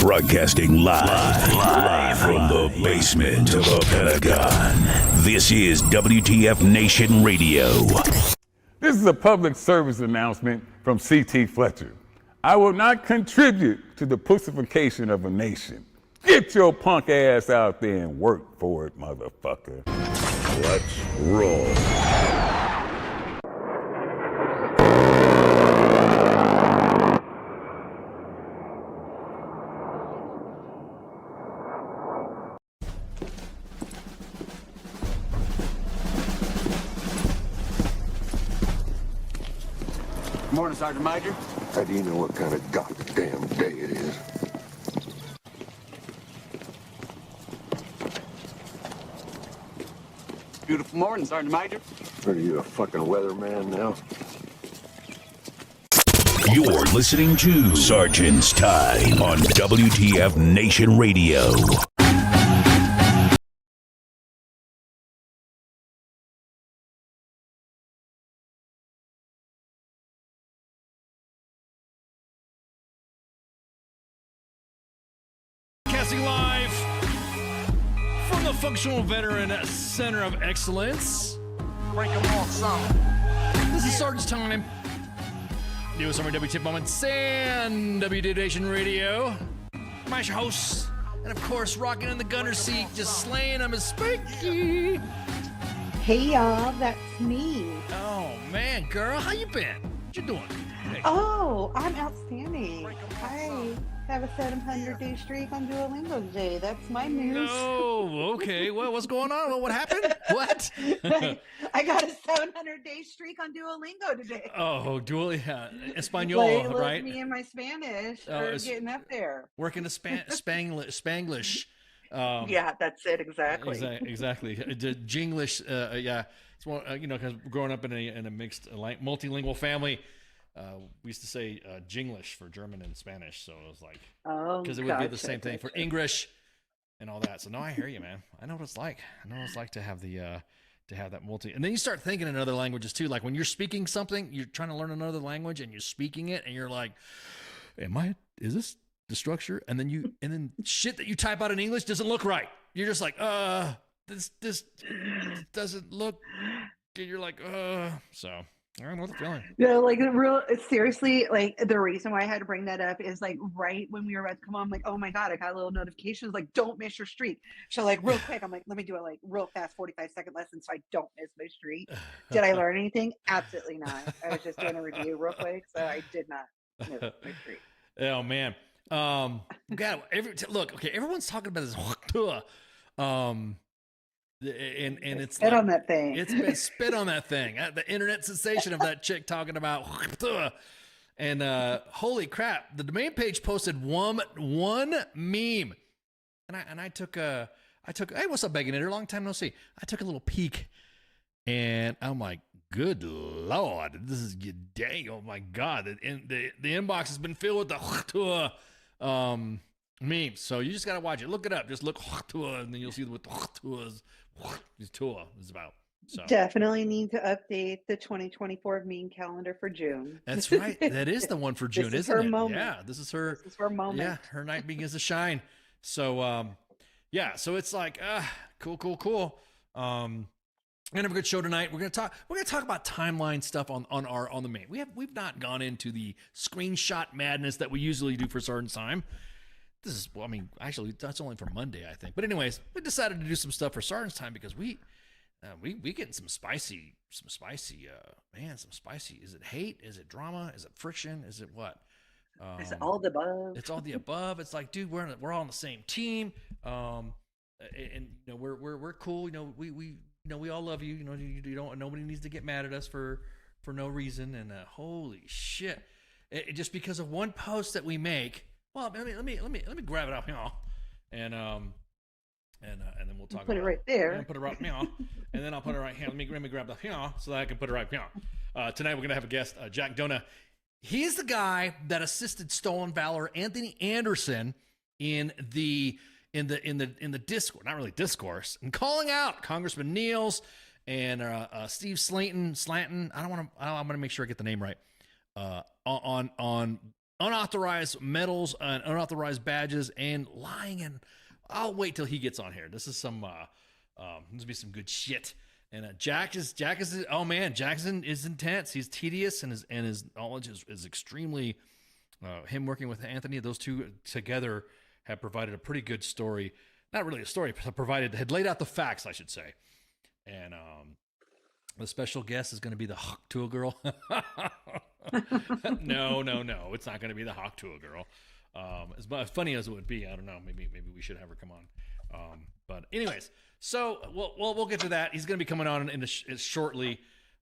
Broadcasting live from the basement of the Pentagon. This is WTF Nation Radio. This is a public service announcement from C.T. Fletcher. I will not contribute to the pussification of a nation. Get your punk ass out there and work for it, motherfucker. Let's roll. Morning, Sergeant Major. How do you know what kind of goddamn day it is? Beautiful morning, Sergeant Major. Are you a fucking weatherman now? You're listening to Sergeant's Time on WTF Nation Radio. Live from the Functional Veteran Center of Excellence. Break 'em off, son. This is Sergeant's Time. New Summer WTF Moments and WTF Nation Radio. I'm your host, and of course, rocking in the gunner seat, just slaying them as Spiky. Hey y'all, that's me. Oh man, girl, how you been? What you doing? Hey. Oh, I'm outstanding. I have a 700-day streak on Duolingo today. That's my news. Oh, okay. Well, what's going on? What happened? What? I got a 700-day streak on Duolingo today. Oh, Espanol, right? Me and my Spanish are getting up there. Working the Spanglish. Yeah, that's it exactly. Exactly. Jinglish. Yeah, it's more. Because growing up in a mixed, multilingual family. We used to say Jinglish for German and Spanish, so it was like, because it would be the same thing for English and all that. So no, I hear you, man. I know what it's like. I know what it's like to have that multi. And then you start thinking in other languages too. Like when you're speaking something, you're trying to learn another language, and you're speaking it, and you're like, is this the structure? And then shit that you type out in English doesn't look right. You're just like, this doesn't look. You're like, so. I don't know what the feeling. Yeah, like seriously, like the reason why I had to bring that up is like right when we were about to come on, I'm like, oh my God, I got a little notification like, don't miss your streak. So like real quick, I'm like, let me do it like real fast, 45-second lesson so I don't miss my streak. Did I learn anything? Absolutely not. I was just doing a review real quick, so I did not miss my streak. Oh man. God, look, okay, everyone's talking about this and it's spit on that thing. It's been spit on that thing. The internet sensation of that chick talking about and holy crap, the domain page posted one meme, and I took hey, what's up, Begginator? Long time no see. I took a little peek, and I'm like, good Lord, this is dang, oh my God, the inbox has been filled with the memes. So you just gotta watch it. Look it up. Just look and then you'll see what the tour is about. So definitely need to update the 2024 meme calendar for June. That's right. That is the one for June, isn't it? Moment. Yeah, this is her moment. Yeah, her night begins to shine. So yeah, so it's like cool. Gonna have a good show tonight. We're gonna talk about timeline stuff on the main. We've not gone into the screenshot madness that we usually do for Sergeant's Time. This is, well, I mean, actually, that's only for Monday, I think. But anyways, we decided to do some stuff for Sergeant's Time because we getting some spicy. Is it hate? Is it drama? Is it friction? Is it what? It's all the above. It's all the above. It's like, dude, we're all on the same team. And we're cool. We all love you. You don't. Nobody needs to get mad at us for no reason. And holy shit, just because of one post that we make. Well, let me grab it up here, and then we'll talk. Put about it right there. And put it right here, and then I'll put it right here. Let me grab the here so that I can put it right here. Tonight we're gonna have a guest, Jack Dona. He's the guy that assisted Stolen Valor, Anthony Anderson, in the discourse, not really discourse, and calling out Congressman Niels and Steve Slaton. I want to make sure I get the name right. On unauthorized medals and unauthorized badges and lying. And I'll wait till he gets on here. This is some, this will be some good shit. And Jack is, oh man, Jackson is intense. He's tedious, and his knowledge is extremely, him working with Anthony, those two together have provided a pretty good story. Not really a story, but had laid out the facts, I should say. And the special guest is going to be the Hawk Tool girl. No, it's not going to be the Hawk Tool girl. As funny as it would be, I don't know. Maybe we should have her come on. But anyways, so we'll get to that. He's going to be coming on shortly.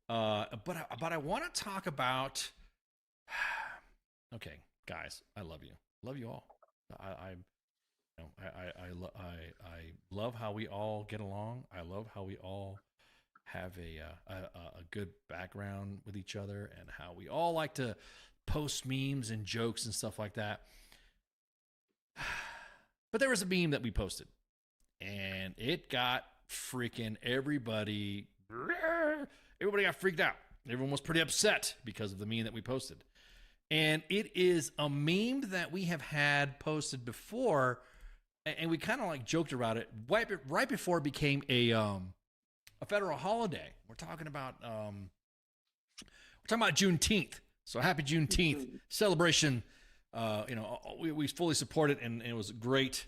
But I want to talk about. Okay, guys, I love you. Love you all. I love how we all get along. I love how we all have a good background with each other, and how we all like to post memes and jokes and stuff like that. But there was a meme that we posted, and it got freaking everybody got freaked out. Everyone was pretty upset because of the meme that we posted. And it is a meme that we have had posted before, and we kind of like joked about it right before it became a federal holiday. We're talking about Juneteenth. So happy Juneteenth celebration. We fully support it, and it was great.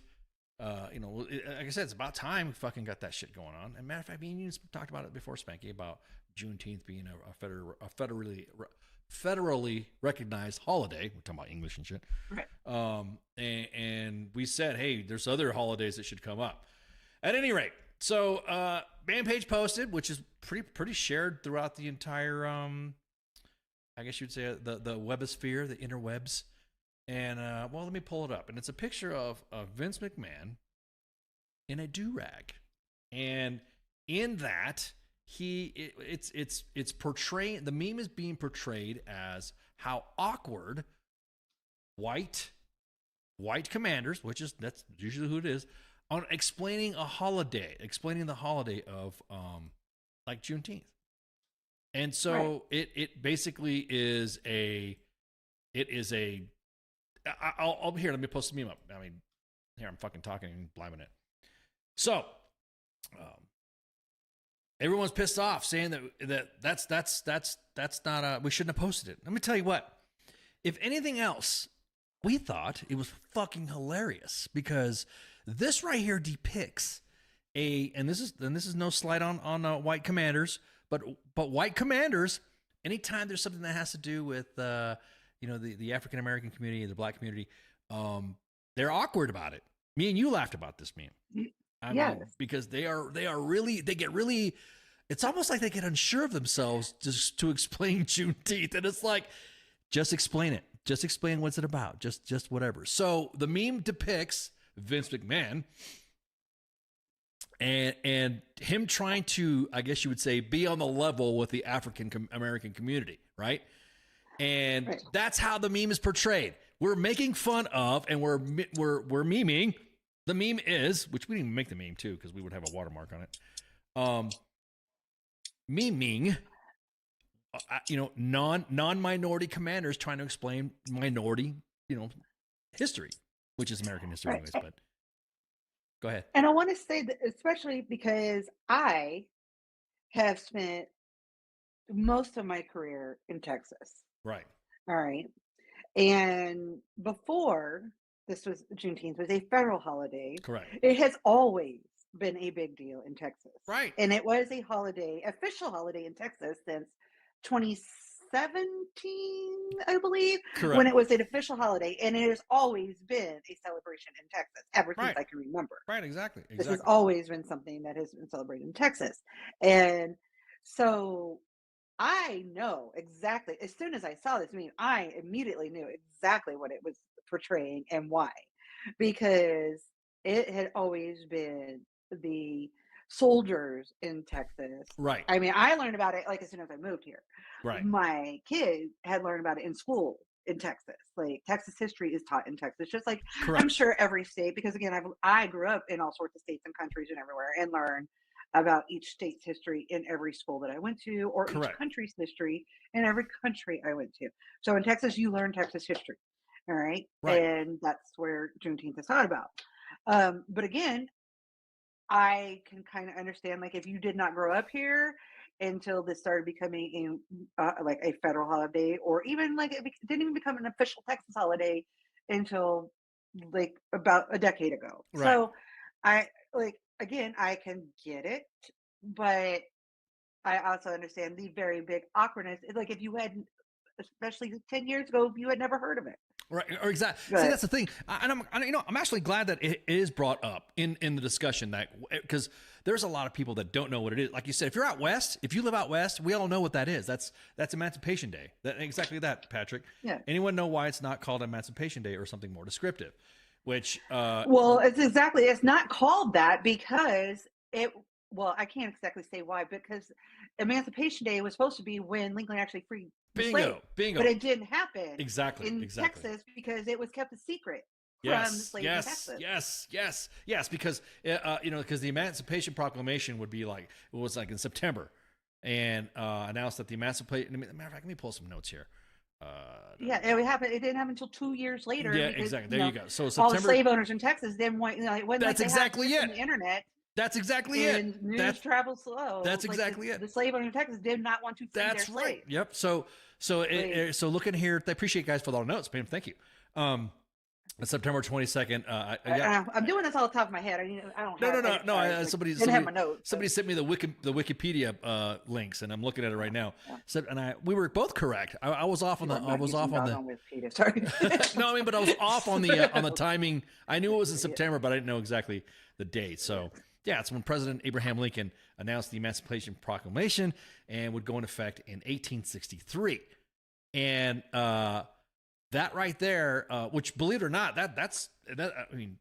Like I said, it's about time we fucking got that shit going on. And matter of fact, me and you talked about it before, Spanky, about Juneteenth being a federally recognized holiday. We're talking about English and shit. Right. And we said, hey, there's other holidays that should come up. At any rate, so band page posted, which is pretty shared throughout the entire I guess you'd say the webosphere, the interwebs. And let me pull it up. And it's a picture of Vince McMahon in a do-rag. And in that, it's portraying, the meme is being portrayed as how awkward white commanders, that's usually who it is, on explaining the holiday of like Juneteenth. And so right. it basically is I'll here, let me post the meme up. I mean, here I'm fucking talking and blabbing it. So everyone's pissed off, saying that's not we shouldn't have posted it. Let me tell you what. If anything else, we thought it was fucking hilarious, because this right here depicts and this is no slight on white commanders, but white commanders, anytime there's something that has to do with the African American community, the black community, they're awkward about it. Me and you laughed about this meme. I mean, because they get really, it's almost like they get unsure of themselves just to explain Juneteenth. And it's like, just explain it. Just explain what's it about. Just whatever. So the meme depicts Vince McMahon and him trying to, I guess you would say, be on the level with the African American community, right? And right. That's how the meme is portrayed. We're making fun of, and we're memeing. The meme is, which we didn't even make the meme too, because we would have a watermark on it. Memeing, non-minority commanders trying to explain minority, history, which is American history, anyways. But go ahead. And I want to say that, especially because I have spent most of my career in Texas. Right. All right. And before this was Juneteenth was a federal holiday. Correct. It has always been a big deal in Texas. Right. And it was a official holiday in Texas since 2017, I believe. Correct. When it was an official holiday. And it has always been a celebration in Texas ever since I can remember. Right, exactly. This has always been something that has been celebrated in Texas. And so I know exactly, as soon as I saw this meme, I immediately knew exactly what it was portraying and why, because it had always been the soldiers in Texas. Right. I mean, I learned about it like as soon as I moved here. Right. My kids had learned about it in school in Texas. Like Texas history is taught in Texas, just like Correct. I'm sure every state, because again, I grew up in all sorts of states and countries and everywhere, and learned about each state's history in every school that I went to, or Correct. Each country's history in every country I went to. So in Texas, you learn Texas history. All right. Right. And that's where Juneteenth is thought about. But again, I can kind of understand, like, if you did not grow up here until this started becoming like a federal holiday, or even like didn't even become an official Texas holiday until like about a decade ago. Right. So I like, again, I can get it, but I also understand the very big awkwardness. Like if you had, especially 10 years ago, you had never heard of it. Right, or exactly. See, that's the thing, I'm actually glad that it is brought up in the discussion, that because there's a lot of people that don't know what it is. Like you said, if you're out west, if you live out west, we all know what that is. That's Emancipation Day. Exactly that, Patrick. Yeah. Anyone know why it's not called Emancipation Day or something more descriptive? Which well, it's not called that because it. Well, I can't exactly say why, because Emancipation Day was supposed to be when Lincoln actually freed the slaves, bingo. But it didn't happen exactly. Texas because it was kept a secret from the slaves in Texas. Yes, because because the Emancipation Proclamation would be like, it was like in September, and announced that the Emancipation. Matter of fact, let me pull some notes here. Yeah, it happened. It didn't happen until 2 years later. Yeah, because, exactly. There you go. So all the slave owners in Texas didn't want. That's exactly it. On the internet. That's exactly it. News travels slow. That's exactly it. The slave owner in Texas did not want to free their slaves. Right. Yep. So looking here, I appreciate you guys for all the notes, man. Thank you. September 22nd. I'm doing this all the top of my head. I don't. No. Somebody have my notes. Somebody sent me the Wikipedia links, and I'm looking at it right now. So, we were both correct. I was off on the. Sorry. No, but I was off on the timing. I knew it was in September, but I didn't know exactly the date. So. Yeah, it's when President Abraham Lincoln announced the Emancipation Proclamation and would go into effect in 1863. And that right there, which, believe it or not, that's Latino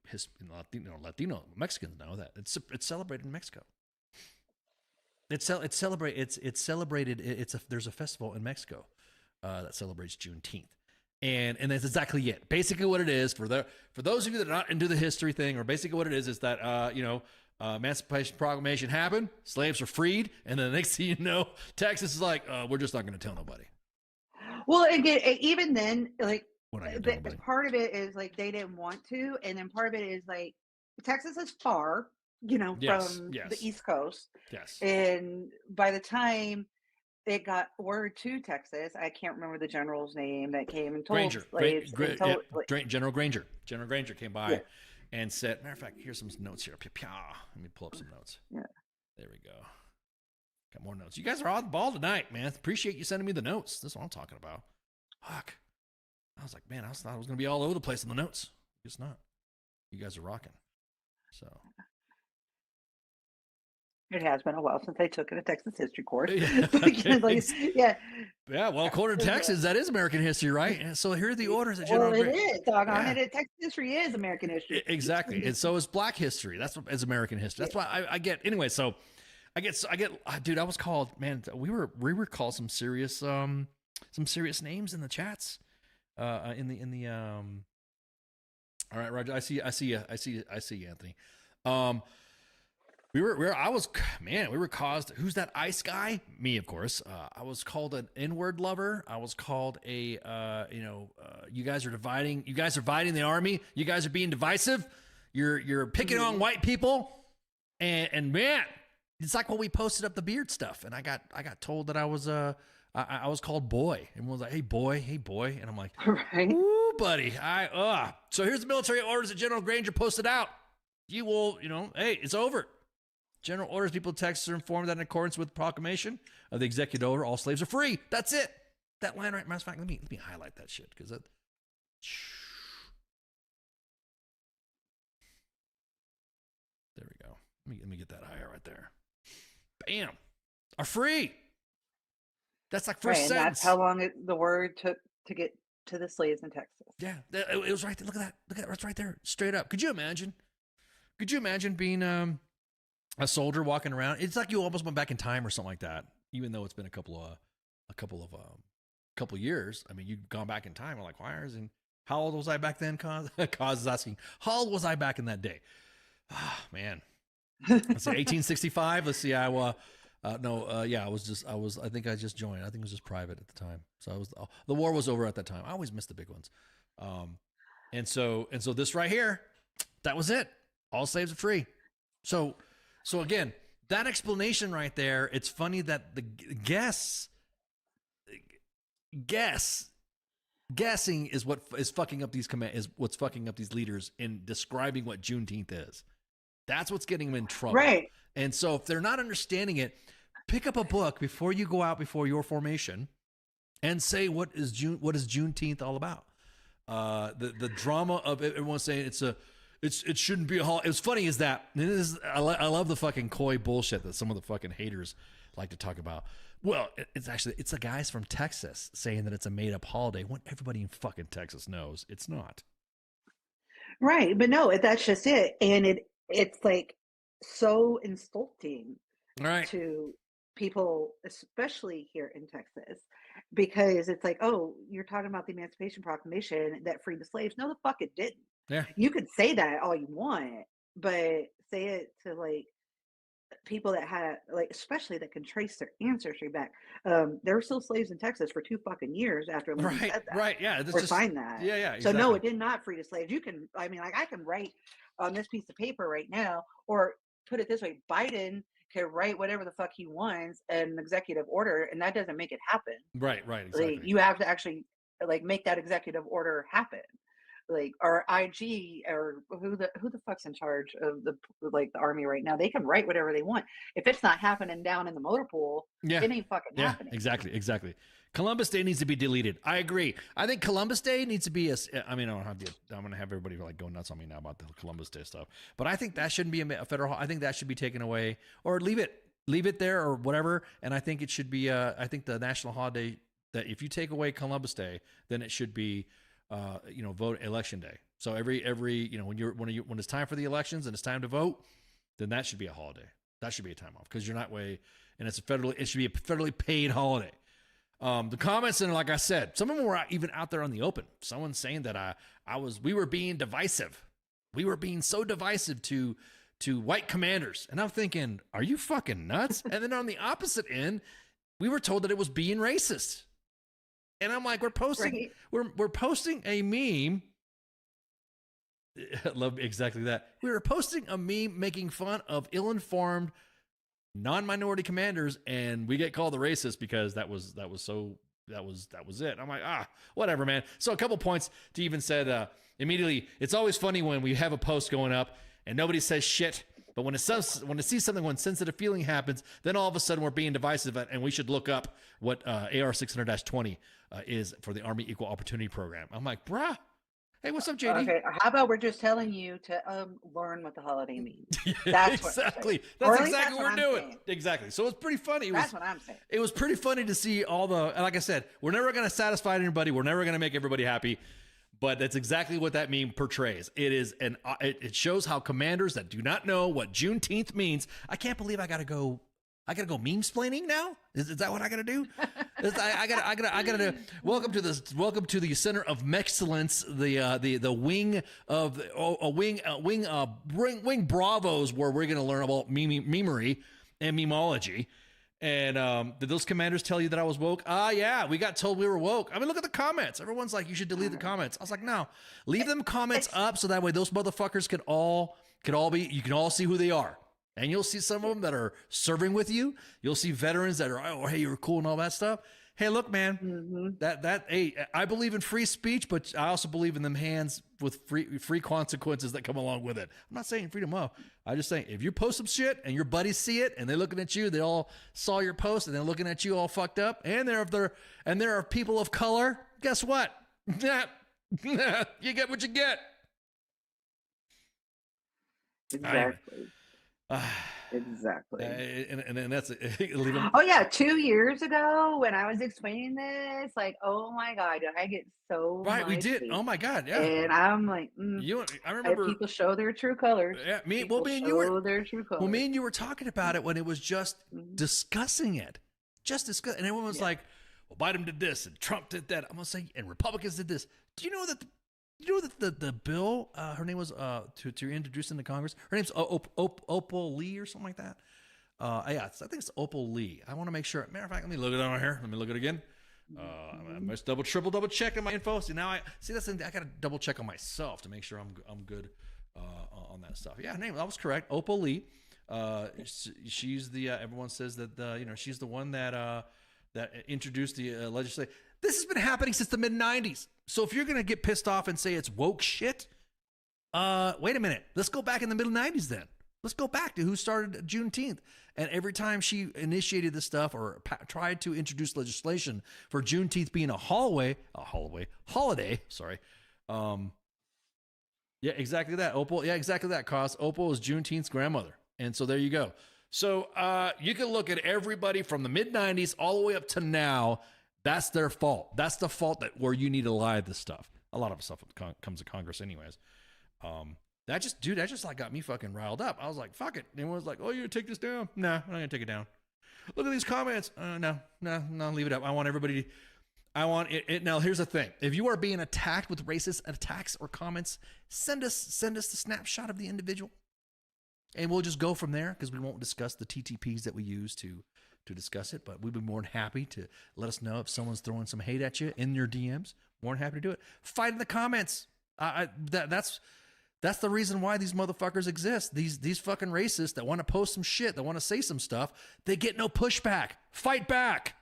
Mexicans know that it's celebrated in Mexico. There's a festival in Mexico that celebrates Juneteenth. And that's exactly it. Basically, what it is for those of you that are not into the history thing, or basically what it is that Emancipation Proclamation happened, slaves were freed, and then the next thing you know, Texas is like, we're just not going to tell nobody. Well, again, even then, like, part of it is like they didn't want to, and then part of it is like Texas is far, from the East Coast. Yes. And by the time it got word to Texas, I can't remember the general's name that came and told slaves. General Granger. General Granger came by and said, matter of fact, here's some notes here. Let me pull up some notes. Yeah. There we go. Got more notes. You guys are on the ball tonight, man. Appreciate you sending me the notes. That's what I'm talking about. Fuck. I was like, man, I thought I was going to be all over the place in the notes. It's not. You guys are rocking. So. It has been a while since I took a Texas history course. Yeah, well, according to Texas, that is American history, right? And so here are the orders that General. Well, it is. Doggone it. Texas history is American history. Exactly, and so is Black history. That's what is American history. That's why I get. Anyway, so I get. Dude, I was called. Man, we were called some serious names in the chats. In the. All right, Roger. I see you, Anthony. We were caused. Who's that ice guy? Me, of course. I was called an N-word lover. I was called a, you guys are dividing the army. You guys are being divisive. You're picking on white people. And man, it's like when we posted up the beard stuff, and I got told that I was called boy, and was like, hey boy, and I'm like, right. Ooh, buddy, So here's the military orders that General Granger posted out. You will, hey, it's over. General orders people in Texas are informed that in accordance with the proclamation of the executive order, all slaves are free. That's it. That line right. Matter of fact, let me highlight that shit because that. There we go. Let me get that higher right there. Bam. Are free. That's like first sentence. That's how long the word took to get to the slaves in Texas. Yeah, it was right there. Look at that. That's right there. Straight up. Could you imagine being a soldier walking around? It's like you almost went back in time or something like that. Even though it's been a couple of years. I mean, you've gone back in time. I'm like, how old was I back then? Cause is asking, how old was I back in that day? Ah, man. Let's see, 1865. Let's see. I think I just joined. I think it was just private at the time. So the war was over at that time. I always miss the big ones. And so this right here, that was it. All slaves are free. So again, that explanation right there, it's funny that the guessing is what is fucking up these is what's fucking up these leaders in describing what Juneteenth is. That's what's getting them in trouble. Right. And so if they're not understanding it, pick up a book before you go out before your formation and say, what is Juneteenth all about? The drama of everyone saying it shouldn't be a holiday. It's funny is that I love the fucking coy bullshit that some of the fucking haters like to talk about. Well, it's the guys from Texas saying that it's a made up holiday when everybody in fucking Texas knows it's not. Right, but no, that's just it, and it's like so insulting to people, especially here in Texas, because it's like, oh, you're talking about the Emancipation Proclamation that freed the slaves. No, the fuck it didn't. Yeah, you could say that all you want, but say it to like people that had like, especially that can trace their ancestry back. There were still slaves in Texas for 2 fucking years after Lincoln said that. Right, yeah, or signed that. Yeah, yeah. Exactly. So no, it did not free the slaves. You can, I mean, like I can write on this piece of paper right now, or put it this way: Biden can write whatever the fuck he wants an executive order, and that doesn't make it happen. Right, exactly. Like, you have to actually like make that executive order happen. Like, or IG, or who the fuck's in charge of the army right now? They can write whatever they want. If it's not happening down in the motor pool, it ain't fucking happening. Exactly. Columbus Day needs to be deleted. I agree. I think Columbus Day needs to be I'm going to have everybody like go nuts on me now about the Columbus Day stuff. But I think that shouldn't be a federal. I think that should be taken away, or leave it there or whatever. And I think it should be. I think the national holiday, that if you take away Columbus Day, then it should be vote election day. So every when it's time for the elections and it's time to vote, then that should be a holiday. That should be a time off, because you're not and it should be a federally paid holiday. The comments, and like I said, some of them were even out there on the open. Someone saying that we were being divisive. We were being so divisive to white commanders. And I'm thinking, are you fucking nuts? And then on the opposite end, we were told that it was being racist. And I'm like, we're posting a meme. I love exactly that. We were posting a meme making fun of ill-informed non-minority commanders, and we get called the racist because that was it. I'm like, whatever, man. So a couple points to even said immediately. It's always funny when we have a post going up and nobody says shit. But when it sees something, when sensitive feeling happens, then all of a sudden we're being divisive, and we should look up what AR 600-20 is for the Army Equal Opportunity Program. I'm like, bruh. Hey, what's up, JD? Okay, how about we're just telling you to learn what the holiday means? That's exactly. That's exactly what we're doing. Saying. Exactly. So it's pretty funny. That's what I'm saying. It was pretty funny to see all and like I said, we're never going to satisfy anybody. We're never going to make everybody happy. But that's exactly what that meme portrays. It is, it shows how commanders that do not know what Juneteenth means. I can't believe I gotta go meme-splaining now. Is that what I gotta do? I gotta. Welcome to the Center of Excellence, the wing of wing bravos, where we're gonna learn about memery and memology. And did those commanders tell you that I was woke? Yeah, we got told we were woke. I mean, look at the comments. Everyone's like, you should delete the comments. I was like, no, leave them comments up so that way those motherfuckers could all be, you can all see who they are. And you'll see some of them that are serving with you. You'll see veterans that are, oh, hey, you were cool and all that stuff. Hey, look, man, hey, I believe in free speech, but I also believe in them hands with free consequences that come along with it. I'm not saying freedom of. I'm just saying, if you post some shit and your buddies see it and they're looking at you, they all saw your post and they're looking at you all fucked up, and there are people of color. Guess what? You get what you get. Exactly. Exactly. And that's oh yeah, 2 years ago when I was explaining this, like, oh my god, I get so right. We did. Oh my god, yeah. And I'm like, I remember people show their true colors. Yeah, me and you were talking about it when it was just discussing it, and everyone was like, well, Biden did this and Trump did that. I'm gonna say, and Republicans did this. Do you know that? The bill, her name was to introduce into Congress. Her name's Opal Lee or something like that. I think it's Opal Lee. I want to make sure. Matter of fact, let me look it on here. Let me look it again. I must triple check on my info. See, now I got to double check on myself to make sure I'm good on that stuff. Yeah, name that was correct. Opal Lee. She's the everyone says that she's the one that introduced the legislation. This has been happening since the mid-90s. So if you're gonna get pissed off and say it's woke shit, wait a minute. Let's go back in the middle 90s then. Let's go back to who started Juneteenth. And every time she initiated this stuff or tried to introduce legislation for Juneteenth being a holiday. Sorry. Yeah, exactly that. Opal. Yeah, exactly that. Cause Opal is Juneteenth's grandmother. And so there you go. So you can look at everybody from the mid 90s all the way up to now. That's their fault. That's the fault where you need to lie this stuff. A lot of stuff comes to Congress anyways. That just like got me fucking riled up. I was like, fuck it. And was like, oh, you're gonna take this down? Nah, I'm not gonna take it down. Look at these comments. No, leave it up. I want everybody it. Now, here's the thing. If you are being attacked with racist attacks or comments, send us the snapshot of the individual. And we'll just go from there because we won't discuss the TTPs that we use to discuss it. But we'd be more than happy to let us know if someone's throwing some hate at you in your DMs. More than happy to do it. Fight in the comments. That's the reason why these motherfuckers exist. These fucking racists that want to post some shit, that want to say some stuff, they get no pushback. Fight back.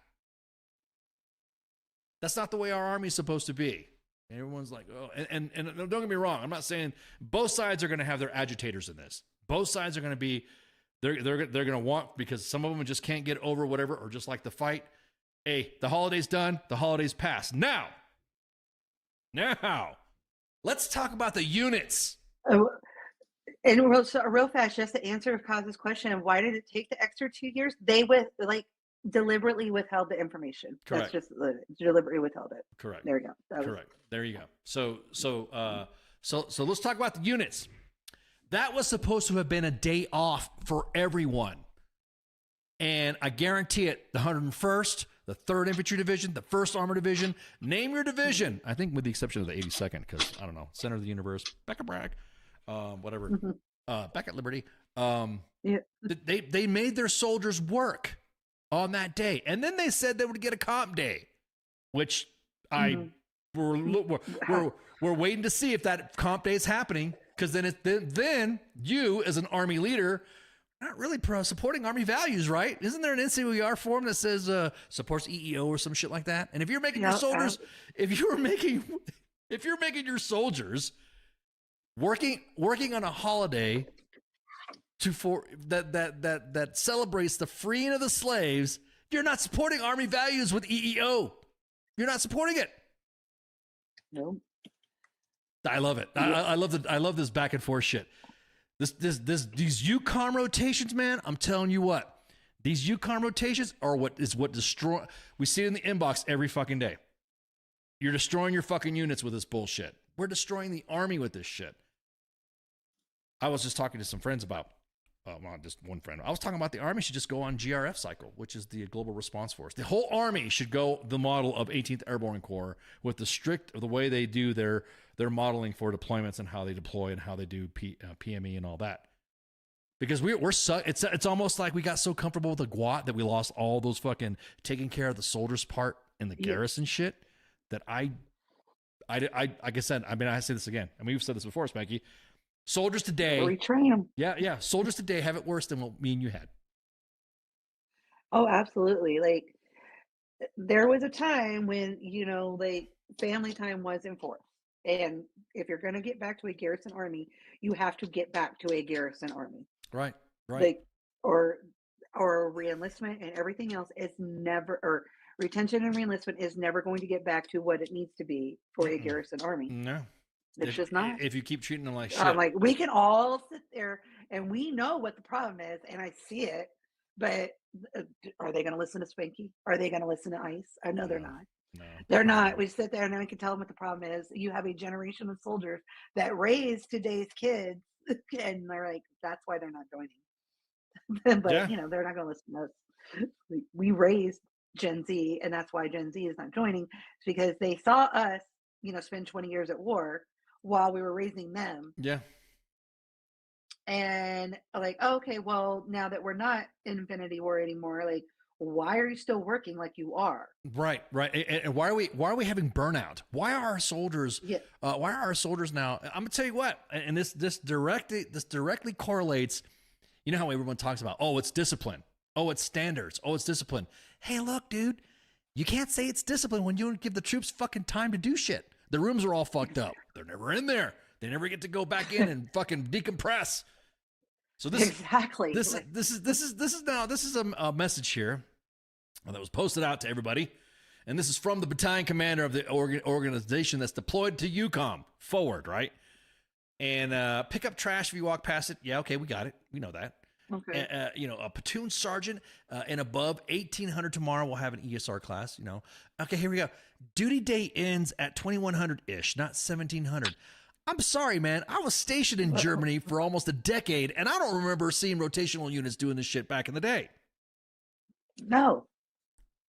That's not the way our army's supposed to be. And everyone's like, oh, and don't get me wrong. I'm not saying both sides are going to have their agitators in this. Both sides are going to be, they're going to want, because some of them just can't get over whatever, or just like the fight. Hey, the holiday's done. The holiday's passed. Now, let's talk about the units. And real fast, just to answer Kaz's question, why did it take the extra 2 years? They deliberately withheld the information. Correct. That's just deliberately withheld it. Correct. There we go. Correct. There you go. So let's talk about the units. That was supposed to have been a day off for everyone. And I guarantee it, the 101st, the 3rd Infantry Division, the 1st Armored Division, name your division. I think with the exception of the 82nd, because, I don't know, Center of the Universe, Becca Bragg, whatever, back at Liberty. They made their soldiers work on that day. And then they said they would get a comp day, which we're waiting to see if that comp day is happening. Because then you, as an Army leader, not really supporting Army values, right? Isn't there an NCOER form that says supports EEO or some shit like that? And if you're making your soldiers, if you're making your soldiers working on a holiday that celebrates the freeing of the slaves, you're not supporting Army values with EEO. You're not supporting it. No. I love it. I love this back and forth shit. These EUCOM rotations, man. I'm telling you what, these EUCOM rotations are what destroy. We see it in the inbox every fucking day. You're destroying your fucking units with this bullshit. We're destroying the Army with this shit. I was just talking to some friends about, just one friend. I was talking about the Army should just go on GRF cycle, which is the Global Response Force. The whole Army should go the model of 18th Airborne Corps with the way they do their modeling for deployments and how they deploy and how they do PME and all that. Because it's almost like we got so comfortable with the GWAT that we lost all those fucking taking care of the soldiers part in the garrison shit that I like I said, I say this again. We've said this before, Spanky. Soldiers today retrain them. Yeah. Soldiers today have it worse than what me and you had. Oh, absolutely. Like there was a time when, family time was enforced. And if you're going to get back to a garrison army, you have to get back to a garrison army. Right. Or reenlistment and everything else is never, or retention and reenlistment is never going to get back to what it needs to be for a garrison army. No. It's just not. If you keep treating them like shit. I'm like, we can all sit there and we know what the problem is, and I see it, but are they going to listen to Spanky? Are they going to listen to Ice? I know they're not. No. They're not. We sit there and we can tell them what the problem is. You have a generation of soldiers that raise today's kids, and they're like, that's why they're not joining. But they're not going to listen to us. We raised Gen Z, and that's why Gen Z is not joining. It's because they saw us, spend 20 years at war while we were raising them. Yeah. And like, okay, well, now that we're not in Infinity War anymore, like, why are you still working like you are? Right. And why are we having burnout? Why are our soldiers? Why are our soldiers now? I'm gonna tell you what, and this directly correlates. You know how everyone talks about, oh, it's discipline, oh, it's standards, oh, it's discipline. Hey, look, dude, you can't say it's discipline when you don't give the troops fucking time to do shit. The rooms are all fucked up. They're never in there. They never get to go back in and fucking decompress. So this is a message here that was posted out to everybody, and this is from the battalion commander of the organization that's deployed to EUCOM forward, right? And pick up trash if you walk past it. Yeah, okay, we got it. We know that. Okay. A platoon sergeant and above, 1800 tomorrow. We'll have an ESR class. Okay, here we go. Duty day ends at 2100 ish, not 1700. I'm sorry, man. I was stationed in Germany for almost a decade, and I don't remember seeing rotational units doing this shit back in the day. No,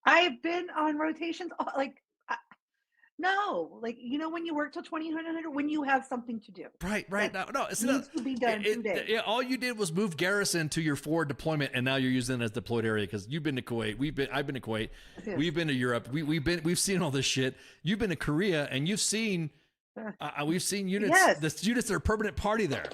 I've been on rotations. No, when you work till 2000, when you have something to do. Right. No, it's needs to be done 2 days. All you did was move garrison to your forward deployment, and now you're using it as deployed area because you've been to Kuwait. I've been to Kuwait. Yeah. We've been to Europe. We've seen all this shit. You've been to Korea, and you've seen. We've seen units. Yes. The units that are permanent party there.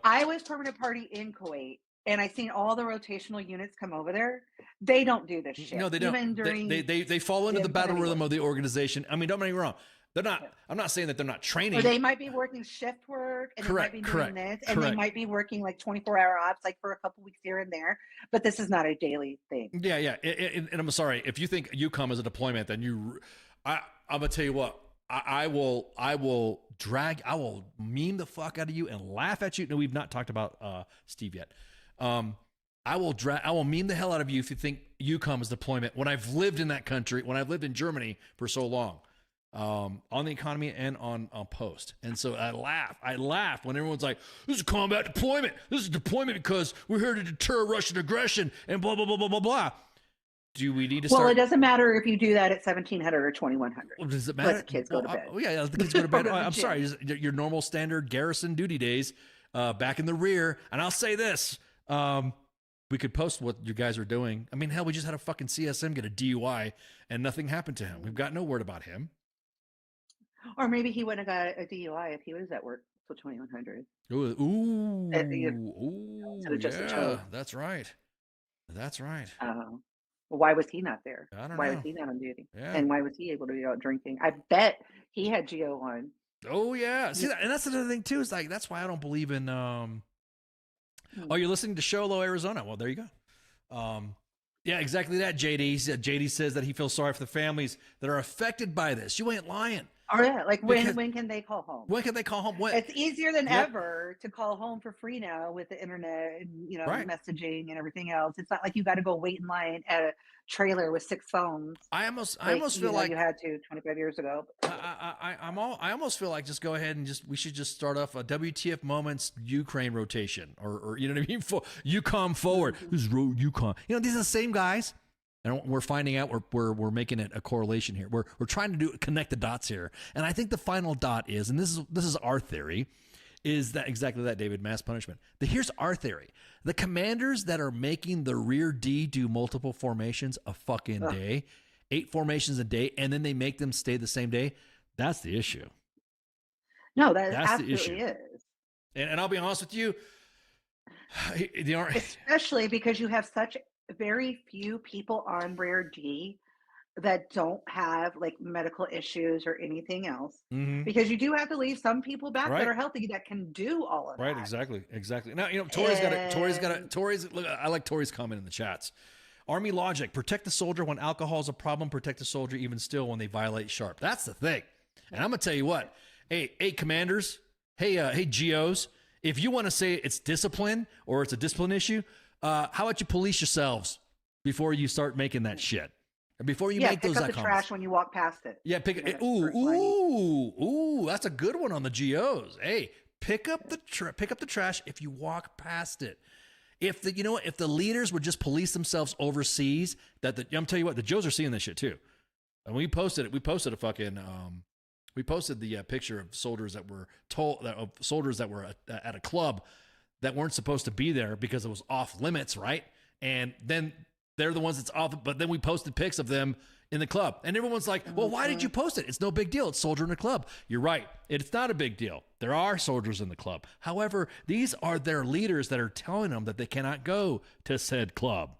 I was permanent party in Kuwait. And I've seen all the rotational units come over there. They don't do this shit. No, they don't. Even during they fall into the battle rhythm of the organization. I mean, don't get me wrong. They're not. Yeah. I'm not saying that they're not training. Or they might be working shift work, and they might be doing this, and they might be working like 24-hour ops, like for a couple weeks here and there. But this is not a daily thing. Yeah. And I'm sorry if you think EUCOM is a deployment, then I'm gonna tell you what. I will meme the fuck out of you and laugh at you. No, we've not talked about Steve yet. I will meme the hell out of you if you think EUCOM is deployment when I've lived in that country, when I've lived in Germany for so long, on the economy and on post. And so I laugh when everyone's like, this is combat deployment. This is deployment because we're here to deter Russian aggression and blah, blah, blah, blah, blah, blah. Do we need to start? Well, it doesn't matter if you do that at 1700 or 2100. Well, does it matter? Let the kids go to bed. Yeah, the kids go to bed. I'm sorry. Your normal standard garrison duty days back in the rear. And I'll say this. We could post what you guys are doing. I mean, hell, we just had a fucking CSM get a DUI and nothing happened to him. We've got no word about him. Or maybe he wouldn't have got a DUI if he was at work till 2100. Ooh, yeah, that's right. Well, why was he not there? I don't know. Why was he not on duty? Yeah. And why was he able to be out drinking? I bet he had GO on. Oh yeah. See, and that's another thing too. Is like that's why I don't believe in. Oh, you're listening to Sholo, Arizona. Well, there you go. Yeah, exactly that. JD says that he feels sorry for the families that are affected by this. You ain't lying. Oh yeah, like when can they call home? When can they call home? When? It's easier than ever to call home for free now with the internet and messaging and everything else. It's not like you got to go wait in line at a trailer with 6 phones. I almost feel like you had to 25 years ago. I almost feel like just go ahead and we should just start off a WTF moments Ukraine rotation or you know what I mean? For EUCOM forward. This is EUCOM. These are the same guys. And we're finding out we're making it a correlation here. We're trying to connect the dots here. And I think the final dot is, and this is our theory, is that exactly that, David, mass punishment. Here's our theory. The commanders that are making the rear D do multiple formations a fucking day, 8 formations a day, and then they make them stay the same day, that's the issue. No, that's the issue. Is. And I'll be honest with you, especially because you have such very few people on rear D that don't have like medical issues or anything else, because you do have to leave some people back that are healthy that can do all of that. Right, exactly. Now, Tori's look, I like Tori's comment in the chats. Army logic: protect the soldier when alcohol is a problem. Protect the soldier even still when they violate sharp. That's the thing. And I'm gonna tell you what. Hey, commanders. Hey, GOs. If you want to say it's discipline or it's a discipline issue, how about you police yourselves before you start making that shit? Before you make those pick up the trash when you walk past it. Yeah, pick it. Ooh, that's a good one on the GOs. Hey, pick up the trash if you walk past it. If the leaders would just police themselves overseas, I'm telling you what, the Joes are seeing this shit too. And we posted the picture of soldiers that were at a club that weren't supposed to be there because it was off limits, right? And then They're the ones that's off. But then we posted pics of them in the club. And everyone's like, well, why did you post it? It's no big deal. It's soldier in the club. You're right. It's not a big deal. There are soldiers in the club. However, these are their leaders that are telling them that they cannot go to said club.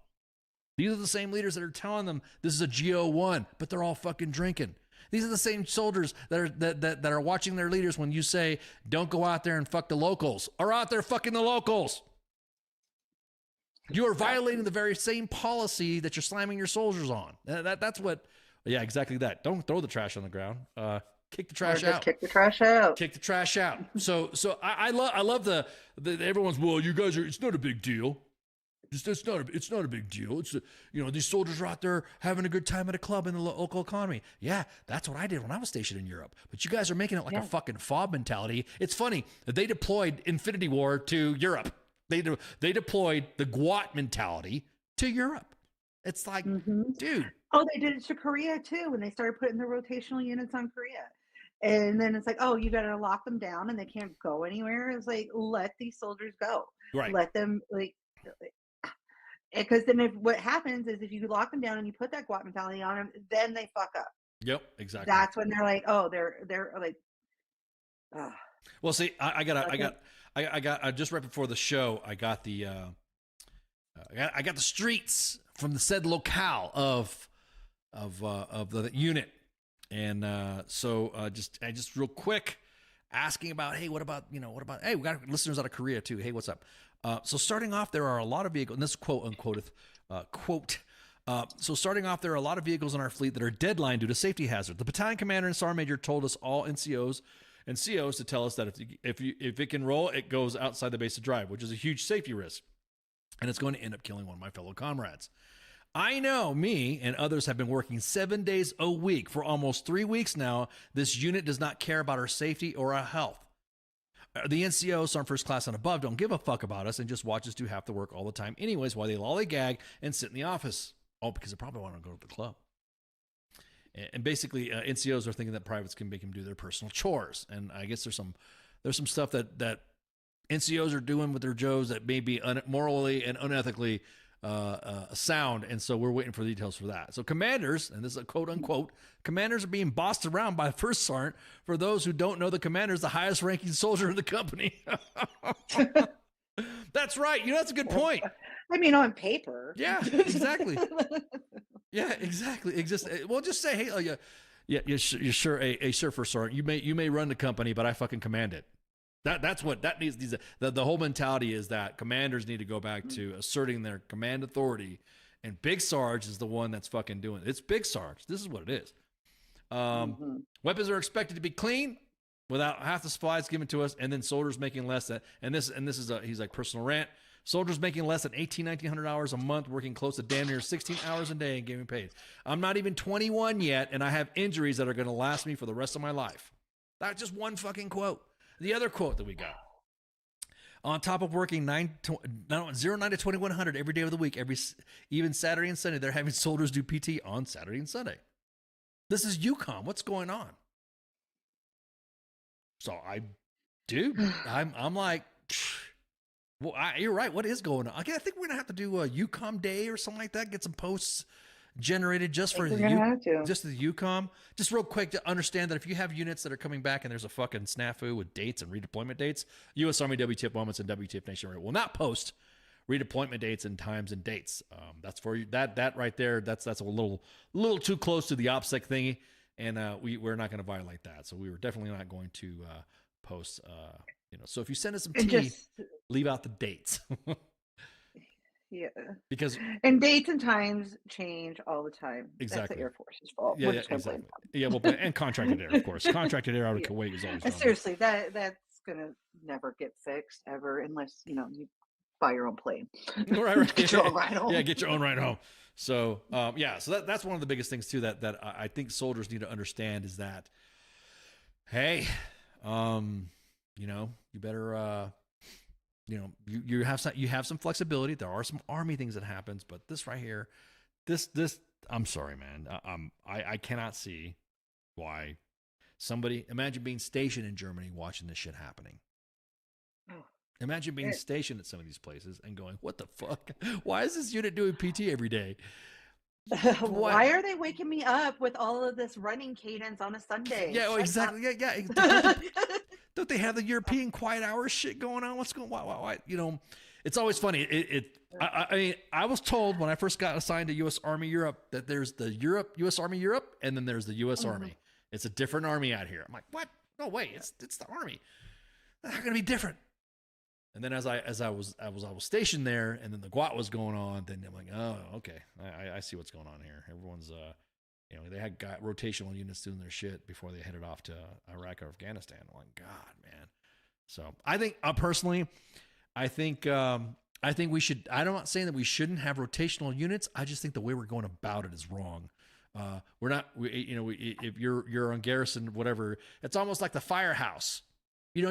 These are the same leaders that are telling them this is a GO1, but they're all fucking drinking. These are the same soldiers that are watching their leaders when you say, don't go out there and fuck the locals, are out there fucking the locals. You are violating the very same policy that you're slamming your soldiers on. That's what, yeah, exactly that. Don't throw the trash on the ground. Kick the trash out. Kick the trash out. Kick the trash out. So I love the everyone's, well, you guys are, it's not a big deal. It's not a big deal. It's these soldiers are out there having a good time at a club in the local economy. Yeah, that's what I did when I was stationed in Europe. But you guys are making it like a fucking fob mentality. It's funny that they deployed Infinity War to Europe. They deployed the GWAT mentality to Europe. It's like, dude. Oh, they did it to Korea too when they started putting the rotational units on Korea. And then it's like, oh, you got to lock them down and they can't go anywhere. It's like, let these soldiers go. Right. Let them because then what happens is if you lock them down and you put that GWAT mentality on them, then they fuck up. Yep, exactly. That's when they're like, oh, they're like. Well, see, I got just right before the show, I got the streets from the said locale of the unit, and so just real quick, asking about, hey, what about, hey, we got listeners out of Korea too. Hey, what's up? So starting off, there are a lot of vehicles, and this quote unquote, so starting off, there are a lot of vehicles in our fleet that are deadline due to safety hazard. The battalion commander and sergeant major told us all NCOs and COs to tell us that if it can roll, it goes outside the base to drive, which is a huge safety risk. And it's going to end up killing one of my fellow comrades. I know me and others have been working 7 days a week for almost 3 weeks now. This unit does not care about our safety or our health. The NCOs, Sergeant First Class and above, don't give a fuck about us and just watch us do half the work all the time anyways while they lollygag and sit in the office. Oh, because they probably want to go to the club. And basically, NCOs are thinking that privates can make them do their personal chores. And I guess there's some stuff that NCOs are doing with their Joes that may be morally and unethically sound. And so we're waiting for the details for that. So commanders, and this is a quote unquote, commanders are being bossed around by the first sergeant. For those who don't know, the commander is the highest ranking soldier in the company. That's right. That's a good point. I mean, on paper. Yeah, exactly. Yeah, exactly. Well, just say, hey, you're sure a surfer sergeant. You may run the company, but I fucking command it. That's what that needs. The whole mentality is that commanders need to go back to asserting their command authority, and Big Sarge is the one that's fucking doing it. It's Big Sarge. This is what it is. Weapons are expected to be clean without half the supplies given to us, and then soldiers making less than. And this is he's like personal rant. Soldiers making less than 1,900 hours a month, working close to damn near 16 hours a day and getting paid. I'm not even 21 yet, and I have injuries that are going to last me for the rest of my life. That's just one fucking quote. The other quote that we got. On top of working 09 to 2100 every day of the week, even Saturday and Sunday, they're having soldiers do PT on Saturday and Sunday. This is EUCOM. What's going on? So I'm like, well, you're right. What is going on? Okay, I think we're gonna have to do a EUCOM day or something like that. Get some posts generated just for the EUCOM. Just real quick to understand that if you have units that are coming back and there's a fucking snafu with dates and redeployment dates, U.S. Army WTF Moments and WTF Nation will not post redeployment dates and times and dates. That's for you. That right there. That's a little too close to the OPSEC thingy, and we're not going to violate that. So we were definitely not going to post. So if you send us some tea, leave out the dates. Yeah. Because and dates and times change all the time. Exactly. That's the Air Force's fault. Yeah, exactly. Yeah, well, and contracted air, of course. Contracted air out of Kuwait is always seriously, that's gonna never get fixed ever unless you buy your own plane. Right. Get your own ride home. Yeah, get your own ride home. So so that's one of the biggest things too that I think soldiers need to understand is that, hey, you better you have some flexibility. There are some Army things that happens, but this right here, this I'm sorry, man. I cannot see why somebody imagine being stationed in Germany watching this shit happening. Imagine being stationed at some of these places and going, what the fuck? Why is this unit doing PT every day? Why are they waking me up with all of this running cadence on a Sunday? Yeah, well, exactly. Yeah. Don't they have the European quiet hours shit going on? What's going on? Why? You know, it's always funny. I mean, I was told when I first got assigned to U.S. Army Europe that there's the U.S. Army Europe, and then there's the U.S. Army. It's a different army out here. I'm like, what? No way. It's the Army. They're going to be different. And then as I was stationed there, and then the GWAT was going on, then I'm like, oh, okay, I see what's going on here. Everyone's, you know, they had got rotational units doing their shit before they headed off to Iraq or Afghanistan. I'm like, God, man. So I think personally, I think we should. I'm not saying that we shouldn't have rotational units. I just think the way we're going about it is wrong. We're not, if you're on garrison, whatever, it's almost like the firehouse. You know,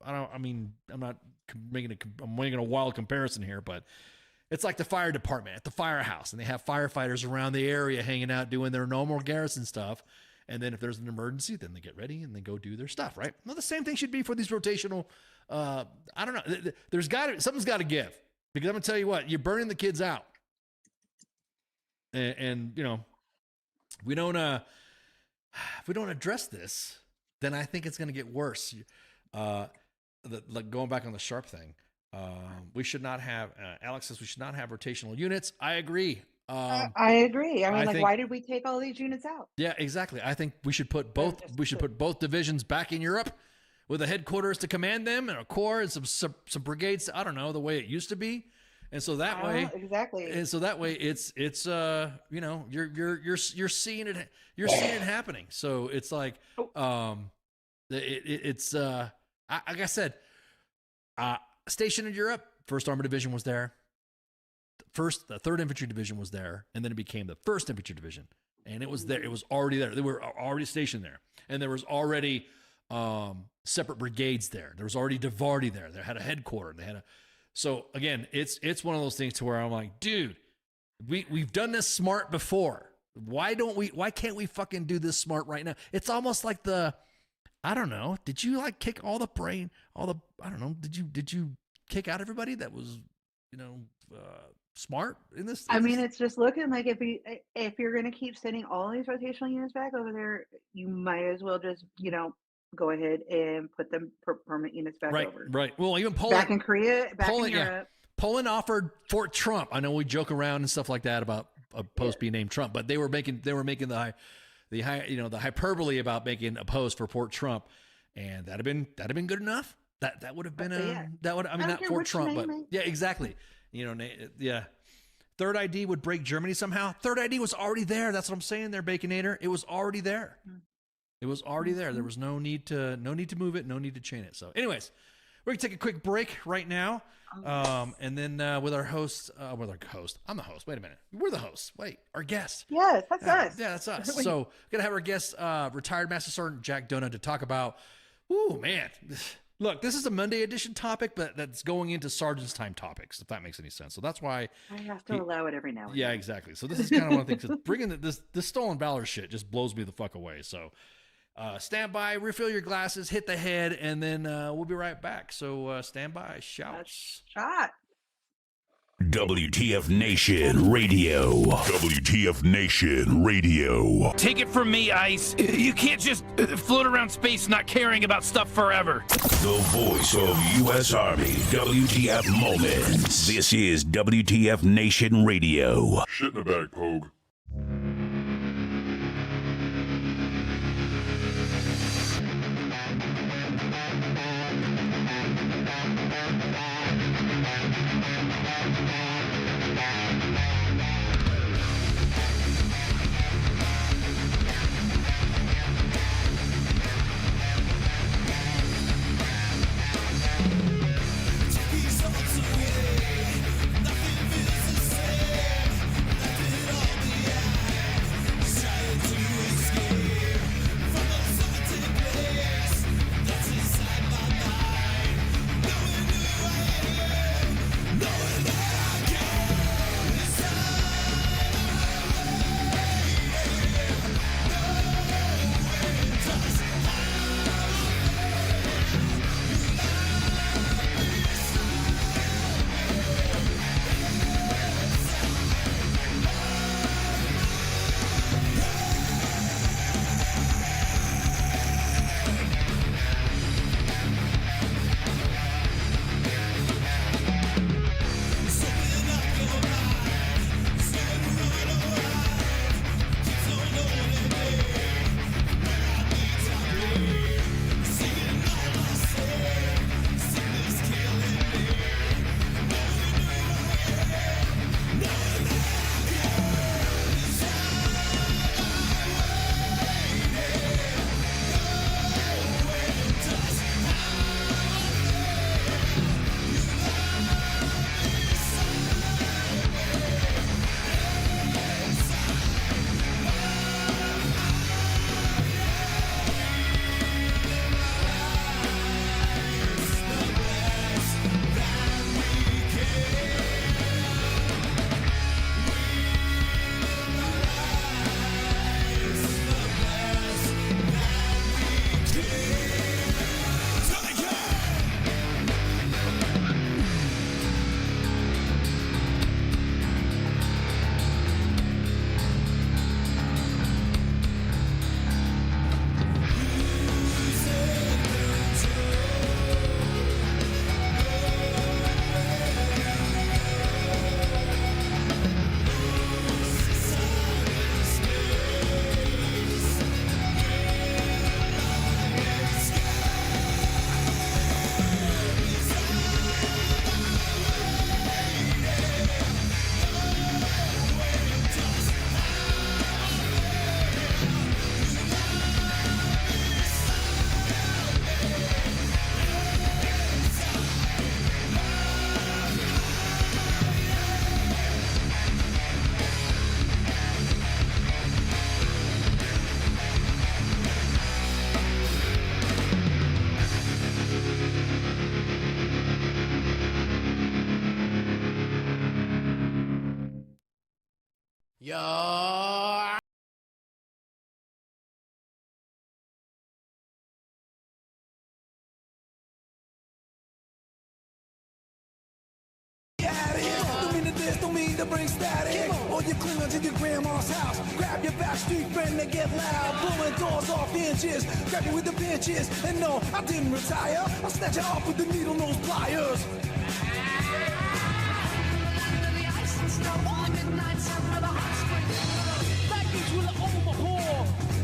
I'm making a wild comparison here, but it's like the fire department at the firehouse, and they have firefighters around the area hanging out doing their normal garrison stuff. And then if there's an emergency, then they get ready and they go do their stuff, right? Well, the same thing should be for these rotational. I don't know. Something's got to give, because I'm gonna tell you what, you're burning the kids out, and you know, if we don't address this, then I think it's going to get worse. Like going back on the Sharp thing, we should not have, Alex says we should not have rotational units. I agree. I agree. I mean, why did we take all these units out? Yeah, exactly. I think we should put both divisions back in Europe with a headquarters to command them, and a corps and some brigades. I don't know, the way it used to be. And so that way, exactly. And so that way, it's you know, you're seeing it happening. So it's like, it's like I said, stationed in Europe, 1st Armored Division was there. The 3rd Infantry Division was there, and then it became the 1st Infantry Division, and it was there. It was already there. They were already stationed there, and there was already separate brigades there. There was already Divardi there. They had a headquarters. They had a. So again, it's one of those things to where I'm like, dude, we've done this smart before. Why can't we fucking do this smart right now? It's almost like I don't know. Did you like kick I don't know. Did you kick out everybody that was, you know, smart in this? I mean, it's just looking like if you're going to keep sending all these rotational units back over there, you might as well just, you know, go ahead and put them permanent units back over. Right. Well, even Poland, back in Korea, in Europe. Yeah. Poland offered Fort Trump. I know we joke around and stuff like that about a post being named Trump, but they were making the hyperbole about making a post for Fort Trump, and that'd have been good enough. That would have been not Fort Trump, but yeah, exactly. You know, yeah. Third ID would break Germany somehow. Third ID was already there. That's what I'm saying there, Baconator. It was already there. It was already there. There was no need to move it, no need to chain it. So anyways, we're going to take a quick break right now. And then with our host, I'm the host. Wait a minute. We're the hosts. Wait, our guest. Yes, that's us. Yeah, that's us. So we're going to have our guest, retired Master Sergeant Jack Dona, to talk about, man. Look, this is a Monday edition topic, but that's going into Sergeant's Time topics, if that makes any sense. So that's why I have to allow it every now and then. Yeah, exactly. So this is kind of one of the things. Bringing this Stolen Valor shit just blows me the fuck away. So stand by, refill your glasses, hit the head, and then we'll be right back. So stand by, shouts. Shot. WTF Nation Radio. WTF Nation Radio. Take it from me, Ice. You can't just float around space not caring about stuff forever. The voice of U.S. Army. WTF Moments. This is WTF Nation Radio. Shit in the bag, Pogue. Nothing feels the same. Let it all be Yo. Don't mean to diss, don't mean to bring static. Or you cling onto your grandma's house. Grab your backstreet friend and get loud. Blowing doors off inches. Grab you with the pinches. And no, I didn't retire. I'll snatch it off with the needle nose pliers.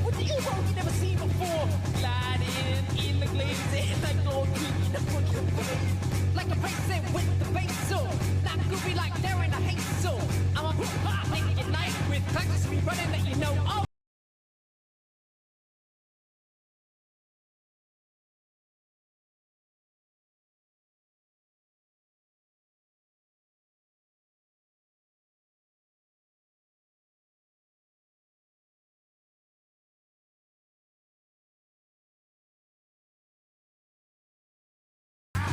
With the you never seen before. Gliding in the glaze like gold in the fucking way. Like a person with the bass so not goofy like they're in a haste so I'm a hip-hop making it nice with practice me running that you know. Oh.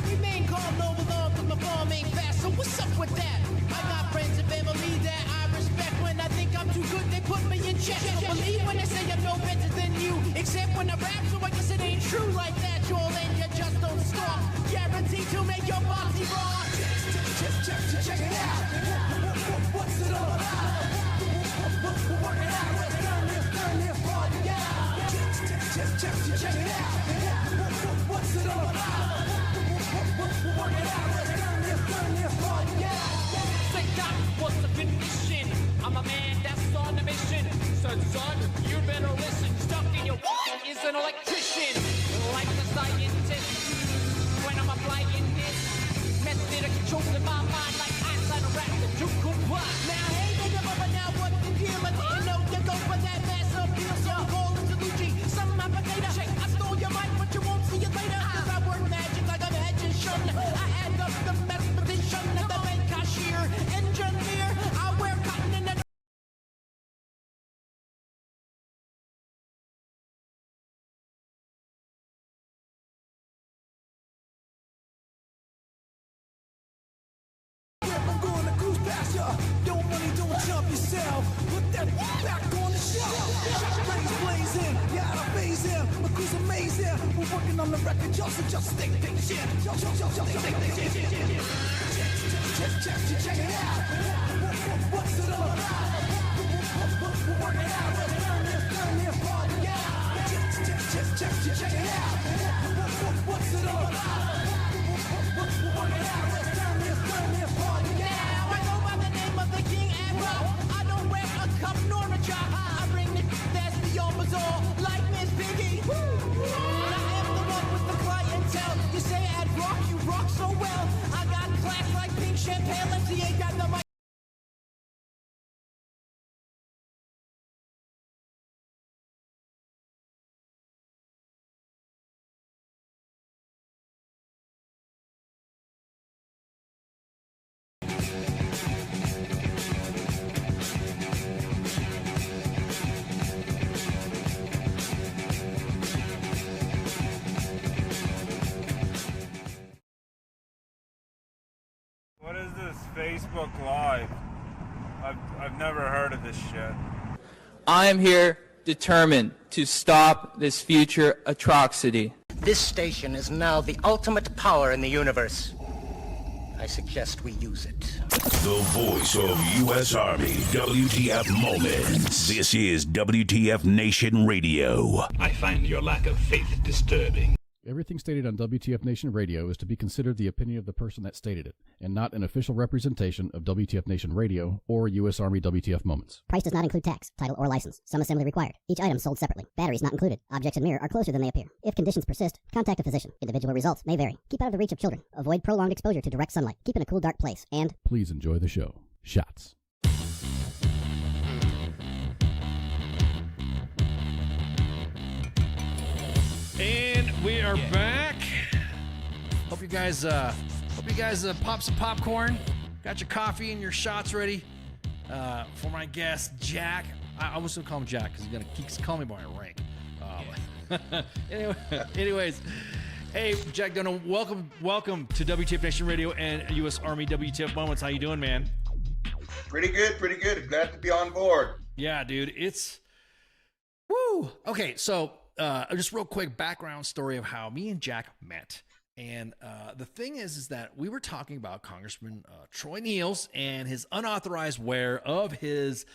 Remain calm, no belong, cause my ball ain't fast, so what's up with that? I got friends and family that I respect. When I think I'm too good, they put me in check. Don't believe when I say I'm no better than you, except when I rap, so I guess it ain't true like that, Joel, and you just don't stop. Guaranteed to make your body rock. Check it out. What's it all about? Work it out. Let's turn this party out. Check it out. What's it all about? Work it out. Let's turn this party out. Say, Doc, what's the condition? I'm a man that's on a mission. Said, son, you better listen. Stuck in your is an electrician. Like a scientist. When I'm applying this method of controlling my mind like Einstein or rap the Duke of What. Now, hey, nigga, but now what the deal? I didn't know you go for that mass appeal. So I'm calling to Lucci. Some of my potato. I stole your mic, but you won't see it later. Cause I work magic like a magician. I add up the mathematician and the bank cashier. Engineer, I wear cotton in the I'm going to cruise past ya. Don't money, don't jump yourself. Put that back on the shelf. Brains blazing, yeah, I'm phasing. My crew's amazing. We're working on the record, y'all, so just stay patient. Check it out. What's it all about? We're working out. Let's turn this party out. Check it out. What's it all about? We're working out. Let's turn this party out. Now I go by the name of the King and Rock. I don't wear a cup nor a jock. I bring the that's beyond bizarre, like Miss Piggy. I am the one with the clientele. You say at rock, you rock so well. I got class like pink champagne. MTA got the mic. What is this Facebook Live? I've never heard of this shit. I am here determined to stop this future atrocity. This station is now the ultimate power in the universe. I suggest we use it. The voice of U.S. Army, WTF Moments. This is WTF Nation Radio. I find your lack of faith disturbing. Everything stated on WTF Nation Radio is to be considered the opinion of the person that stated it, and not an official representation of WTF Nation Radio or U.S. Army WTF Moments. Price does not include tax, title, or license. Some assembly required. Each item sold separately. Batteries not included. Objects in mirror are closer than they appear. If conditions persist, contact a physician. Individual results may vary. Keep out of the reach of children. Avoid prolonged exposure to direct sunlight. Keep in a cool, dark place. And please enjoy the show. Shots. And we are back. Hope you guys pop some popcorn, got your coffee and your shots ready. For my guest Jack, I was gonna call him Jack because he keeps calling me by my rank. Anyways, hey Jack Dona, welcome to WTF Nation Radio and U.S. Army WTF Moments. How you doing, man? Pretty good. Glad to be on board. Yeah, dude, it's woo. Okay, so just real quick background story of how me and Jack met. And the thing is that we were talking about Congressman Troy Niels and his unauthorized wear of his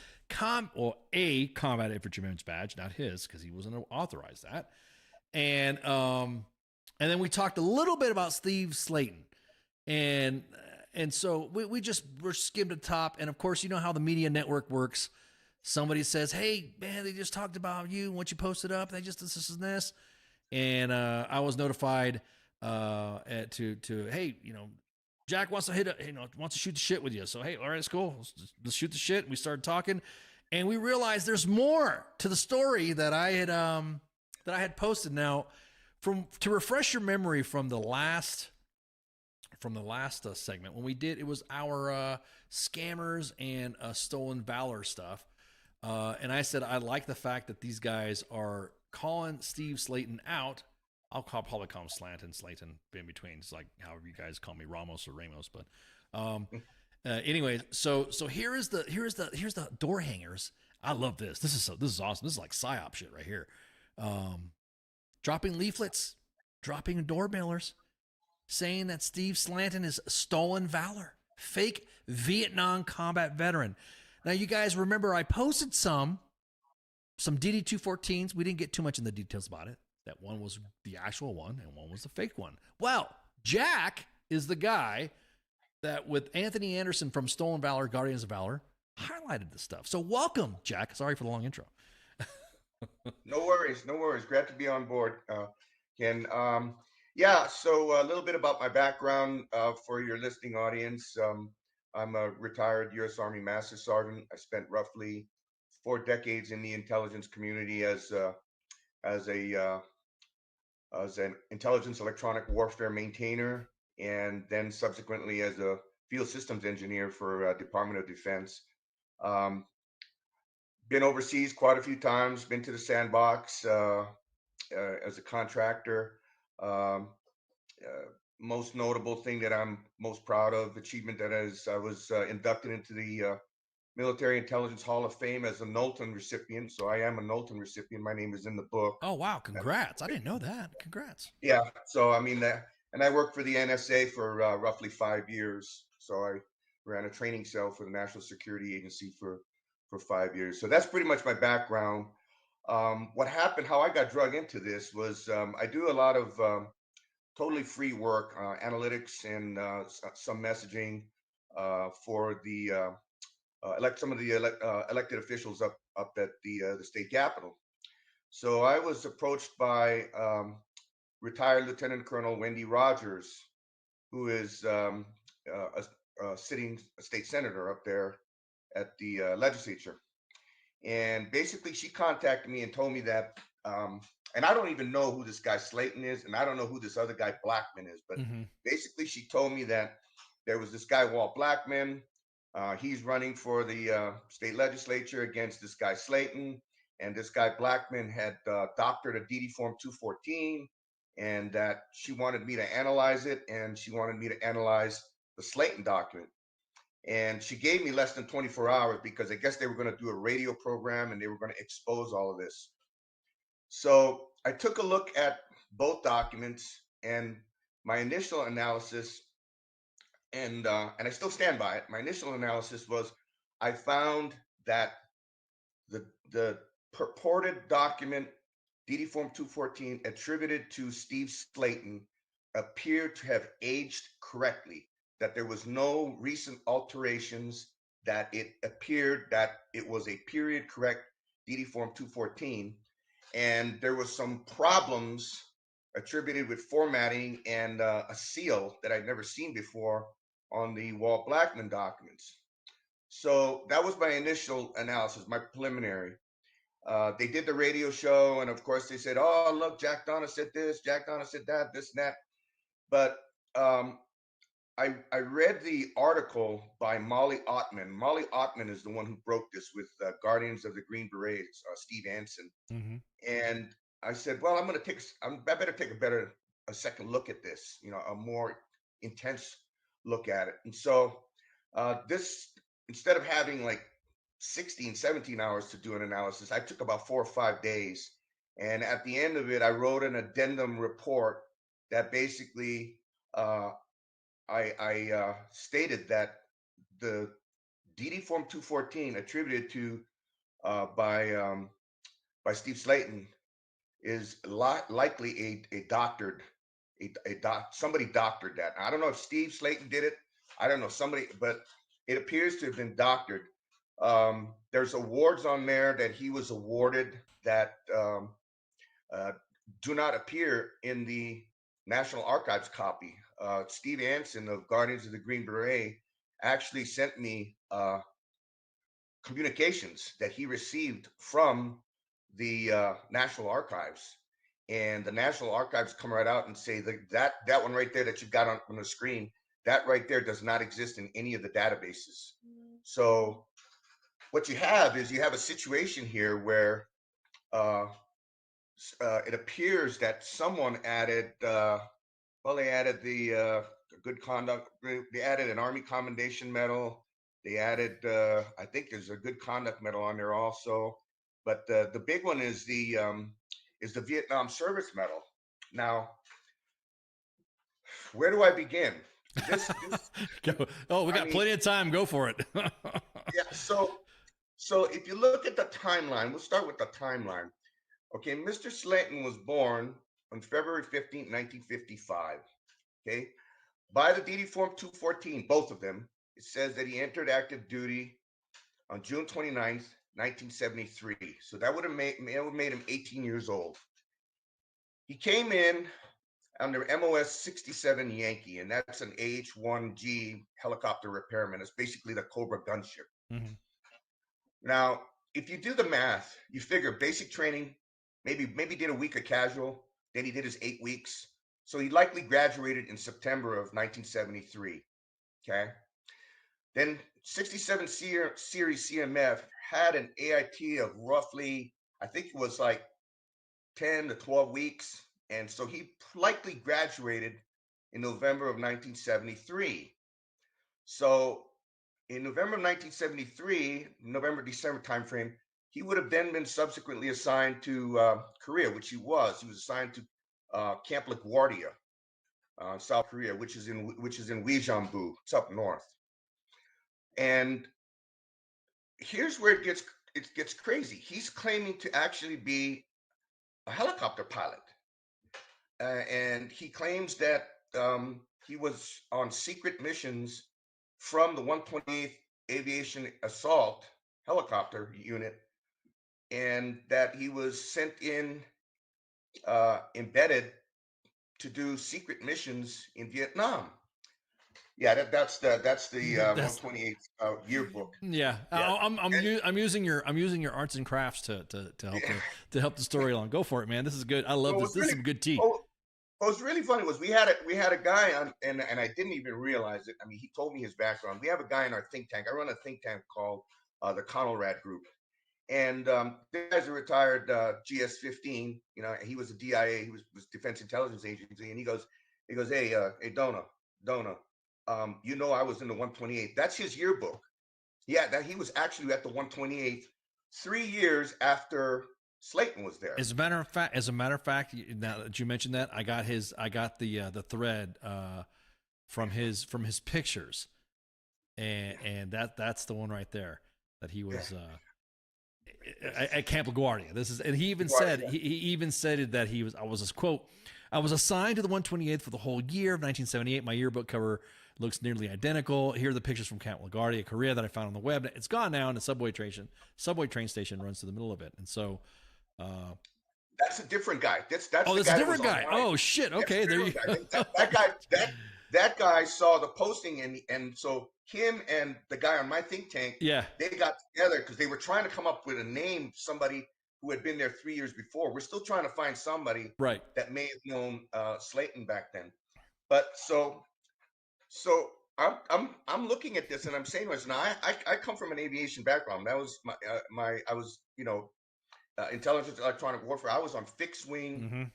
a combat infantryman's badge, not his, because he wasn't authorized that. And then we talked a little bit about Steve Slaton, and so we skimmed the top. And of course, you know how the media network works. Somebody says, "Hey, man, they just talked about you. Once you post it up, they just this and this." And I was notified to hey, Jack wants to wants to shoot the shit with you. So hey, all right, it's cool. Let's shoot the shit. We started talking, and we realized there's more to the story that I had posted. Now, to refresh your memory from the last segment when we did, it was our scammers and stolen valor stuff. And I said I like the fact that these guys are calling Steve Slaton out. I'll probably call him Slaton in between. It's like however you guys call me, Ramos or Ramos. But anyways, so here is the door hangers. I love this. This is awesome. This is like psyop shit right here. Dropping leaflets, dropping door mailers, saying that Steve Slaton is stolen valor, fake Vietnam combat veteran. Now, you guys remember I posted some DD-214s. We didn't get too much in the details about it. That one was the actual one and one was the fake one. Well, Jack is the guy that with Anthony Anderson from Stolen Valor, Guardians of Valor, highlighted this stuff. So welcome, Jack. Sorry for the long intro. No worries. Glad to be on board, Ken. So a little bit about my background for your listening audience. I'm a retired U.S. Army Master Sergeant. I spent roughly 4 decades in the intelligence community as an intelligence electronic warfare maintainer, and then subsequently as a field systems engineer for Department of Defense. Been overseas quite a few times, been to the sandbox as a contractor. Most notable thing that I'm most proud of, achievement that I was inducted into the Military Intelligence Hall of Fame as a Knowlton recipient. So I am a Knowlton recipient. My name is in the book. Oh, wow. Congrats. I didn't know that. Congrats. Yeah. So, I mean, and I worked for the NSA for roughly 5 years. So I ran a training cell for the National Security Agency for 5 years. So that's pretty much my background. What happened, how I got drug into this was I do a lot of totally free work, analytics and some messaging for the some of the elected officials up at the state capitol. So I was approached by retired Lieutenant Colonel Wendy Rogers, who is a sitting state senator up there at the legislature. And basically she contacted me and told me that, and I don't even know who this guy Slaton is, and I don't know who this other guy Blackman is, but basically she told me that there was this guy Walt Blackman. He's running for the state legislature against this guy Slaton, and this guy Blackman had doctored a DD Form 214, and that she wanted me to analyze it, and she wanted me to analyze the Slaton document. And she gave me less than 24 hours because I guess they were going to do a radio program and they were going to expose all of this. So I took a look at both documents, and my initial analysis, and I still stand by it. My initial analysis was I found that the purported document DD Form 214 attributed to Steve Slaton appeared to have aged correctly, that there was no recent alterations, that it appeared that it was a period correct DD Form 214, and there was some problems attributed with formatting and a seal that I'd never seen before on the Walt Blackman documents. So that was my initial analysis, my preliminary. They did the radio show, and of course they said, oh, look, Jack Dona said this, Jack Dona said that, this and that. But I read the article by Molly Ottman. Molly Ottman is the one who broke this with Guardians of the Green Berets, Steve Anson. And I said, well, I better take a second look at this, a more intense look at it. And so this instead of having like 16, 17 hours to do an analysis, I took about 4 or 5 days. And at the end of it, I wrote an addendum report that basically I stated that the DD Form 214 attributed to by Steve Slaton is likely a doctored, somebody doctored that. I don't know if Steve Slaton did it. I don't know, somebody, but it appears to have been doctored. There's awards on there that he was awarded that do not appear in the National Archives copy. Steve Anson of Guardians of the Green Beret actually sent me communications that he received from the National Archives, and the National Archives come right out and say that one right there that you've got on the screen, that right there does not exist in any of the databases. So what you have is you have a situation here where it appears that someone added, they added the good conduct, they added an Army Commendation Medal, they added, I think there's a good conduct medal on there also, but the big one is the Vietnam Service Medal. Now, where do I begin? We got plenty of time. Go for it. Yeah. So if you look at the timeline, we'll start with the timeline. Okay, Mr. Slaton was born on February 15th, 1955. Okay, by the DD Form 214, both of them, it says that he entered active duty on June 29th, 1973. So that would have made him 18 years old. He came in under MOS 67 Yankee, and that's an AH-1G helicopter repairman. It's basically the Cobra gunship. Mm-hmm. Now, if you do the math, you figure basic training, maybe did a week of casual, then he did his 8 weeks. So he likely graduated in September of 1973. Okay. Then 67 Series CMF had an AIT of roughly, I think it was like 10 to 12 weeks. And so he likely graduated in November of 1973. So in November of 1973, November-December timeframe, he would have then been subsequently assigned to Korea, which he was. He was assigned to Camp LaGuardia, South Korea, which is in Uijeonbu. It's up north. And here's where it gets crazy. He's claiming to actually be a helicopter pilot, and he claims that he was on secret missions from the 128th Aviation Assault Helicopter Unit, and that he was sent in embedded to do secret missions in Vietnam. Yeah, that's the 128th yearbook. Yeah, I'm using your arts and crafts to help the story along. Go for it, man. This is good. I love this. This is some good tea. What was really funny was we had a guy on, and I didn't even realize it. I mean, he told me his background. We have a guy in our think tank. I run a think tank called the Conrad Group, and this guy's a retired GS-15. You know, he was a DIA. He was Defense Intelligence Agency, and he goes, hey, Dona. You know, I was in the 128th. That's his yearbook. Yeah, that he was actually at the 128th 3 years after Slaton was there. As a matter of fact, now that you mentioned that, I got the thread from his pictures, and that's the one right there that he was at Camp LaGuardia. This is, and he even said that I was assigned to the 128th for the whole year of 1978. My yearbook cover looks nearly identical. Here are the pictures from Camp LaGuardia, Korea, that I found on the web. It's gone now, and the subway train station runs through the middle of it. And so, that's a different guy. That's a different guy. Oh shit. Okay, there you go. That guy saw the posting, and so him and the guy on my think tank, they got together because they were trying to come up with a name, somebody who had been there 3 years before. We're still trying to find somebody that may have known Slaton back then. But so I'm looking at this and I'm saying to myself, now I come from an aviation background. That was I was intelligence electronic warfare. I was on fixed wing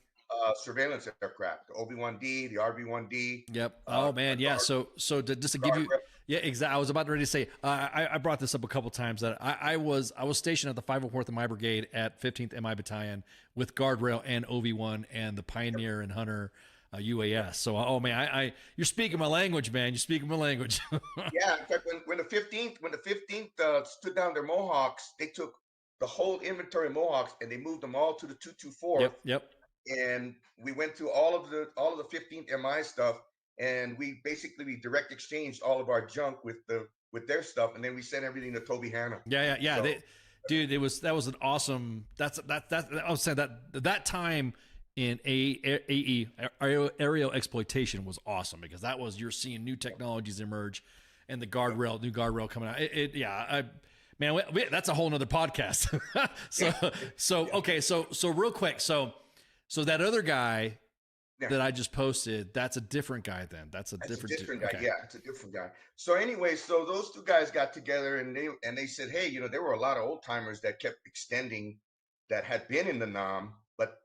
surveillance aircraft, the OB-1D, the RB-1D. Yep. Oh man, yeah. So just to Yeah, exactly. I was about ready to say, I brought this up a couple times that I was stationed at the 504th MI Brigade at 15th MI Battalion with Guardrail and OV1 and the Pioneer and Hunter UAS. So, oh man, you're speaking my language, man. You're speaking my language. Yeah, in fact, when the 15th stood down their Mohawks, they took the whole inventory of Mohawks and they moved them all to the 224th. Yep. And we went through all of the 15th MI stuff, and we basically direct exchanged all of our junk with their stuff, and then we sent everything to Toby Hanna. Yeah. So, Dude, that was an awesome. That I was saying that time in AE aerial exploitation was awesome because that was you're seeing new technologies emerge, and the new guardrail coming out. Man, that's a whole nother podcast. So real quick, so that other guy that I just posted, that's a different guy. Then that's a different guy. Okay. Yeah, it's a different guy. So anyway, so those two guys got together and they said, hey, there were a lot of old timers that kept extending that had been in the NAM, but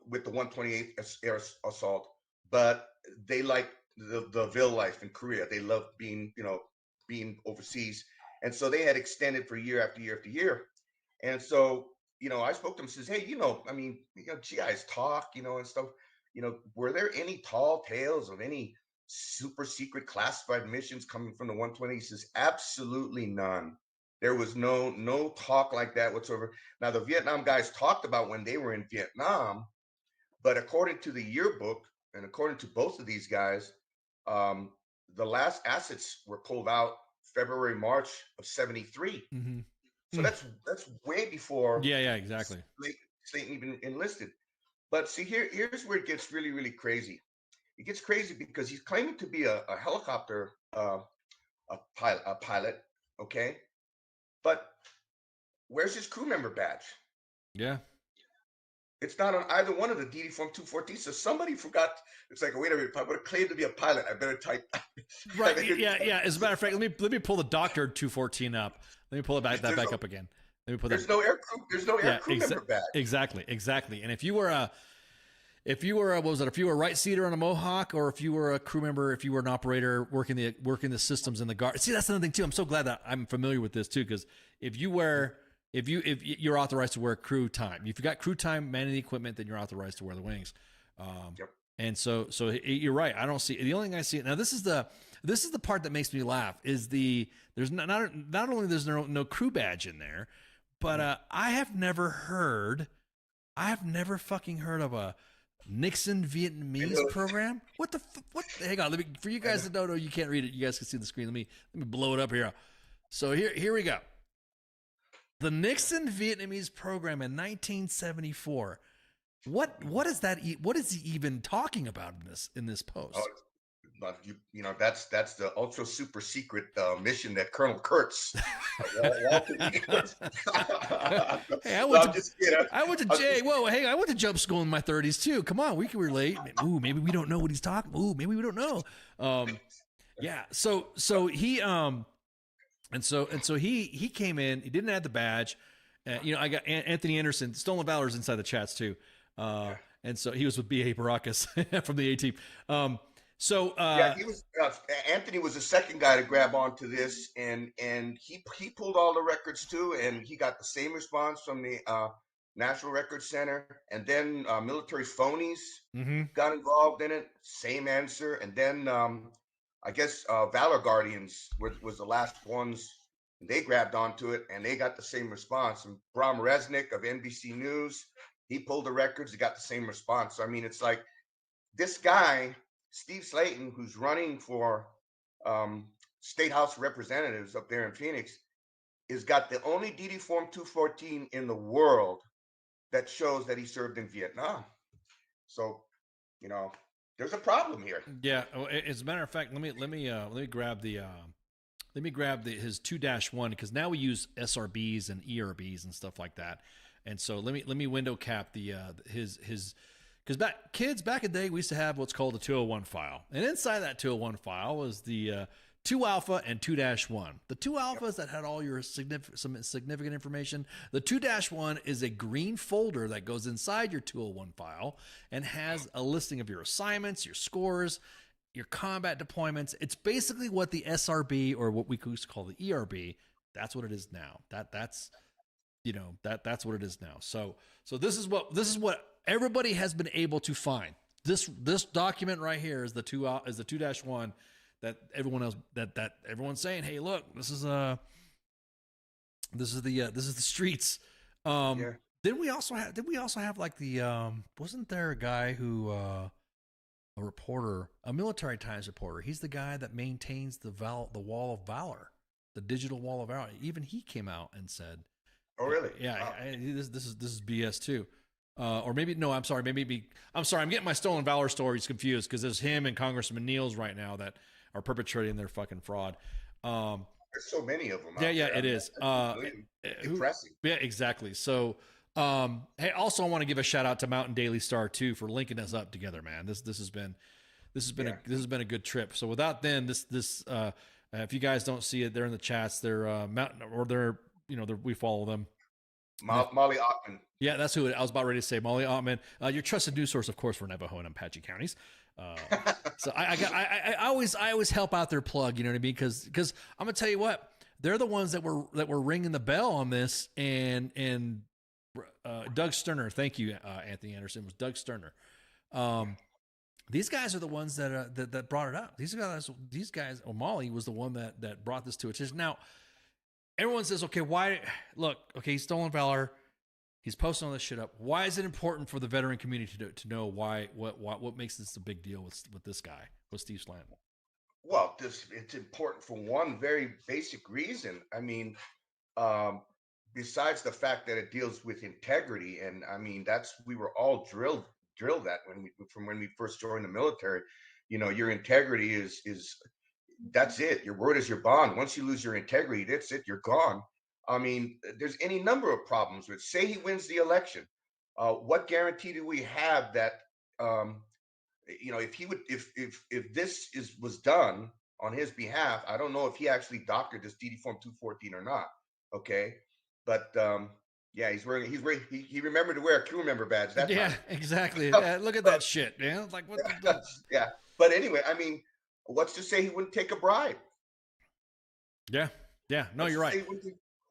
with the 128th Air Assault, but they like the Ville life in Korea. They loved being overseas. And so they had extended for year after year after year. And so, I spoke to him, says, hey, GIs talk, and stuff, were there any tall tales of any super secret classified missions coming from the 120? He says, absolutely none. There was no talk like that whatsoever. Now, the Vietnam guys talked about when they were in Vietnam, but according to the yearbook and according to both of these guys, the last assets were pulled out February, March of 73. Mm-hmm. So that's way before. Yeah, exactly. Slaton even enlisted. But see, here's where it gets really, really crazy. It gets crazy because he's claiming to be a helicopter pilot, okay? But where's his crew member badge? Yeah. It's not on either one of the DD Form 214. So somebody forgot. It's like, wait a minute, if I'm going to claim to be a pilot, I better type. Right. Yeah. As a matter of fact, let me pull the Doctor 214 up. Let me pull it back up again. Let me put There's no air crew member badge. Exactly. And if you were a right seater on a Mohawk, or if you were a crew member, if you were an operator working the systems in the guard. See, that's another thing too. I'm so glad that I'm familiar with this too, because if you're authorized to wear crew time, if you got crew time manning the equipment, then you're authorized to wear the wings. Yep. And so you're right. I don't see the only thing I see now. This is the part that makes me laugh. Is there's not only there's no crew badge in there, but I have never fucking heard of a Nixon Vietnamese program. What? Hang on. For you guys that don't know, you can't read it. You guys can see the screen. Let me blow it up here. So here we go. The Nixon Vietnamese program in 1974. What is that? What is he even talking about in this post? That's the ultra super secret mission that Colonel Kurtz. Hey, I went to jump school in my 30s too. Come on, we can relate. Ooh, maybe we don't know what he's talking. Ooh, maybe we don't know. Yeah. So he he came in. He didn't have the badge. I got Anthony Anderson. Stolen Valor is inside the chats too. And so he was with B.A. Baracus from the A team. He was. Anthony was the second guy to grab onto this, and he pulled all the records too, and he got the same response from the National Records Center, and then military phonies got involved in it. Same answer, and then I guess Valor Guardians was the last ones. They grabbed onto it, and they got the same response. And Bram Resnick of NBC News, he pulled the records. He got the same response. So I mean, it's like this guy, Steve Slaton, who's running for State House Representatives up there in Phoenix, has got the only DD Form 214 in the world that shows that he served in Vietnam. So, there's a problem here. Yeah. As a matter of fact, let me grab his 2-1, because now we use SRBs and ERBs and stuff like that. And so let me window cap his. Because back in the day, we used to have what's called a 201 file. And inside that 201 file was the 2 alpha and 2-1. The 2 alphas that had all your significant information. The 2-1 is a green folder that goes inside your 201 file and has a listing of your assignments, your scores, your combat deployments. It's basically what the SRB, or what we used to call the ERB, that's what it is now. That's what it is now. So this is what everybody has been able to find. This document right here is the 2-1 that everyone's saying, hey, look, this is the streets. Did we also have like the wasn't there a guy who a reporter, a Military Times reporter, he's the guy that maintains the Wall of Valor, the digital Wall of Valor. Even he came out and said, oh really? Yeah, wow. This is BS too. Or maybe no, I'm sorry. I'm sorry. I'm getting my Stolen Valor stories confused because there's him and Congressman Niels right now that are perpetrating their fucking fraud. There's so many of them. Yeah, it is. Depressing. Yeah, exactly. So, hey, also I want to give a shout out to Mountain Daily Star too for linking us up together, man. This has been a good trip. So without them, if you guys don't see it, they're in the chats. They're we follow them. Molly Ottman. Yeah, that's who I was about ready to say. Molly Ottman, your trusted news source, of course, for Navajo and Apache counties. So I always help out their plug. You know what I mean? Because I'm gonna tell you what, they're the ones that were ringing the bell on this, and Doug Sterner. Thank you, Anthony Anderson. It was Doug Sterner. These guys are the ones that brought it up. These guys. Molly was the one that brought this to attention. Now, everyone says, okay, why? Look, okay, he's Stolen Valor. He's posting all this shit up. Why is it important for the veteran community to know what makes this a big deal with this guy, with Steve Slaton? Well, it's important for one very basic reason. I mean, besides the fact that it deals with integrity, and I mean we were all drilled that when we first joined the military. You know, your integrity is that's it. Your word is your bond. Once you lose your integrity, that's it. You're gone. I mean, there's any number of problems with. Say he wins the election, what guarantee do we have that if this was done on his behalf? I don't know if he actually doctored this DD Form 214 or not. Okay, but yeah, he remembered to wear a crew member badge that time. Yeah, exactly. Look at that shit, man. Like what? Yeah, but anyway, I mean, what's to say he wouldn't take a bribe? Yeah. No, you're right.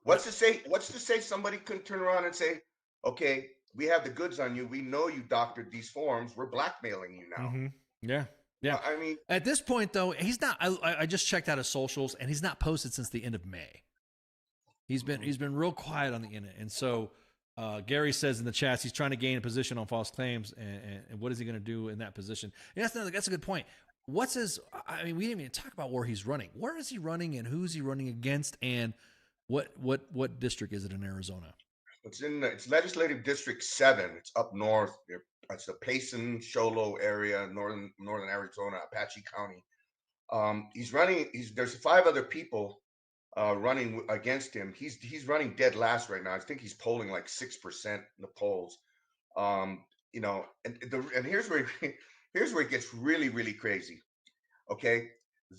What's to say somebody couldn't turn around and say, okay, we have the goods on you. We know you doctored these forms. We're blackmailing you now. Mm-hmm. Yeah. I mean, at this point though, he's not. I just checked out his socials, and he's not posted since the end of May. He's been real quiet on the internet, and so Gary says in the chats he's trying to gain a position on false claims, and what is he going to do in that position? And that's a good point. What's his? I mean, we didn't even talk about where he's running. Where is he running, and who's he running against, and what district is it in Arizona? It's Legislative District 7. It's up north. It's the Payson, Sholo area, northern Arizona, Apache County. He's running. There's 5 other people running against him. He's running dead last right now. I think he's polling like 6% in the polls. And here's where it gets really, really crazy. Okay,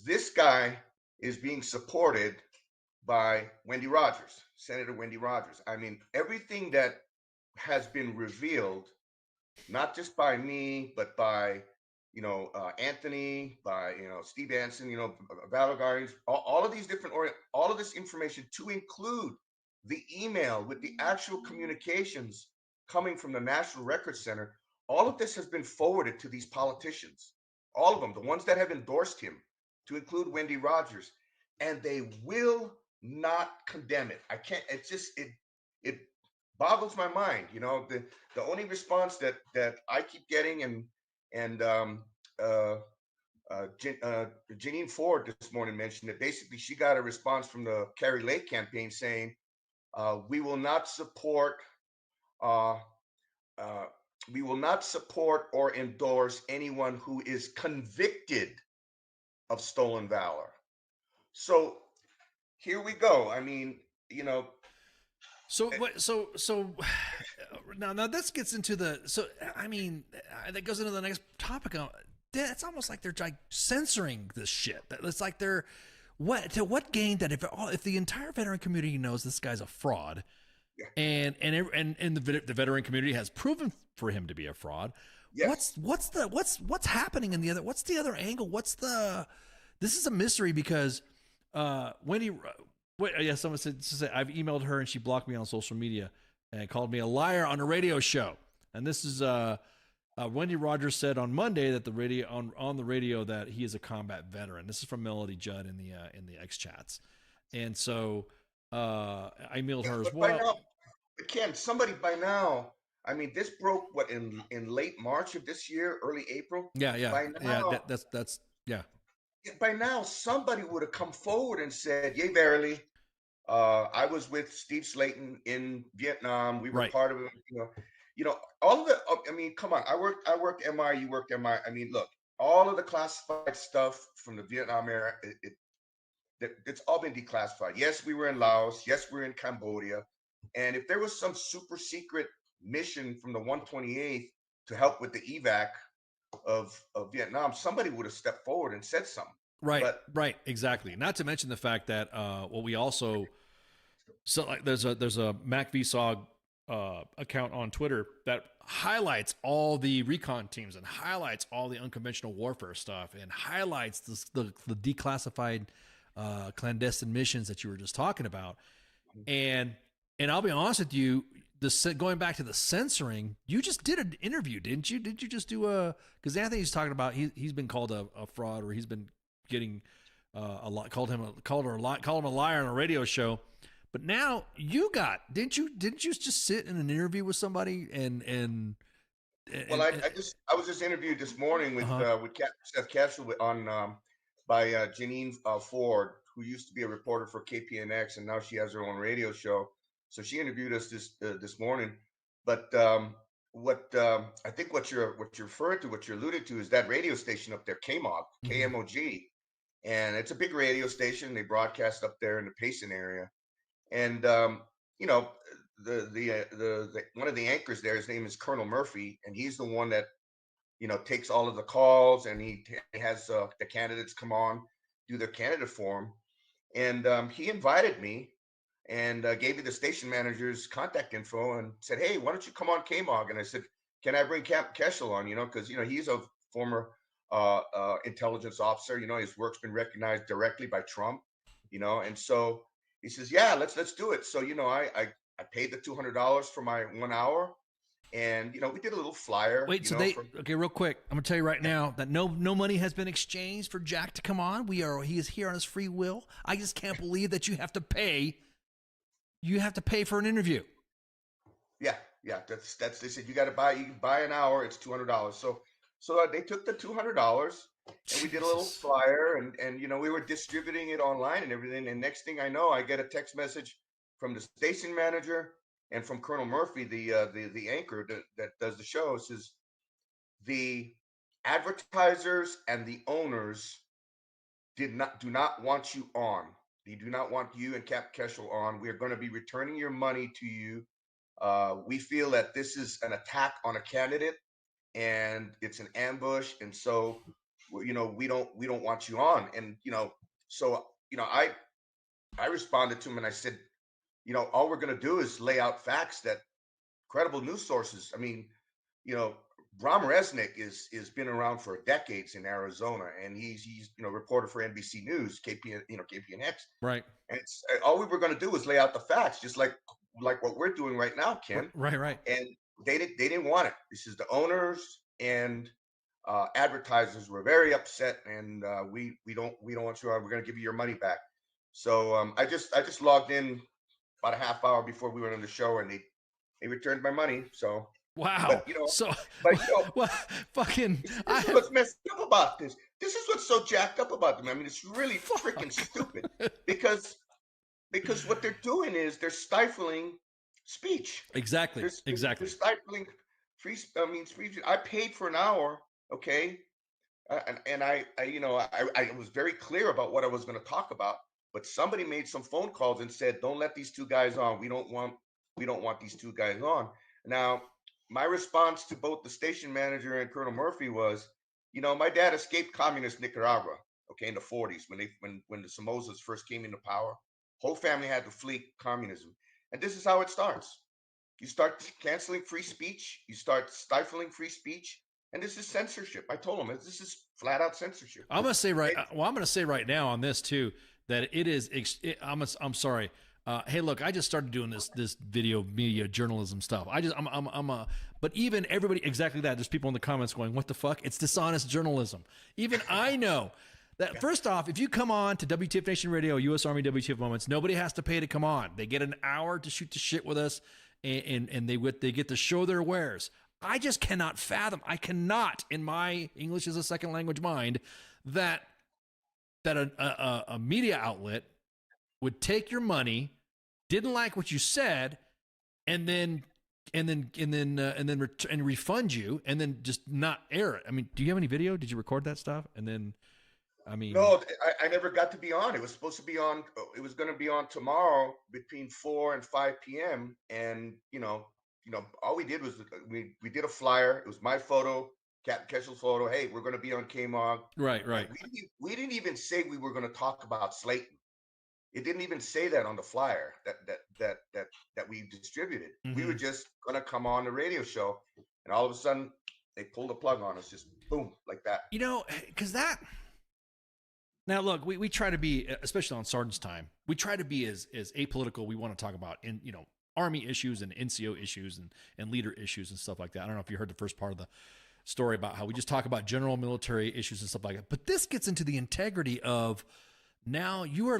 this guy is being supported by Wendy Rogers, Senator Wendy Rogers. I mean, everything that has been revealed, not just by me, but by Anthony, by Steve Anson, Valor Guardians, all of these different all of this information, to include the email with the actual communications coming from the National Records Center. All of this has been forwarded to these politicians, all of them, the ones that have endorsed him, to include Wendy Rogers, and they will not condemn it. I can't. It's just it boggles my mind. The only response that I keep getting, and Janine Ford this morning mentioned that basically she got a response from the Carrie Lake campaign saying, we will not support or endorse anyone who is convicted of stolen valor. So here we go. I mean, So now this gets into that goes into the next topic. It's almost like they're like censoring this shit. It's like to what gain that if the entire veteran community knows this guy's a fraud, and the veteran community has proven for him to be a fraud, Yes. what's happening in the other? What's the other angle? This is a mystery because Wendy. Someone said I've emailed her and she blocked me on social media and called me a liar on a radio show. And this is Wendy Rogers said on Monday that the radio on the radio that he is a combat veteran. This is from Melody Judd in the X chats, and so I emailed her as well. By now, Ken, somebody by now. I mean, this broke in late March of this year, early April. Yeah. By now, That's by now, somebody would have come forward and said, "Yea, verily, I was with Steve Slaton in Vietnam. We were part of it." All of the. I mean, come on. I worked MI. You worked MI. I mean, look, all of the classified stuff from the Vietnam era, it's all been declassified. Yes, we were in Laos. Yes, we were in Cambodia. And if there was some super secret mission from the 128th to help with the evac of Vietnam, somebody would have stepped forward and said something. Right, exactly. Not to mention the fact that we also there's a MacVSOG account on Twitter that highlights all the recon teams and highlights all the unconventional warfare stuff and highlights the declassified clandestine missions that you were just talking about. And I'll be honest with you, going back to the censoring, you just did an interview, didn't you? Did you just do because Anthony's talking about he's been called a fraud, or he's been getting a lot called him a liar on a radio show. But now didn't you just sit in an interview with somebody and I was just interviewed this morning with Seth Castle by Janine Ford, who used to be a reporter for KPNX, and now she has her own radio show. So she interviewed us this morning. But I think what you're referring to, what you're alluding to, is that radio station up there, KMOG, and it's a big radio station. They broadcast up there in the Payson area, and the one of the anchors there, his name is Colonel Murphy, and he's the one that takes all of the calls, and he has the candidates come on, do their candidate forum, and he invited me and gave me the station manager's contact info and said, "Hey, why don't you come on KMOG?" And I said, "Can I bring Cap Keschel on? Because he's a former intelligence officer. His work's been recognized directly by Trump. And so he says, "Yeah, let's do it." So I paid the $200 for my 1 hour, and we did a little flyer. Wait, so okay, real quick, I'm gonna tell you right now that no money has been exchanged for Jack to come on. He is here on his free will. I just can't believe that you have to pay. You have to pay for an interview. Yeah. That's they said you can buy an hour. It's $200. So they took the $200 and we did a little flyer and we were distributing it online and everything. And next thing I know, I get a text message from the station manager and from Colonel Murphy, the anchor that does the show. It says the advertisers and the owners do not want you on. They do not want you and Cap Keschel on. We are going to be returning your money to you. We feel that this is an attack on a candidate and it's an ambush. And so, we don't want you on. And, so, I responded to him and I said, all we're going to do is lay out facts that credible news sources. I mean, Bram Resnick is been around for decades in Arizona, and he's reporter for NBC News, KPNX. Right. And all we were going to do was lay out the facts, just like what we're doing right now, Ken. Right. And they didn't want it. This is the owners and advertisers were very upset, and we don't want you on. We're going to give you your money back. So I just logged in about a half hour before we went on the show, and they returned my money. So. Wow. But, fucking. This is what's messed up about this. This is what's so jacked up about them. I mean, it's really freaking stupid because what they're doing is they're stifling speech. Exactly. They're stifling speech. I paid for an hour, okay, and I was very clear about what I was going to talk about. But somebody made some phone calls and said, "Don't let these two guys on. We don't want these two guys on." Now. My response to both the station manager and Colonel Murphy was, my dad escaped communist Nicaragua, okay, in the 40s when the Somozas first came into power. Whole family had to flee communism. And this is how it starts. You start canceling free speech. You start stifling free speech. And this is censorship. I told him this is flat out censorship. I'm gonna say right now on this too that it is. I'm sorry. Hey, look, I just started doing this video media journalism stuff. But even everybody exactly that. There's people in the comments going, "What the fuck? It's dishonest journalism." Even I know that. First off, if you come on to WTF Nation Radio, U.S. Army WTF Moments, nobody has to pay to come on. They get an hour to shoot the shit with us, and they get to show their wares. I just cannot fathom. I cannot, in my English as a second language mind, that a media outlet would take your money, didn't like what you said, and refund you, and then just not air it. I mean, do you have any video? Did you record that stuff? And then, I mean, no, I never got to be on. It was supposed to be on. It was going to be on tomorrow between 4 and 5 p.m. And all we did was we did a flyer. It was my photo, Captain Keshel's photo. Hey, we're going to be on KMOG. Right. We didn't even say we were going to talk about Slaton. It didn't even say that on the flyer that we distributed. Mm-hmm. We were just going to come on the radio show, and all of a sudden they pulled the plug on us, just boom, like that. Because that. Now, look, we try to be, especially on Sergeant's time, we try to be as apolitical. We want to talk about Army issues and NCO issues and leader issues and stuff like that. I don't know if you heard the first part of the story about how we just talk about general military issues and stuff like that. But this gets into the integrity of now you are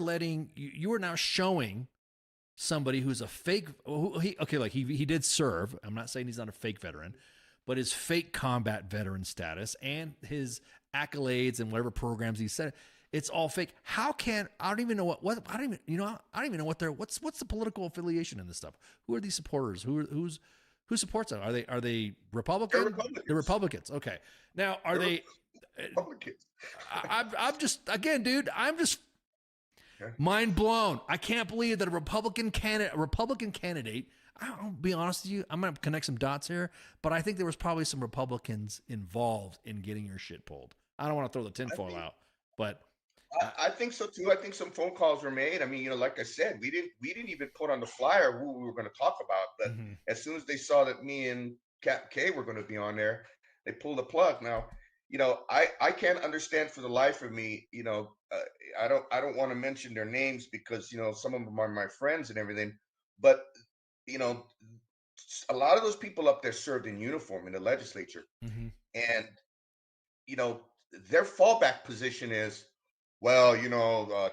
now showing somebody who's a fake. He did serve. I'm not saying he's not a fake veteran, but his fake combat veteran status and his accolades and whatever programs he said. It's all fake. I don't even know what's the political affiliation in this stuff. Who are these supporters? Who supports them? Are they Republican? They're Republicans. Okay. Now, are they Republicans? I'm just mind blown. I can't believe that a Republican candidate. I'll be honest with you. I'm gonna connect some dots here, but I think there was probably some Republicans involved in getting your shit pulled. I don't want to throw the tinfoil out, but. I think so too. I think some phone calls were made. I mean, like I said, we didn't even put on the flyer who we were going to talk about. But as soon as they saw that me and Captain K were going to be on there, they pulled the plug. Now, I can't understand for the life of me. I don't want to mention their names because some of them are my friends and everything. But a lot of those people up there served in uniform in the legislature, and their fallback position is. Well,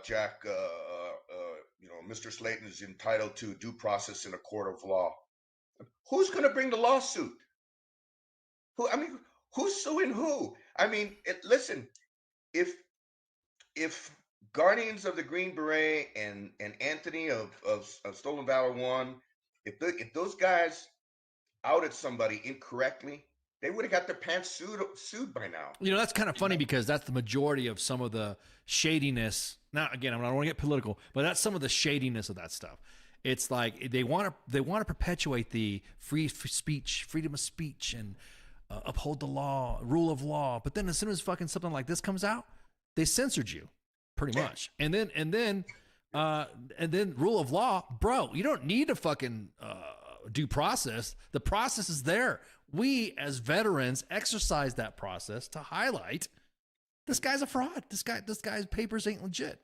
Jack, Mr. Slaton is entitled to due process in a court of law. Who's going to bring the lawsuit? Who's suing who? I mean, listen, if Guardians of the Green Beret and Anthony of Stolen Valor 1, if those guys outed somebody incorrectly, they would have got their pants sued by now. That's kind of funny because that's the majority of some of the shadiness. Now, again, I don't want to get political, but that's some of the shadiness of that stuff. It's like they want to perpetuate the freedom of speech, and uphold the law, rule of law. But then as soon as fucking something like this comes out, they censored you, pretty much. And then rule of law, bro. You don't need to fucking due process. The process is there. We as veterans exercise that process to highlight this guy's a fraud. This guy's papers ain't legit.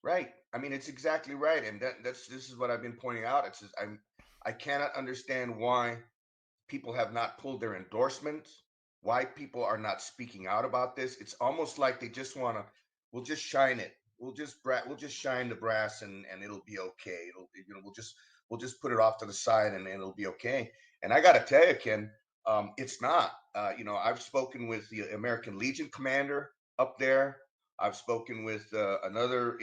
Right. I mean, it's exactly right. And this is what I've been pointing out. It's just, I cannot understand why people have not pulled their endorsements, why people are not speaking out about this. It's almost like they just want to, we'll just shine it. We'll just shine the brass and it'll be okay. We'll just put it off to the side and it'll be okay. And I got to tell you, Ken, it's not. I've spoken with the American Legion commander up there. I've spoken with another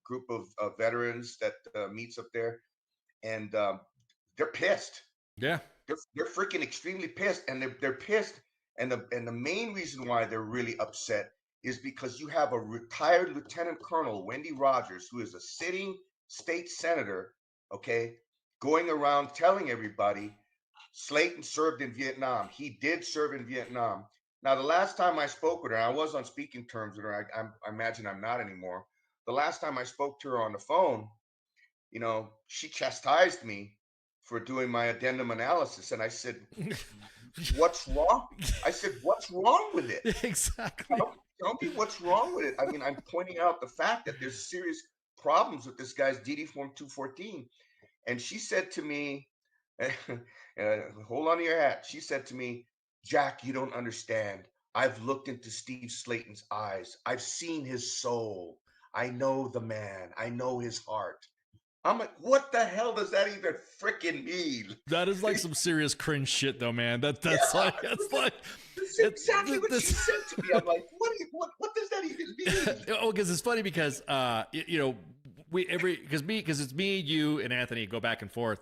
group of veterans that meets up there, and they're pissed. Yeah, they're freaking extremely pissed, and they're pissed. And the main reason why they're really upset is because you have a retired Lieutenant Colonel, Wendy Rogers, who is a sitting state senator, okay, going around telling everybody Slaton served in Vietnam. He did serve in Vietnam. Now, the last time I spoke with her, I was on speaking terms with her. I imagine I'm not anymore. The last time I spoke to her on the phone, she chastised me for doing my addendum analysis. And I said, what's wrong? I said, what's wrong with it? Exactly. Tell me what's wrong with it. I mean, I'm pointing out the fact that there's serious problems with this guy's DD Form 214. And she said to me, hold on to your hat. She said to me, Jack, you don't understand. I've looked into Steve Slaton's eyes. I've seen his soul. I know the man. I know his heart. I'm like, what the hell does that even freaking mean? That is like some serious cringe shit, though, man. That's like that's exactly what she said to me. I'm like, what does that even mean? Oh, because it's funny because because it's me, you, and Anthony go back and forth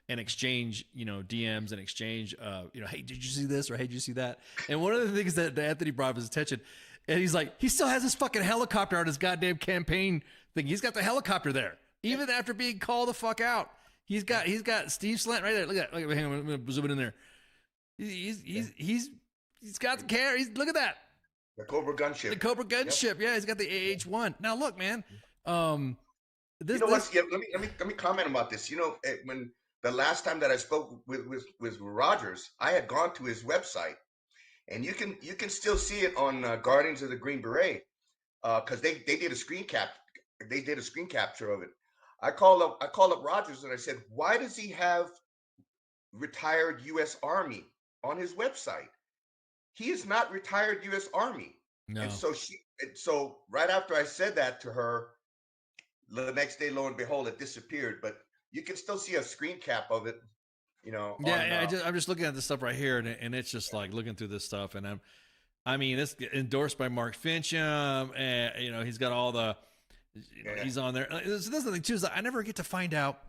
and exchange DMs and exchange hey, did you see this, or hey, did you see that? And one of the things that Anthony brought his attention, and he's like, he still has his fucking helicopter on his goddamn campaign thing. He's got the helicopter there. Even after being called the fuck out, he's got Steve Slaton right there. Look at that. Hang on, I'm gonna zoom it in there. He's got the care. Look at that. The Cobra gunship. The Cobra gunship. Yeah, he's got the AH-1. Now look, man. Let me comment about this. When the last time that I spoke with Rogers, I had gone to his website, and you can still see it on Guardians of the Green Beret, because they did a screen cap. They did a screen capture of it. I called up Rogers and I said, why does he have retired U.S. Army on his website? He is not retired U.S. Army. No. And so right after I said that to her, the next day, lo and behold, it disappeared. But you can still see a screen cap of it, Yeah, I'm just looking at this stuff right here, and it's just like looking through this stuff, and it's endorsed by Mark Fincham, and he's got all the. He's on there. So that's the thing too, is I never get to find out.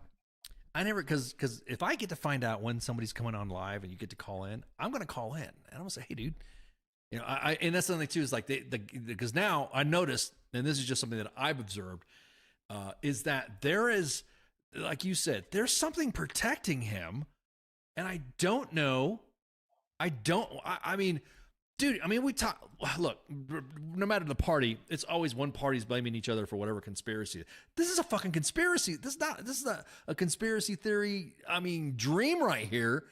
Because if I get to find out when somebody's coming on live and you get to call in, I'm going to call in and I'm going to say, hey, dude, and that's something too, is like because now I noticed, and this is just something that I've observed, is that there is, like you said, there's something protecting him, and I don't know. I mean, dude, we talk. Look, no matter the party, it's always one party's blaming each other for whatever conspiracy. This is a fucking conspiracy. This is a conspiracy theory. Dream right here.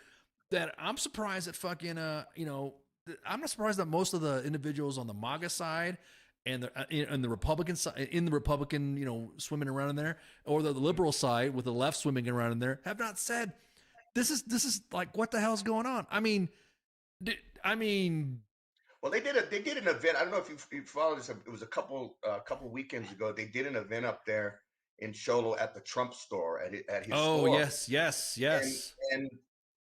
That I'm surprised that fucking I'm not surprised that most of the individuals on the MAGA side and the Republican side, in the Republican, swimming around in there, or the liberal side with the left swimming around in there, have not said this is like, what the hell's going on? Well, they did an event. I don't know if you followed this. It was a couple weekends ago. They did an event up there in Sholo at the Trump store at his store. Oh, yes.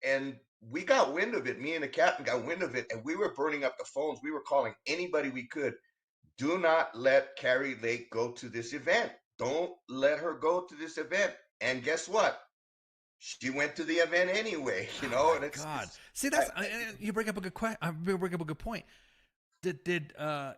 And we got wind of it. Me and the captain got wind of it, and we were burning up the phones. We were calling anybody we could. Do not let Carrie Lake go to this event. Don't let her go to this event. And guess what? She went to the event anyway, and it's God. See, that's you bring up a good question. Bring up a good point. It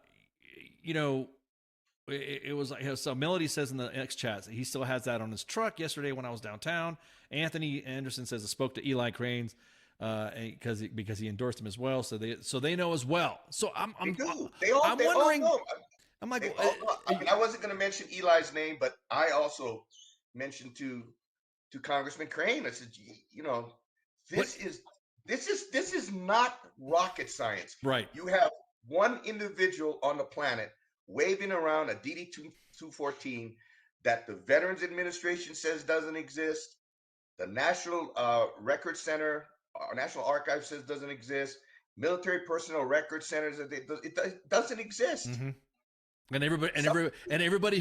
was like, so Melody says in the X chat he still has that on his truck. Yesterday when I was downtown, Anthony Anderson says I spoke to Eli Cranes because he endorsed him as well. So they know as well. So I'm wondering. All know. I'm like, I wasn't going to mention Eli's name, but I also mentioned to Congressman Crane, I said, this is not rocket science. Right. You have one individual on the planet waving around a DD-214 that the Veterans Administration says doesn't exist. The National Record Center, our National Archive says doesn't exist. Military Personnel Record Centers, it doesn't exist. Mm-hmm. And everybody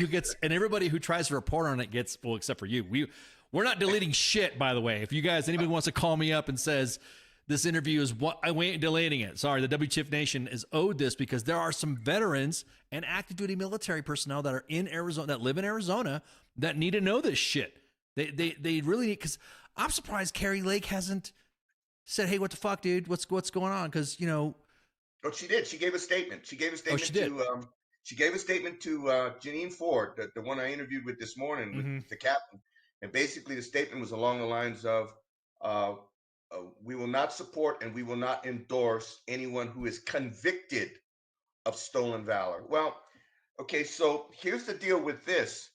who tries to report on it gets, well, except for you. We're not deleting shit, by the way. If anybody wants to call me up and says this interview is what I ain't deleting it. Sorry, the WTF Nation is owed this because there are some veterans and active duty military personnel that are in Arizona, that live in Arizona, that need to know this shit. They really need, because I'm surprised Carrie Lake hasn't said, hey, what the fuck, dude? What's going on? Because Oh, she did. She gave a statement. She gave a statement she gave a statement to Janine Ford, the one I interviewed with this morning, with the captain. And basically the statement was along the lines of, we will not support and we will not endorse anyone who is convicted of stolen valor. Well, okay, so here's the deal with this.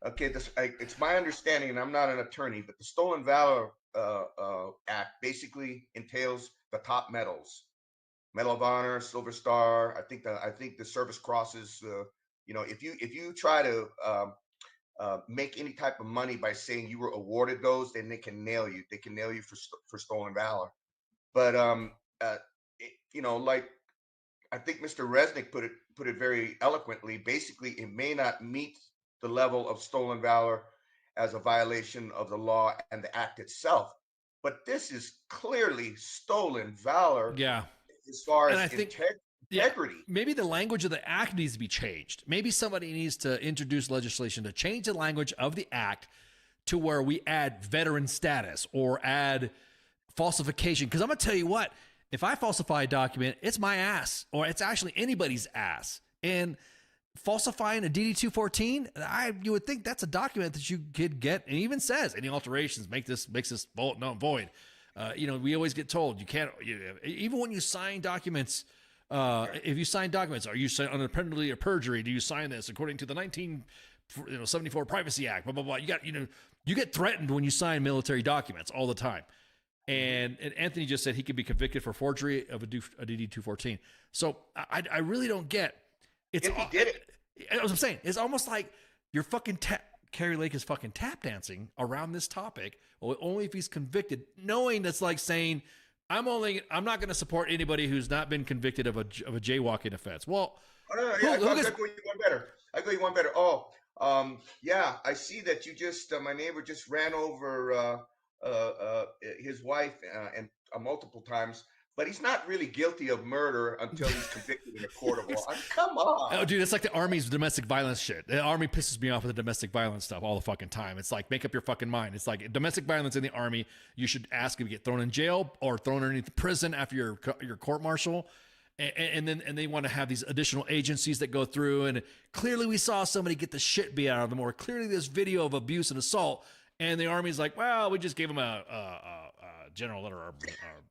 Okay, it's my understanding, and I'm not an attorney, but the Stolen Valor Act basically entails the top medals: Medal of Honor, Silver Star. I think the Service Crosses. If you try to make any type of money by saying you were awarded those, then they can nail you. They can nail you for stolen valor. But like I think Mr. Resnick put it very eloquently. Basically, it may not meet the level of stolen valor as a violation of the law and the act itself, but this is clearly stolen valor. Yeah. As far And as I think integrity. Maybe the language of the act needs to be changed. Maybe somebody needs to introduce legislation to change the language of the act to where we add veteran status or add falsification. Because I'm going to tell you what, if I falsify a document, it's my ass, or it's actually anybody's ass. And falsifying a DD-214, you would think that's a document that you could get, and even says any alterations makes this null and void. We always get told you can't, even when you sign documents. If you sign documents, are you under the penalty of perjury? Do you sign this according to the 1974 Privacy Act? Blah blah blah. You get threatened when you sign military documents all the time. And Anthony just said he could be convicted for forgery of a DD-214. So I really don't get. If he did it, as I'm saying, it's almost like you're fucking Kerry Lake is fucking tap dancing around this topic. Well, only if he's convicted, knowing that's like saying, I'm not going to support anybody who's not been convicted of a jaywalking offense. Well, I go you one better. Yeah, I see that you just my neighbor just ran over his wife and multiple times, but he's not really guilty of murder until he's convicted in a court of law. Come on. Oh, dude, it's like the Army's domestic violence shit. The Army pisses me off with the domestic violence stuff all the fucking time. It's like, make up your fucking mind. It's like domestic violence in the Army. You should ask if you get thrown in jail or thrown underneath the prison after your court martial. And then they want to have these additional agencies that go through. And clearly we saw somebody get the shit beat out of them, or clearly this video of abuse and assault. And the Army's like, well, we just gave him a general letter of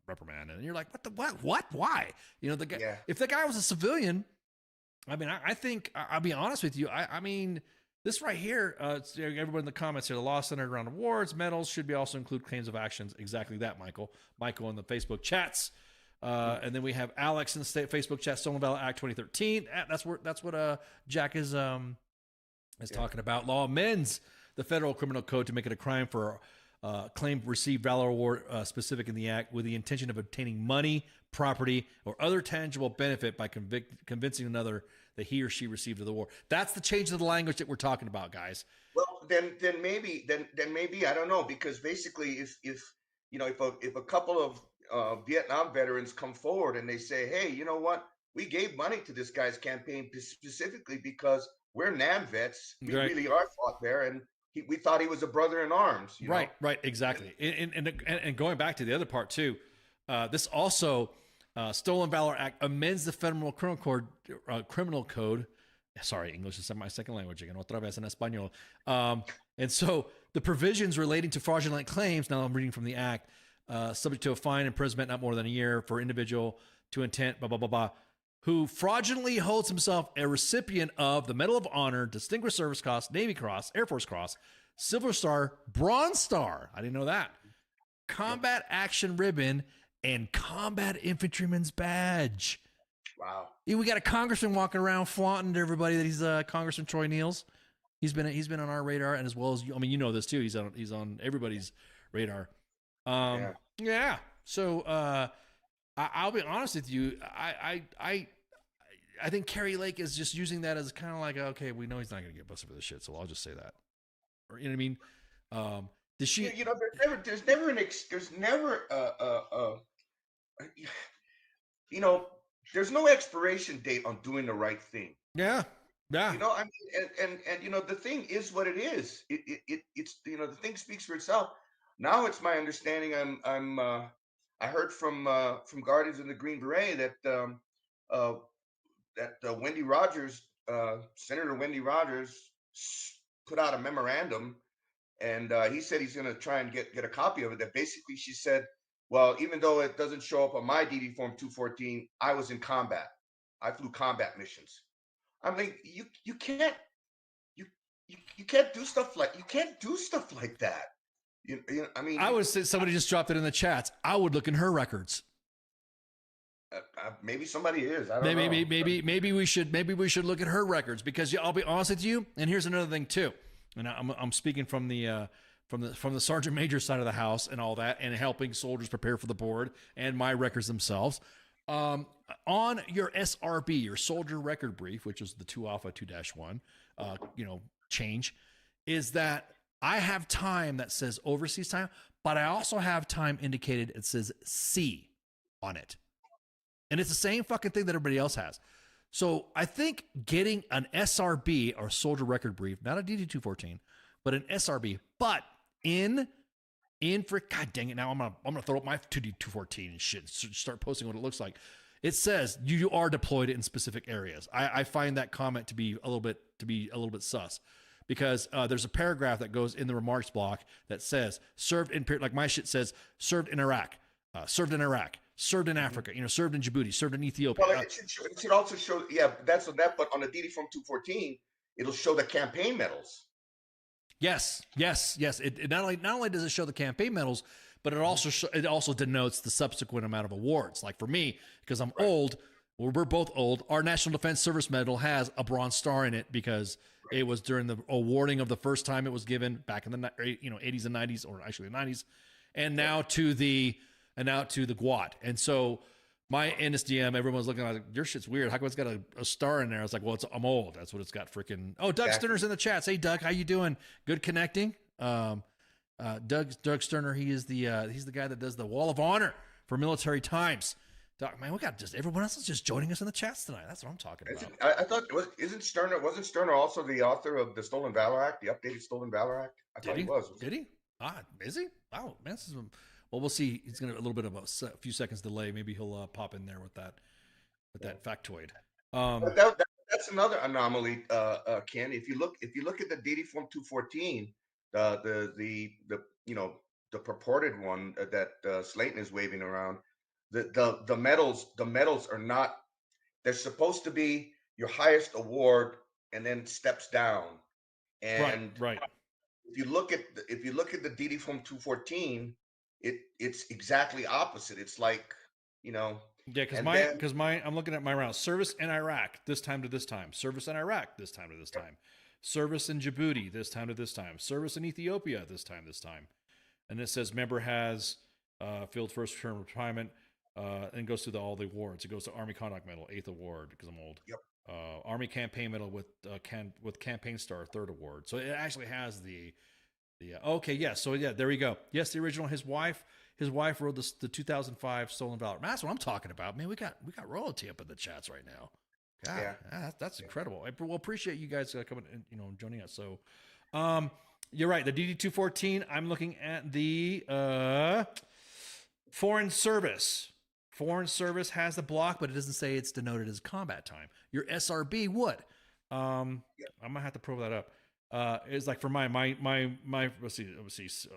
reprimand. And you're like, what? Why? If the guy was a civilian, I mean, I think, I'll be honest with you. I mean, this right here, everyone in the comments here, the law centered around awards, medals should be also include claims of actions. Exactly that, Michael in the Facebook chats. And then we have Alex in the Facebook chat, Stolen Valor Act 2013. That's what Jack is talking about. Law amends the federal criminal code to make it a crime for claim received valor award specific in the act with the intention of obtaining money, property, or other tangible benefit by convincing another that he or she received the award. That's the change of the language that we're talking about, guys. Well, then maybe I don't know, because basically if a couple of Vietnam veterans come forward and they say, hey, you know what? We gave money to this guy's campaign specifically because we're NAM vets. We really are fought there, and we thought he was a brother in arms. You know? Right, exactly. And going back to the other part too, this also Stolen Valor Act amends the federal criminal code. Sorry, English is my second language again. Otra vez en español. And so the provisions relating to fraudulent claims. Now I'm reading from the act. Subject to a fine, imprisonment not more than a year for individual to intent, blah blah blah blah, who fraudulently holds himself a recipient of the Medal of Honor, Distinguished Service Cross, Navy Cross, Air Force Cross, Silver Star, Bronze Star, I didn't know that, Combat Action Ribbon, and Combat Infantryman's Badge. Wow. We got a congressman walking around flaunting to everybody that he's Congressman Troy Niels. He's been on our radar, and as well as this too. He's on everybody's radar. Yeah. So I'll be honest with you. I think Kerry Lake is just using that as kind of like, okay, we know he's not going to get busted for this shit, so I'll just say that. Or, you know what I mean? Does she? There's no expiration date on doing the right thing. Yeah. I mean, and the thing is what it is. It's the thing speaks for itself. Now it's my understanding. I heard from Guardians of the Green Beret that Wendy Rogers, Senator Wendy Rogers, put out a memorandum, and he said he's going to try and get a copy of it. That basically she said, well, even though it doesn't show up on my DD Form 214, I was in combat. I flew combat missions. I mean, you can't you can't do stuff like that. I mean, I would say somebody just dropped it in the chats. I would look in her records. Maybe somebody is. I don't know. Maybe we should look at her records, because I'll be honest with you. And here's another thing too. And I'm speaking from the sergeant major side of the house and all that, and helping soldiers prepare for the board and my records themselves. On your SRB, your soldier record brief, which is the 2 Alpha 2-1, change, is that I have time that says overseas time, but I also have time indicated it says C on it. And it's the same fucking thing that everybody else has. So I think getting an SRB, or soldier record brief, not a DD-214, but an SRB, but in for, God dang it, now I'm gonna throw up my 2D-214 and shit, and start posting what it looks like. It says you are deployed in specific areas. I find that comment to be a little bit sus, because there's a paragraph that goes in the remarks block that says served in, like my shit says served in Iraq, served in Iraq, served in Africa, served in Djibouti, served in Ethiopia. Well, it should also show, that's on that, but on the DD from 214, it'll show the campaign medals. Yes. It not only does it show the campaign medals, but it also denotes the subsequent amount of awards. Like for me, because I'm old, we're both old, our National Defense Service Medal has a Bronze Star in it, because it was during the awarding of the first time it was given back in the 80s and 90s, or actually the 90s, and now to the GWAT. And so my NSDM, everyone's looking like, your shit's weird. How come it's got a star in there? I was like, well, I'm old. That's what it's got. Freaking. Oh, Doug Sterner's in the chat. Hey, Doug, how you doing? Good connecting. Doug Sterner. He's the guy that does the Wall of Honor for Military Times. Doc, man, we got just everyone else is just joining us in the chats tonight. That's what I'm talking about. I thought wasn't Sterner also the author of the Stolen Valor Act, the updated Stolen Valor Act? I thought he was. Did he? Is he? Oh, man, this is. Well, we'll see. He's going to a little bit of a few seconds delay. Maybe he'll pop in there with that factoid. But that's another anomaly, Ken. If you look at the DD Form 214, the purported one that Slaton is waving around, the medals are not. They're supposed to be your highest award and then steps down. And right. If you look at the DD Form 214. It's exactly opposite. It's like, Yeah, because I'm looking at my round. Service in Iraq, this time to this time. Service in Iraq, this time to this time. Service in Djibouti, this time to this time. Service in Ethiopia, this time. And it says member has field first term retirement, and goes through all the awards. It goes to Army Conduct Medal, 8th award, because I'm old. Yep. Army Campaign Medal with Campaign Star, 3rd award. So it actually has the okay, yeah. So yeah, there we go. Yes, the original. His wife wrote the 2005 Stolen Valor. Man, that's what I'm talking about. Man, we got royalty up in the chats right now. God, yeah, that's incredible. We'll appreciate you guys coming and joining us. So, you're right. The DD-214. I'm looking at the foreign service. Foreign service has the block, but it doesn't say it's denoted as combat time. Your SRB would. I'm gonna have to prove that up. It's like for my let's see,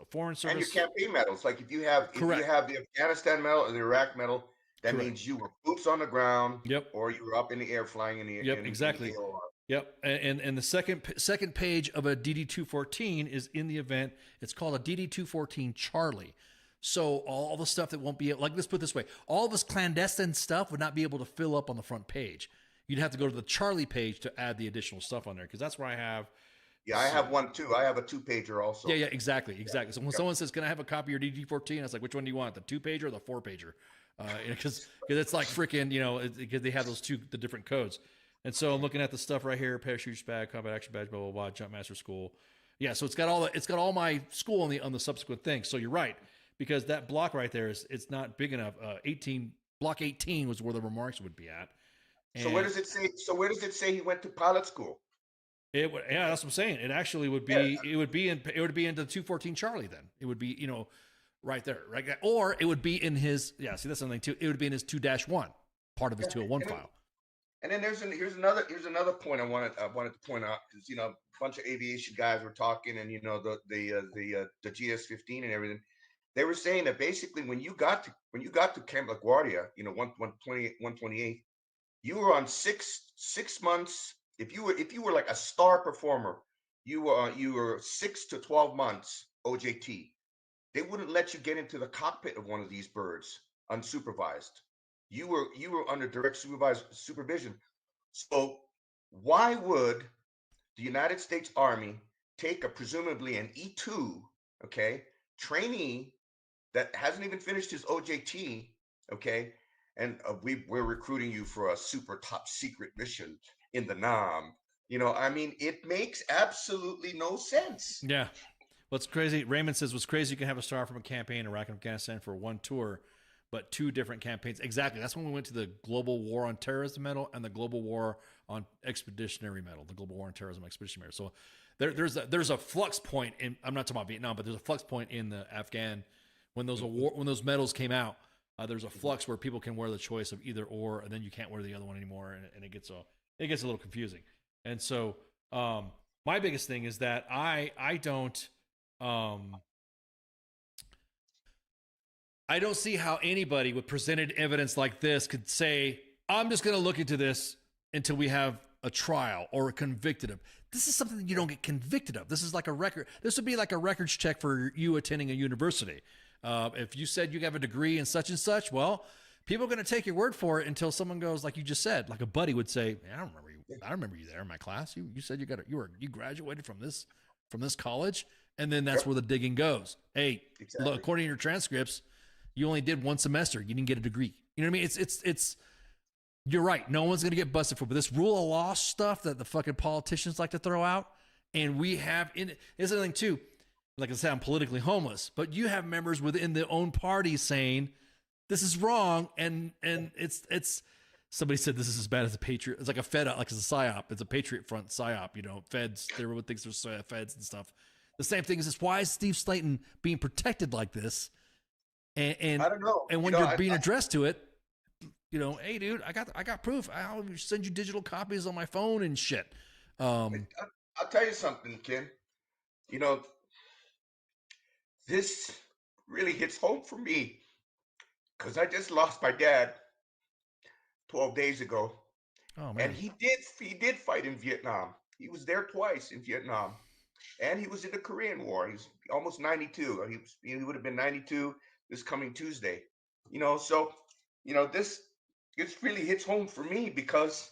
foreign service and your campaign medals. Like if you have the Afghanistan medal or the Iraq medal, that means you were boots on the ground. Yep. Or you were up in the air flying in the air. Yep, exactly. Yep. And the second page of a DD-214 is in the event. It's called a DD-214 Charlie. So all the stuff that won't be like, let's put it this way, all this clandestine stuff would not be able to fill up on the front page. You'd have to go to the Charlie page to add the additional stuff on there, because that's where I have. Yeah, I have one too. I have a 2-pager also. Yeah, exactly. So when someone says, "Can I have a copy of your DD-14?" I was like, "Which one do you want? The 2-pager or the 4-pager?" Because it's like freaking, because they have the different codes. And so I'm looking at the stuff right here: parachute badge, combat action badge, blah blah blah, jump master school. Yeah, so it's got all my school on the subsequent things. So you're right, because that block right there it's not big enough. Block 18 was where the remarks would be at. And so where does it say he went to pilot school? That's what I'm saying. It actually would be. It would be into 214 Charlie. Then it would be right there, right? Or it would be in his. Yeah, see that's something too. It would be in his 2-1, part of his 201 file. And then here's another point I wanted to point out, because a bunch of aviation guys were talking, and the GS-15 and everything. They were saying that basically when you got to Camp LaGuardia, 128, you were on six months. If you were like a star performer, you were 6 to 12 months OJT. They wouldn't let you get into the cockpit of one of these birds unsupervised. You were under direct supervision. So why would the United States Army take presumably an E2, okay, trainee that hasn't even finished his OJT, okay, and we're recruiting you for a super top secret mission in the NAM. I mean, it makes absolutely no sense. Yeah. What's crazy, Raymond says, what's crazy, you can have a star from a campaign in Iraq and Afghanistan for one tour, but 2 different campaigns. Exactly. That's when we went to the Global War on Terrorism medal and the Global War on Expeditionary medal, the Global War on Terrorism Expeditionary. So there's a flux point in, I'm not talking about Vietnam, but there's a flux point in the Afghan, when those medals came out, there's a flux where people can wear the choice of either or, and then you can't wear the other one anymore. And it gets a little confusing. And so, my biggest thing is that I don't see how anybody with presented evidence like this could say, I'm just going to look into this until we have a trial or convicted of. This is something that you don't get convicted of. This is like a record. This would be like a records check for you attending a university. If you said you have a degree in such and such, well, people are going to take your word for it until someone goes, like you just said, like a buddy would say, I don't remember you there in my class. You said you graduated from this college. And then that's where the digging goes. Hey, look, according to your transcripts, you only did 1 semester. You didn't get a degree. You know what I mean? It's you're right. No one's going to get busted for it. But this rule of law stuff that the fucking politicians like to throw out, and we have here's the thing too. Like I said, I'm politically homeless, but you have members within their own party saying this is wrong, and it's somebody said this is as bad as a Patriot. It's like a Fed, like it's a PSYOP. It's a Patriot Front PSYOP. Feds, everyone thinks there's feds and stuff. The same thing is this: why is Steve Slaton being protected like this? And I don't know. And when you're being addressed to it, hey, dude, I got proof. I'll send you digital copies on my phone and shit. I'll tell you something, Ken. This really hits home for me because I just lost my dad 12 days ago. Oh man! And he did fight in Vietnam. He was there twice in Vietnam, and he was in the Korean War. He's almost 92. He would have been 92 this coming Tuesday. So this really hits home for me because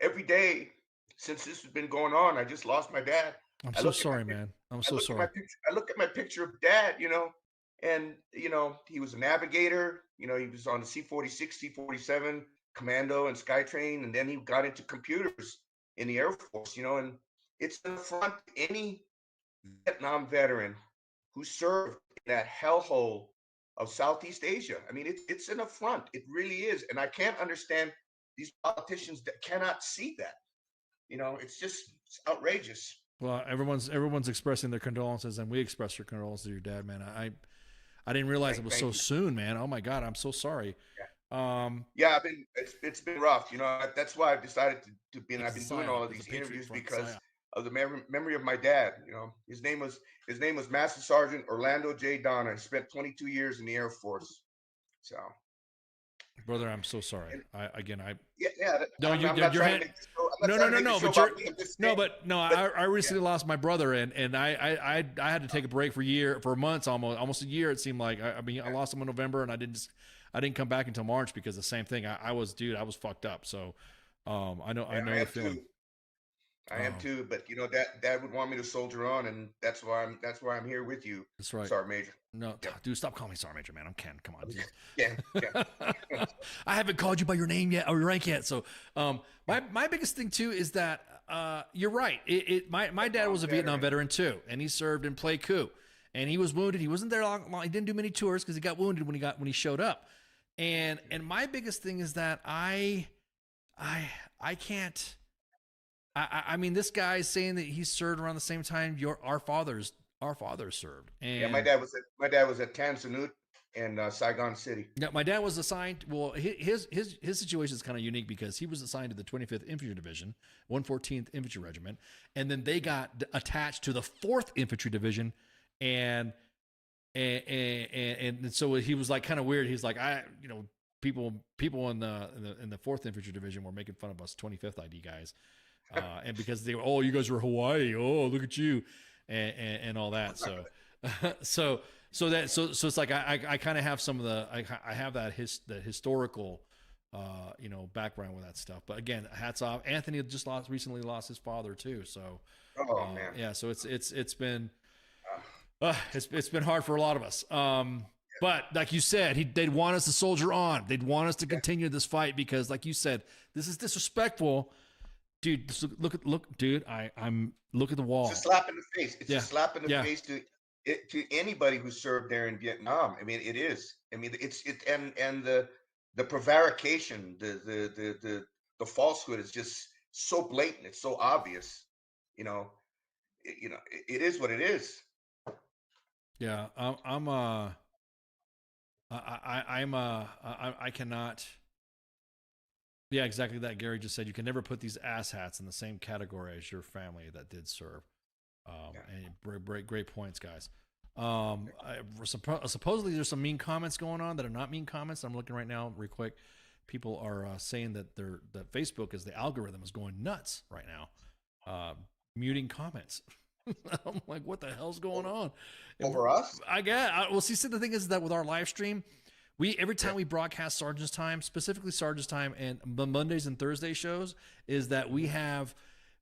every day since this has been going on, I just lost my dad. I'm so sorry, man. I'm so sorry. I look at my picture of Dad, and he was a navigator. He was on the C-46, C-47 Commando and Skytrain, and then he got into computers in the Air Force. And it's an affront to any Vietnam veteran who served in that hellhole of Southeast Asia. I mean, it's an affront. It really is, and I can't understand these politicians that cannot see that. It's outrageous. Well, everyone's expressing their condolences, and we express your condolences to your dad, man. I didn't realize it was so soon, man. Oh my God, I'm so sorry. Yeah, it's been rough. That's why I've decided to be. And I've been doing all of these interviews because of the memory of my dad. His name was Master Sergeant Orlando J. Dona. He spent 22 years in the Air Force. So. Brother, I'm so sorry. No, I recently lost my brother, and I had to take a break for months, almost a year. It seemed like I lost him in November, and I didn't come back until March because the same thing. I was fucked up. So, I know the feeling. I am too, but Dad would want me to soldier on, and that's why I'm here with you. That's right, Sergeant Major. No, dude, stop calling me Sergeant Major, man. I'm Ken. Come on. Yeah. I haven't called you by your name yet or your rank yet. So, my biggest thing too is that you're right. My dad was a Vietnam veteran too, and he served in Pleiku, and he was wounded. He wasn't there long. He didn't do many tours because he got wounded when he showed up. And my biggest thing is that I can't. I mean, this guy is saying that he served around the same time our fathers served. And yeah, my dad was at Tan Son Nhut and Saigon City. Yeah, my dad was assigned. Well, his situation is kind of unique because he was assigned to the 25th Infantry Division, 114th Infantry Regiment, and then they got attached to the 4th Infantry Division, and so he was like kind of weird. He's like, people in the 4th Infantry Division were making fun of us 25th ID guys. And because they, oh, you guys are Hawaii. Oh, look at you, and all that. So, so it's like I kind of have some of the I have that historical background with that stuff. But again, hats off. Anthony just recently lost his father too. So man, yeah. So it's been it's been hard for a lot of us. But like you said, they'd want us to soldier on. They'd want us to continue this fight because, like you said, this is disrespectful, dude. Just look, dude. I'm look at the wall. It's a slap in the face. It's a slap in the face to anybody who served there in Vietnam. I mean, it is. I mean, and the prevarication, the falsehood is just so blatant. It's so obvious. It is what it is. Yeah, I cannot. Yeah, exactly that. Gary just said you can never put these asshats in the same category as your family that did serve. And great points, guys. Supposedly there's some mean comments going on that are not mean comments. I'm looking right now, real quick. People are saying that that Facebook the algorithm is going nuts right now, muting comments. I'm like, what the hell's going on? Over us? I guess. Well, see, the thing is that with our live stream, every time we broadcast Sergeant's Time, specifically Sergeant's Time, and the Mondays and Thursday shows, is that we have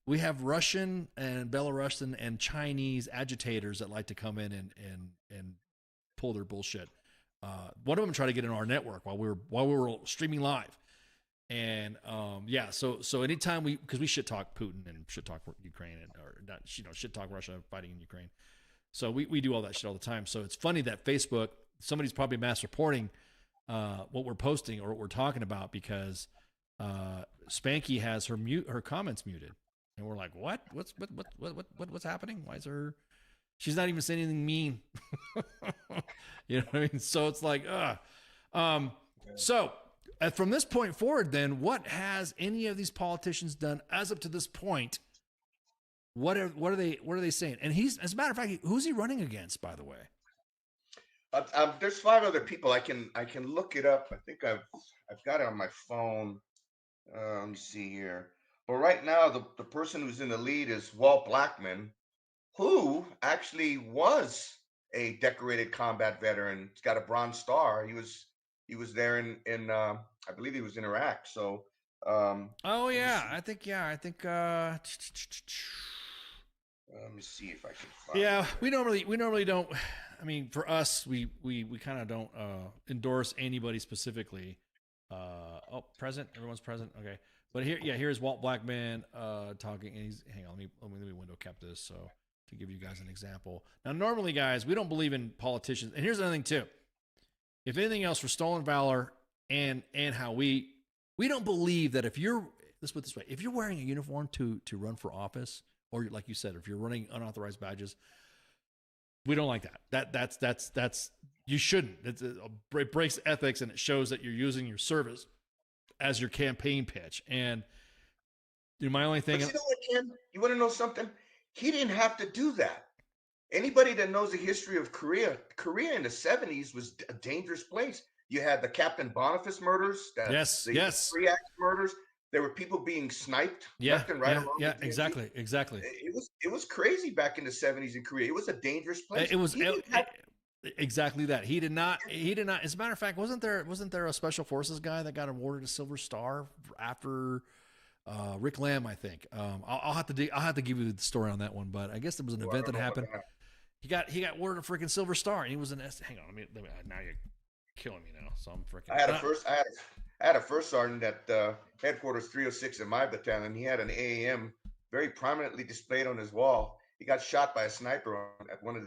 Russian and Belarusian and Chinese agitators that like to come in and pull their bullshit. One of them tried to get in our network while we were streaming live. And so anytime because we shit talk Putin and shit talk Ukraine shit talk Russia fighting in Ukraine, so we do all that shit all the time. So it's funny that Facebook, somebody's probably mass reporting what we're posting or what we're talking about because Spanky has her comments muted, and we're like, what's happening? Why is her? She's not even saying anything mean. You know what I mean? So it's like, so. From this point forward, then, what has any of these politicians done as up to this point? What are they saying? And as a matter of fact, who's he running against, by the way? There's 5 other people. I can look it up. I think I've got it on my phone. Let me see here. But right now, the person who's in the lead is Walt Blackman, who actually was a decorated combat veteran. He's got a Bronze Star. He was there in I believe he was in Iraq. So I think let me see if I can find it. We normally don't. I mean, for us, we kind of don't endorse anybody specifically. Present, everyone's present. Okay, but here's Walt Blackman talking, and hang on, let me window cap this so to give you guys an example. Now, normally, guys, we don't believe in politicians, and here's another thing too. If anything else, for Stolen Valor and how we don't believe that let's put it this way, if you're wearing a uniform to run for office, or like you said, if you're running unauthorized badges, we don't like that. That's you shouldn't. It breaks ethics, and it shows that you're using your service as your campaign pitch. And my only thing. But you know what, Ken? You want to know something? He didn't have to do that. Anybody that knows the history of Korea in the 70s was a dangerous place. You had the Captain Boniface murders, the Free Axe murders. There were people being sniped left and right. Yeah, exactly. It was crazy back in the 70s in Korea. It was a dangerous place. It was exactly that. He did not. As a matter of fact, wasn't there a special forces guy that got awarded a Silver Star after Rick Lamb? I think. I'll have to give you the story on that one, but I guess there was an event that happened. He got awarded a freaking Silver Star, and he was an hang on, let me now you're killing me now. So I'm freaking. I had a first sergeant at headquarters 306 in my battalion. He had an AAM very prominently displayed on his wall. He got shot by a sniper at one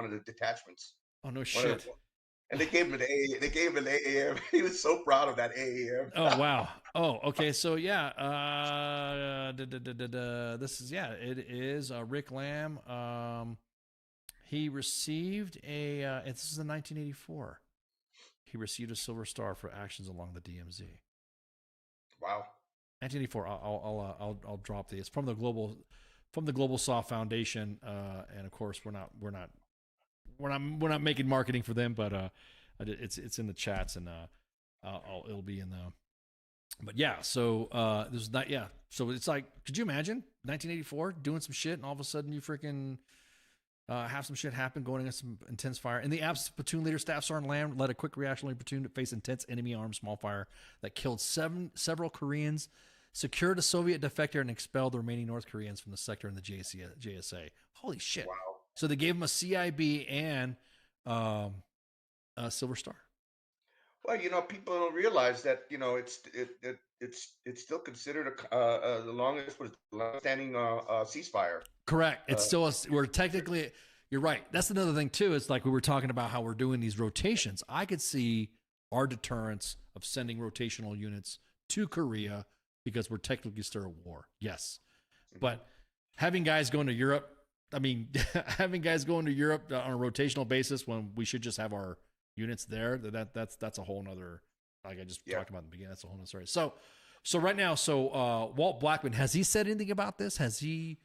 of the detachments. Oh no shit! And they gave him an AAM. He was so proud of that AAM. Oh wow. Oh okay. So yeah. This is It is Rick Lamb. He received this is in 1984. He received a Silver Star for actions along the DMZ. Wow. 1984. I'll drop these from the Global Soft Foundation, and of course we're not making marketing for them, but it's in the chats, and it'll be in But yeah, so there's not, yeah. So it's like, could you imagine 1984 doing some shit and all of a sudden you freaking have some shit happen going against some intense fire. In the absence of platoon leader, staff sergeant Lamb led a quick reactionary platoon to face intense enemy armed small fire that killed several Koreans, secured a Soviet defector, and expelled the remaining North Koreans from the sector in the JSA. Holy shit. Wow. So they gave him a CIB and a Silver Star. Well, people don't realize that, it's still considered the longest standing ceasefire. Correct. It's still we're technically, you're right. That's another thing too. It's like we were talking about how we're doing these rotations. I could see our deterrence of sending rotational units to Korea because we're technically still at war. Yes. But having guys going to Europe, having guys going to Europe on a rotational basis when we should just have our units there, that's a whole nother, like I just talked about in the beginning. That's a whole nother story. So right now, Walt Blackman, has he said anything about this? Has he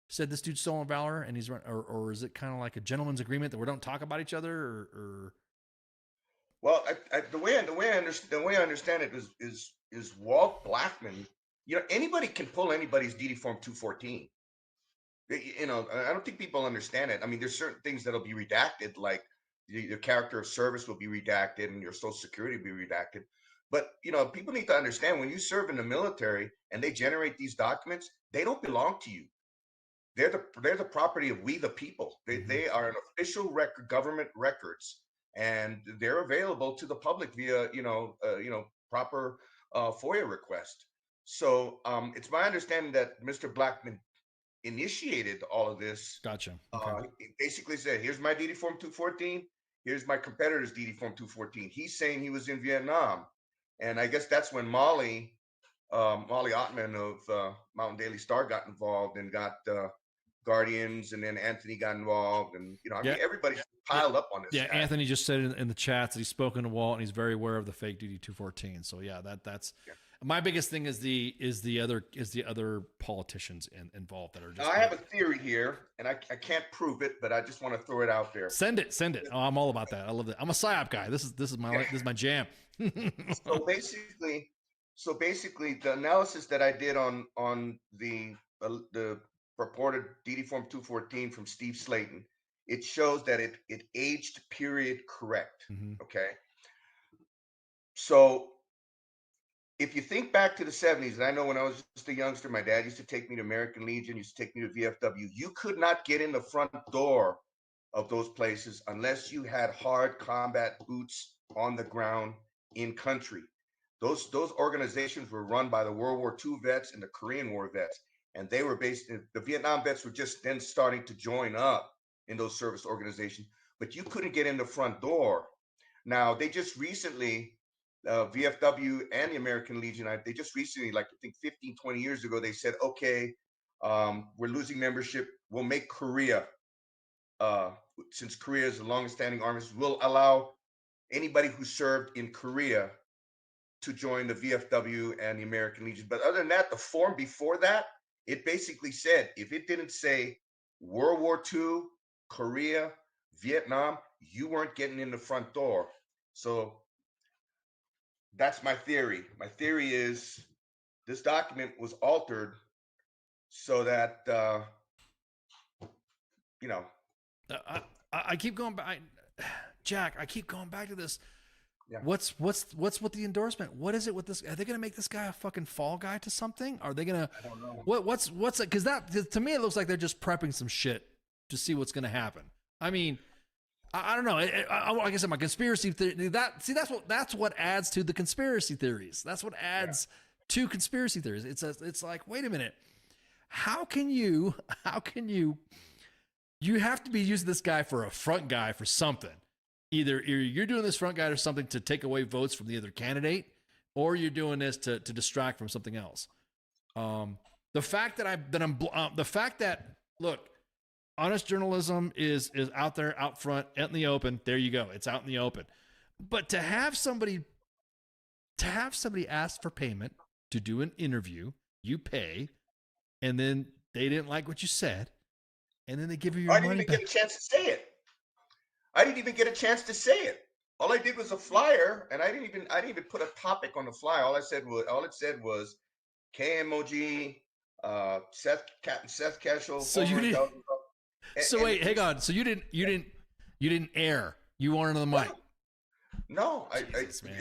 said this dude's stolen valor and he's run, or is it kind of like a gentleman's agreement that we don't talk about each other or? Well, the way I understand it is Walt Blackman, anybody can pull anybody's DD Form 214. I don't think people understand it. I mean, there's certain things that'll be redacted, like your character of service will be redacted and your social security will be redacted. But, people need to understand when you serve in the military and they generate these documents, they don't belong to you. They're the property of we the people. They are an official record, government records, and they're available to the public via, proper FOIA request. So it's my understanding that Mr. Blackman initiated all of this. Gotcha. Okay. He basically said, here's my DD Form 214. Here's my competitor's DD Form 214. He's saying he was in Vietnam. And I guess that's when Molly Ottman of Mountain Daily Star got involved and got Guardians, and then Anthony got involved. And, everybody piled up on this. Yeah, guy. Anthony just said in the chats that he's spoken to Walt and he's very aware of the fake DD 214. So yeah, that's my biggest thing is the other politicians involved that are just. I have a theory here, and I can't prove it, but I just want to throw it out there. Send it. Oh, I'm all about that. I love that. I'm a PSYOP guy. This is my jam. So basically, the analysis that I did on the purported DD Form 214 from Steve Slaton, it shows that it aged period correct. Okay. So if you think back to the 70s, and I know when I was just a youngster, my dad used to take me to American Legion, used to take me to VFW. You could not get in the front door of those places unless you had hard combat boots on the ground in country. Those organizations were run by the World War II vets and the Korean War vets, and they were the Vietnam vets were just then starting to join up in those service organizations, but you couldn't get in the front door. Now, they just recently, VFW and the American Legion, they just recently, like I think 15, 20 years ago, they said, okay, we're losing membership. We'll make Korea, since Korea is the longest standing army, we'll allow anybody who served in Korea to join the VFW and the American Legion. But other than that, the form before that, it basically said, if it didn't say World War II, Korea, Vietnam, you weren't getting in the front door. So that's my theory. My theory is this document was altered so that, I keep going back, Jack. I keep going back to this. Yeah. What's with the endorsement? What is it with this? Are they going to make this guy a fucking fall guy to something? Are they going to? I don't know. What's it? Because that to me it looks like they're just prepping some shit to see what's going to happen. I mean, I don't know. Like I said, my conspiracy theory. That's what adds to the conspiracy theories. That's what adds to conspiracy theories. It's like, wait a minute. How can you? You have to be using this guy for a front guy for something. Either you're doing this front guy or something to take away votes from the other candidate, or you're doing this to distract from something else. The fact that look, honest journalism is out there, out front, out in the open. There you go. It's out in the open. But to have somebody ask for payment to do an interview, you pay, and then they didn't like what you said, and then they give you your money back. I didn't even get a chance to say it. all I did was a flyer, and I didn't even put a topic on the flyer. All it said was KMOG, Captain Seth Cashel. So you didn't. So wait, hang on. So you didn't air. You weren't on the mic. No,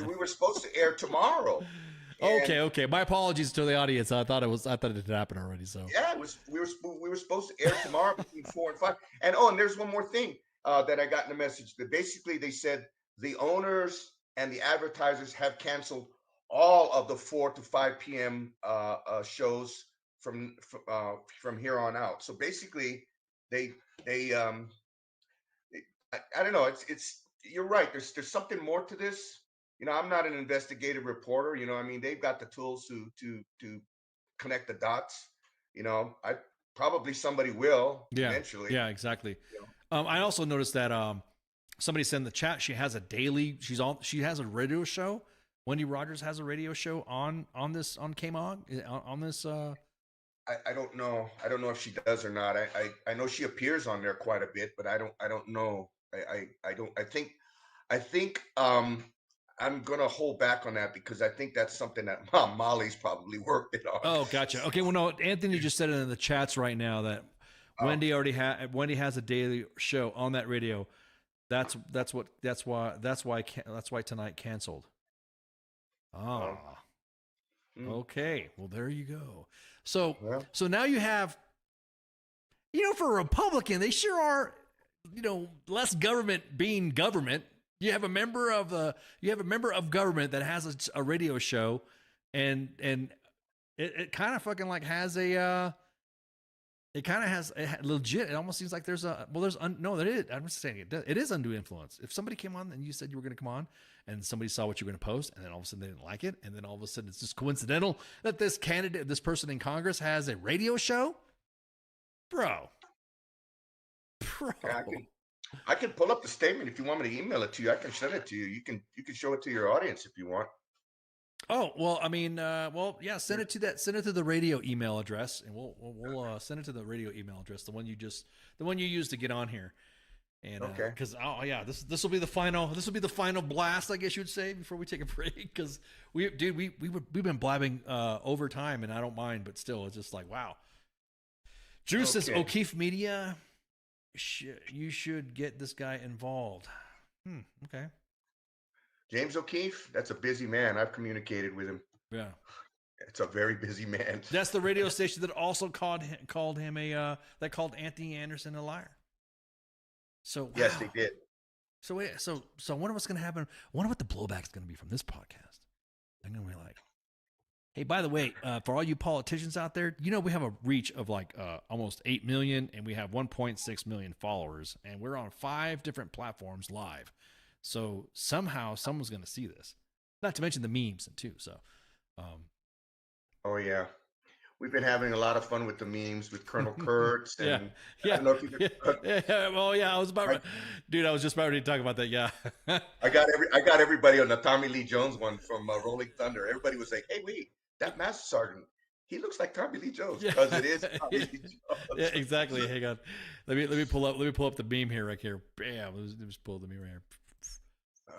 we were supposed to air tomorrow. Okay. My apologies to the audience. I thought it had happened already. So yeah, we were supposed to air tomorrow between 4 and 5. And there's one more thing that I got in the message. That basically they said the owners and the advertisers have canceled all of the 4 to 5 p.m. Shows from here on out. So basically, I don't know. It's you're right. There's something more to this. I'm not an investigative reporter. I mean, they've got the tools to connect the dots. I probably somebody will eventually. Yeah, exactly. I also noticed that somebody said in the chat she has a radio show. Wendy Rogers has a radio show on KMOG on this. I don't know. I don't know if she does or not. I know she appears on there quite a bit, but I don't know. I think I'm gonna hold back on that because I think that's something that Molly's probably worked it on. Oh, gotcha. Okay, well, no, Anthony just said it in the chats right now that Wendy has a daily show on that radio. That's why tonight canceled. Okay. Well, there you go. So now you have, for a Republican, they sure are, less government being government. You have a member of government that has a radio show, and it kind of fucking like has a it kind of has legit. It almost seems like there is. I'm just saying it is undue influence. If somebody came on and you said you were going to come on, and somebody saw what you were going to post, and then all of a sudden they didn't like it, and then all of a sudden it's just coincidental that this person in Congress has a radio show, bro. I can pull up the statement if you want me to email it to you. I can send it to you. You can show it to your audience if you want. Oh, well, I mean, send it to the radio email address, and we'll send it to the radio email address, the one you used to get on here. And because this will be the final blast, I guess you'd say, before we take a break, because we've been blabbing over time, and I don't mind, but still, it's just like, wow. Drew says O'Keefe Media, you should get this guy involved. Okay. James O'Keefe, that's a busy man. I've communicated with him. Yeah. It's a very busy man. That's the radio station that also called Anthony Anderson a liar. So wow. Yes, they did. So wait, so I wonder what's going to happen. I wonder what the blowback's going to be from this podcast. I'm going to be like, hey, by the way, for all you politicians out there, we have a reach of like almost 8 million, and we have 1.6 million followers, and we're on 5 different platforms live. So somehow someone's going to see this. Not to mention the memes too. So, oh yeah, we've been having a lot of fun with the memes with Colonel Kurtz. And I don't know if you I was just about ready to talk about that. Yeah, I got everybody on the Tommy Lee Jones one from Rolling Thunder. Everybody was like, "Hey, wait, that Master Sergeant, he looks like Tommy Lee Jones," because it is Tommy Lee Jones. Yeah, exactly. Hang on, let me pull up the meme here, right here. Bam, let me just pull the meme right here.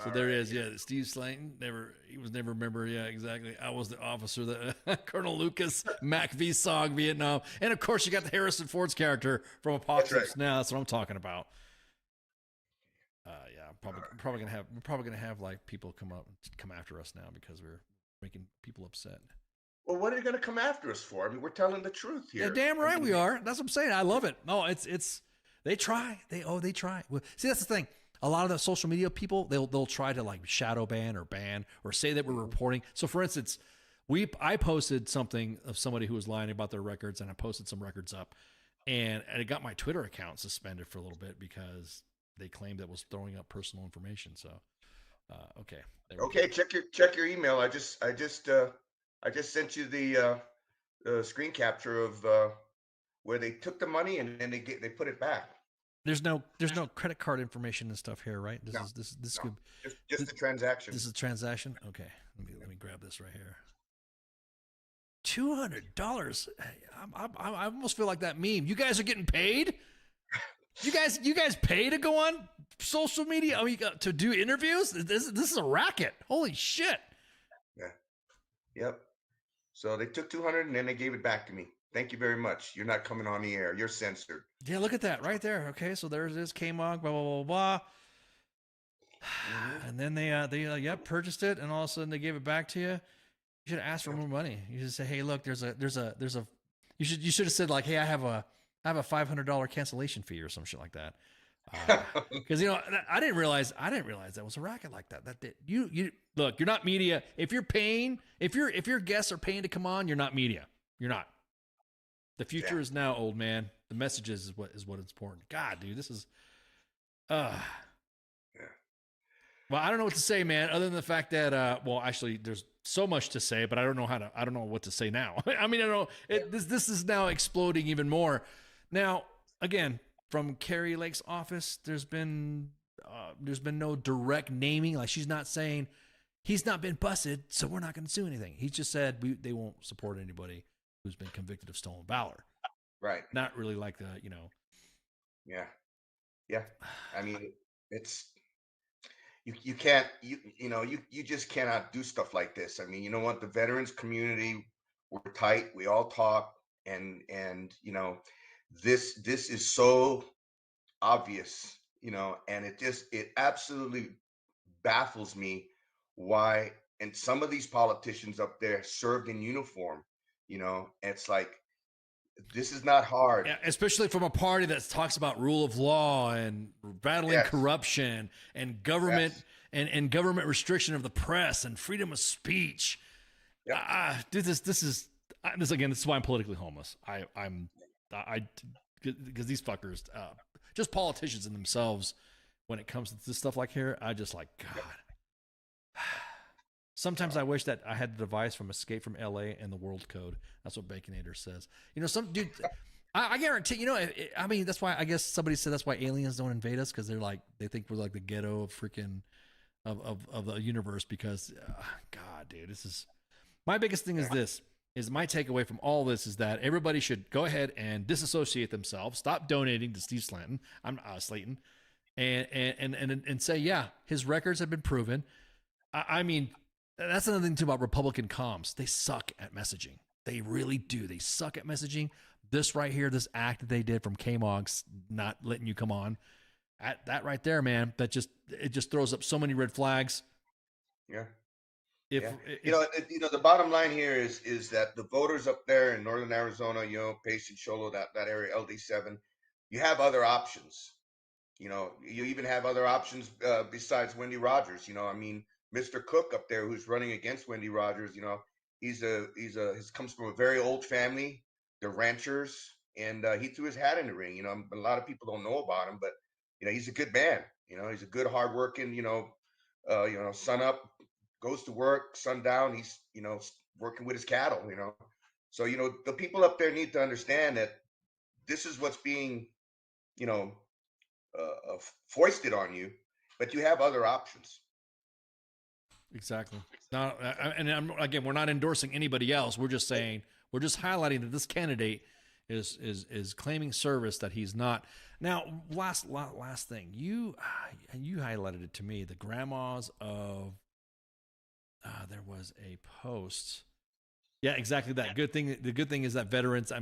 So there he is. Yeah, Steve Slaton. He was never a member. Yeah, exactly. I was the officer that Colonel Lucas, Mac V Song, Vietnam, and of course you got the Harrison Ford's character from Apocalypse Now. That's what I'm talking about. We're probably gonna have like people come after us now because we're making people upset. Well, what are they gonna come after us for? I mean, we're telling the truth here. Yeah, damn right we are. That's what I'm saying. I love it. No, it's they try. They try. Well, see, that's the thing. A lot of the social media people, they'll try to like shadow ban or say that we're reporting. So for instance, I posted something of somebody who was lying about their records, and I posted some records up, and it got my Twitter account suspended for a little bit because they claimed that was throwing up personal information. So, okay. Okay. Check your email. I just sent you the screen capture of where they took the money and then they put it back. There's no credit card information and stuff here, right? This could just the transaction. This is a transaction. Okay, let me grab this right here. $200. I almost feel like that meme. You guys are getting paid. You guys pay to go on social media? I mean, to do interviews? This is a racket. Holy shit. Yeah. Yep. So they took 200 and then they gave it back to me. Thank you very much. You're not coming on the air. You're censored. Yeah, look at that right there. Okay, so there's this K-Mog, blah, blah, blah, blah. And then they purchased it, and all of a sudden they gave it back to you. You should have asked for more money. You should say, hey, look, there's a you should have said, like, hey, I have a $500 cancellation fee or some shit like that. Because I didn't realize that was a racket like that. You look, you're not media. If you're paying, if your guests are paying to come on, you're not media. You're not. The future is now, old man. The messages is what is important. God, dude, this is. Well, I don't know what to say, man. Other than the fact that, well, actually, there's so much to say, but I don't know what to say now. I mean, I don't know. This is now exploding even more. Now, again, from Carrie Lake's office, there's been no direct naming. Like, she's not saying he's not been busted, so we're not going to sue anything. He just said they won't support anybody who's been convicted of stolen valor. Right. Not really like the, Yeah. Yeah. I mean, it's. You can't you just cannot do stuff like this. I mean, you know what? The veterans community, we're tight. We all talk, and this is so obvious, and it absolutely baffles me why. And some of these politicians up there served in uniform. It's like, this is not hard. Yeah, especially from a party that talks about rule of law and battling corruption and government and government restriction of the press and freedom of speech. This is why I'm politically homeless. Because these fuckers, just politicians in themselves, when it comes to this stuff like here, I just like, God. Sometimes I wish that I had the device from Escape from LA and the World Code. That's what Baconator says. Some dude, I guarantee, I mean, that's why I guess somebody said that's why aliens don't invade us, because they think we're like the ghetto of freaking of the universe. Because God, dude, this is my biggest thing. Is my takeaway from all this is that everybody should go ahead and disassociate themselves, stop donating to Steve Slaton. Slaton, and say, yeah, his records have been proven. I mean. That's another thing too about Republican comms. They suck at messaging. They really do. They suck at messaging. This right here, this act that they did from K-Mog's not letting you come on, that right there, man, it just throws up so many red flags. Yeah. The bottom line here is that the voters up there in northern Arizona, Payson, Cholo, that area, LD7, you have other options. You even have other options besides Wendy Rogers. I mean, Mr. Cook up there, who's running against Wendy Rogers, he comes from a very old family. They're ranchers, and he threw his hat in the ring. A lot of people don't know about him, but he's a good man. He's a good, hardworking. Sun up, goes to work, sundown. He's working with his cattle. So the people up there need to understand that this is what's being foisted on you, but you have other options. Exactly. Now, again, we're not endorsing anybody else. We're just saying, we're just highlighting that this candidate is claiming service that he's not. Now, last thing, you highlighted it to me. The grandmas of there was a post. Yeah, exactly that. Good thing. The good thing is that veterans.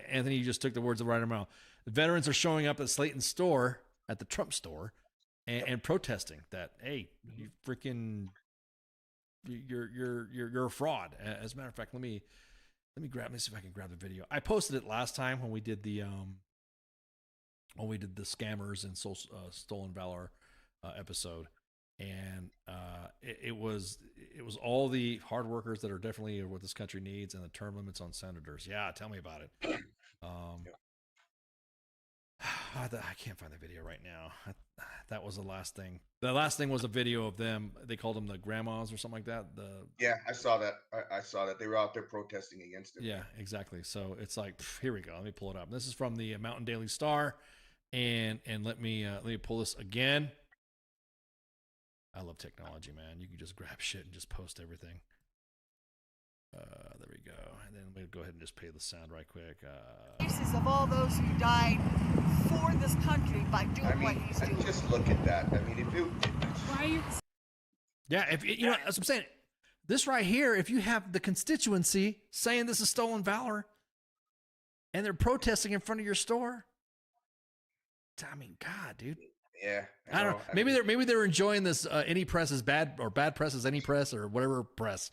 Anthony, you just took the words right out of my mouth. The veterans are showing up at Slaton's store, at the Trump store, and protesting that. Hey, you freaking. You're a fraud. As a matter of fact, let me see if I can grab the video. I posted it last time when we did the scammers and Stolen Valor episode, and it was all the hard workers that are definitely what this country needs, and the term limits on senators. Yeah, tell me about it. I can't find the video right now. That was the last thing. The last thing was a video of them. They called them the grandmas or something like that. Yeah, I saw that. I saw that. They were out there protesting against it. Yeah, exactly. So it's like, here we go. Let me pull it up. This is from the Mountain Daily Star, and let me pull this again. I love technology, man. You can just grab shit and just post everything. There we go. And then we'll go ahead and just play the sound right quick. Faces of all those who died for this country by doing what he's doing. Just look at that. I mean, if you... Yeah, if you know, as I'm saying, this right here, if you have the constituency saying this is stolen valor and they're protesting in front of your store, I mean, God, dude. Yeah. I don't know. Maybe they're enjoying this any press is bad or bad press is any press or whatever press.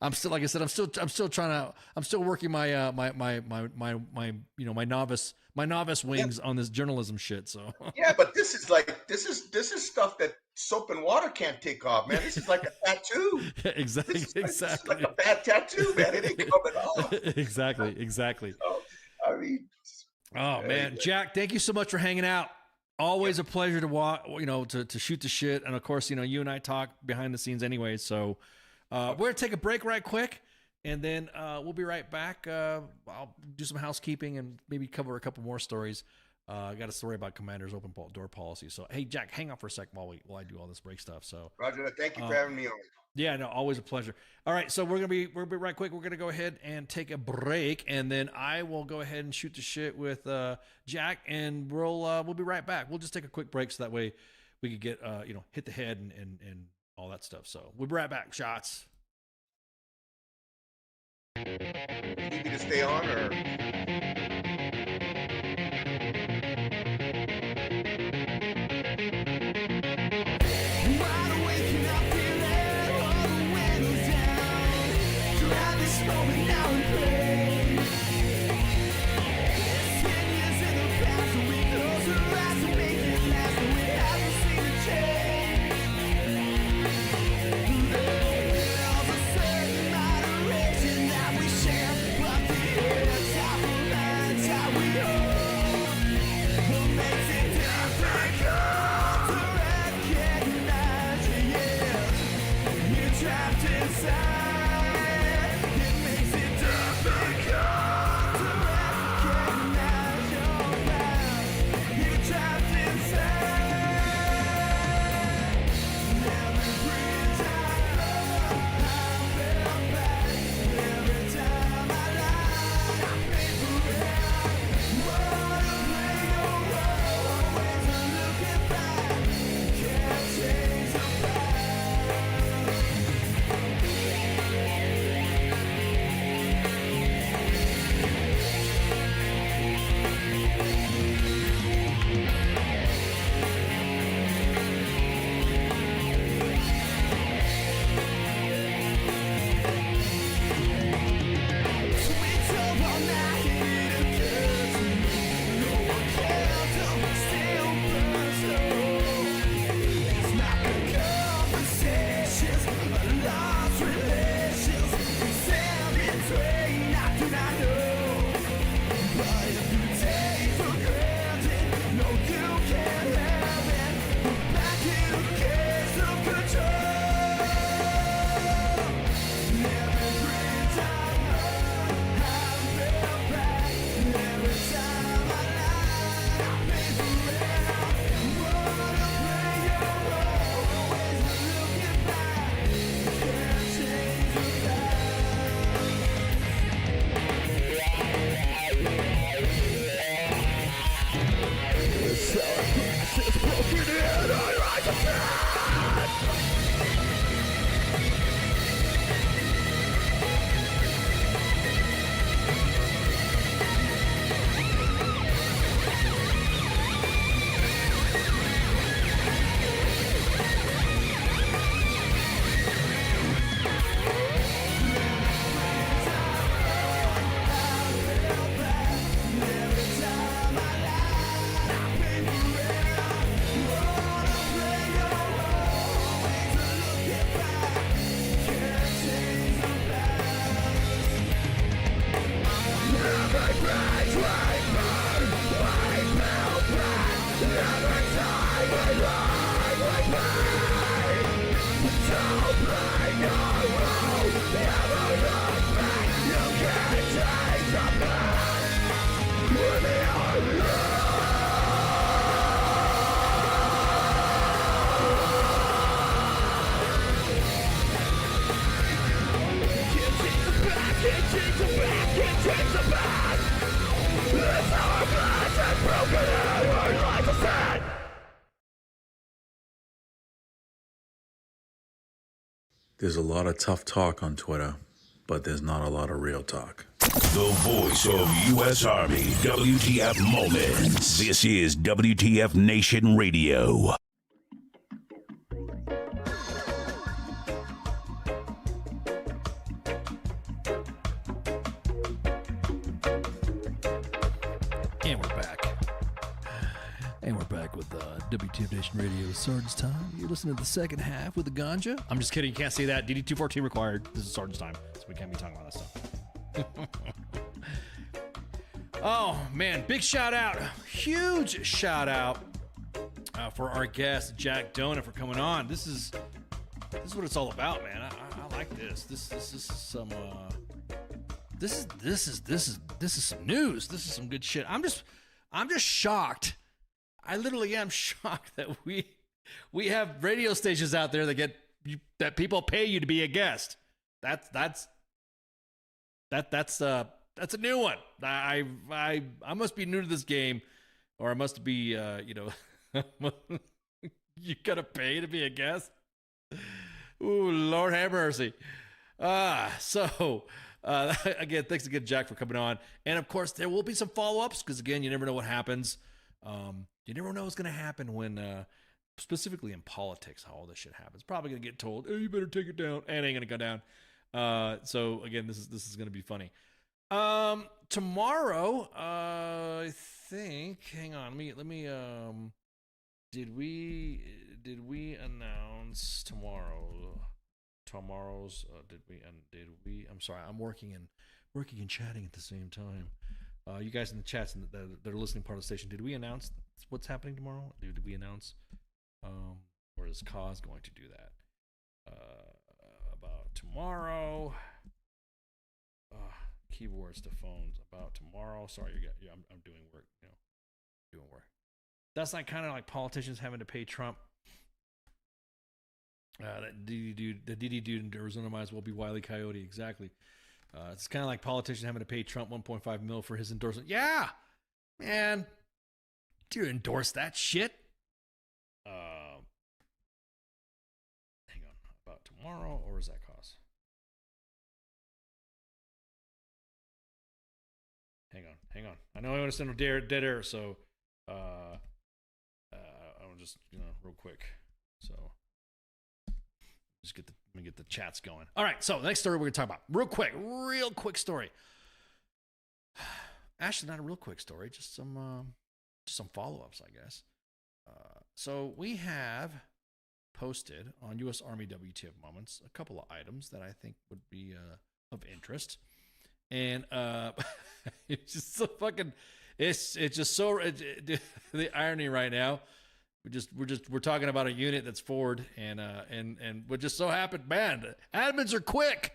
I'm still, like I said, I'm still working my my novice wings on this journalism shit. So yeah, but this is stuff that soap and water can't take off, man. This is like a tattoo. Exactly. This is like a bad tattoo, man. It ain't coming off. Exactly. So, I mean, oh man, Jack, thank you so much for hanging out. Always a pleasure to watch, to shoot the shit, and of course, you and I talk behind the scenes anyway. So we're gonna take a break right quick, and then we'll be right back. I'll do some housekeeping and maybe cover a couple more stories. I got a story about Commander's open door policy. So hey, Jack, hang on for a sec while I do all this break stuff. So Roger, thank you for having me on. Yeah, no, always a pleasure. All right, so we'll be right quick. We're gonna go ahead and take a break, and then I will go ahead and shoot the shit with Jack, and we'll be right back. We'll just take a quick break so that way we could get hit the head and all that stuff. So we'll be right back. Shots. You need me to stay on or? There's a lot of tough talk on Twitter, but there's not a lot of real talk. The voice of U.S. Army, WTF Moments. This is WTF Nation Radio. And we're back. And we're back with WTF Nation Radio Sergeant's Time. You're listening to the second half with the ganja. I'm just kidding. You can't say that. DD-214 required. This is Sergeant's Time, so we can't be talking about that stuff. Oh, man. Big shout out. Huge shout out for our guest, Jack Dona, for coming on. This is what it's all about, man. I like this. This is some... This is some news. This is some good shit. I'm just shocked. I literally am shocked that we have radio stations out there that people pay you to be a guest. That's a new one. I must be new to this game, or I must be you gotta pay to be a guest. Ooh, Lord have mercy. Again, thanks again, Jack, for coming on. And of course, there will be some follow-ups because, again, you never know what happens. You never know what's going to happen when, specifically in politics, how all this shit happens. Probably going to get told, "Hey, you better take it down," and it ain't going to go down. So again, this is going to be funny. Tomorrow, I think. Hang on, let me. Did we announce tomorrow? Tomorrow's did we I'm sorry, I'm working and chatting at the same time. You guys in the chats and that are listening part of the station, did we announce what's happening tomorrow? Did we announce or is Cause going to do that about tomorrow? Keyboards to phones about tomorrow. Sorry, I'm doing work, doing work. That's like kind of like politicians having to pay Trump. That DD dude in Arizona might as well be Wile E. Coyote. Exactly. It's kind of like politicians having to pay Trump $1.5 million for his endorsement. Yeah, man. Do you endorse that shit? Hang on. About tomorrow, or is that Cause? Hang on. I know I want to send dead air, so I'll just real quick. So. Let me get the chats going. All right, so the next story we're going to talk about. Real quick story. Actually, not a real quick story, just some follow-ups, I guess. So we have posted on U.S. Army WTF Moments a couple of items that I think would be of interest. And it's just so fucking, it's just so, the irony right now. We're talking about a unit that's forward, and what just so happened, man, admins are quick.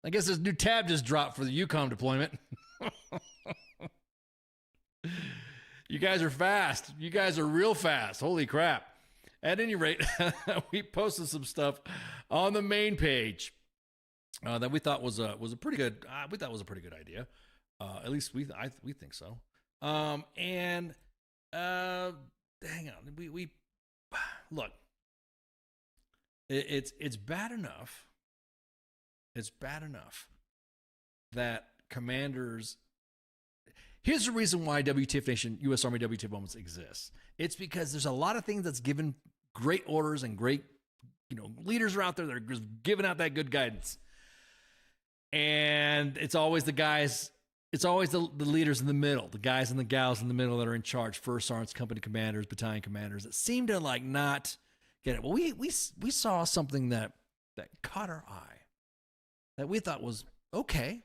I guess this new tab just dropped for the EUCOM deployment. You guys are fast. You guys are real fast. Holy crap. At any rate, we posted some stuff on the main page that we thought was a pretty good. We thought was a pretty good idea. At least we think so. Hang on, we look. It's bad enough. It's bad enough that commanders. Here's the reason why WTF Nation, U.S. Army WTF Moments exists. It's because there's a lot of things that's given great orders and great, leaders are out there that are just giving out that good guidance. And it's always the guys. It's always the leaders in the middle, the guys and the gals in the middle that are in charge, first sergeants, company commanders, battalion commanders, that seem to not get it. Well, we saw something that caught our eye, that we thought was okay.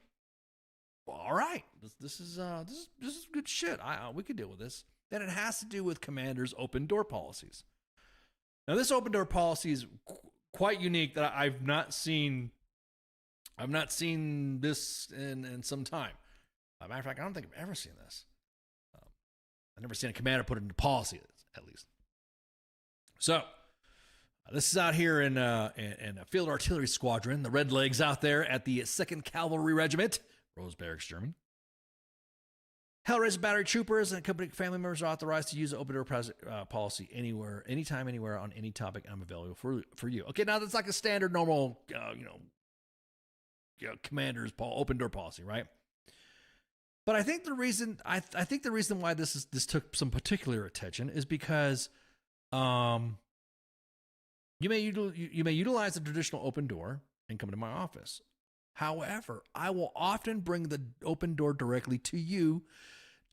Well, all right, this is good shit. We could deal with this. Then it has to do with commanders' open door policies. Now, this open door policy is quite unique. That I've not seen this in some time. As a matter of fact, I don't think I've ever seen this. I've never seen a commander put it into policy, at least. So, this is out here in a Field Artillery Squadron, the Red Legs out there at the 2nd Cavalry Regiment, Rose Barracks, Germany. Hellraiser battery troopers and company family members are authorized to use the open door policy anywhere, anytime, anywhere on any topic. I'm available for you. Okay, now that's like a standard, normal, commander's open door policy, right? But I think the reason why this took some particular attention is because you may utilize the traditional open door and come to my office. However, I will often bring the open door directly to you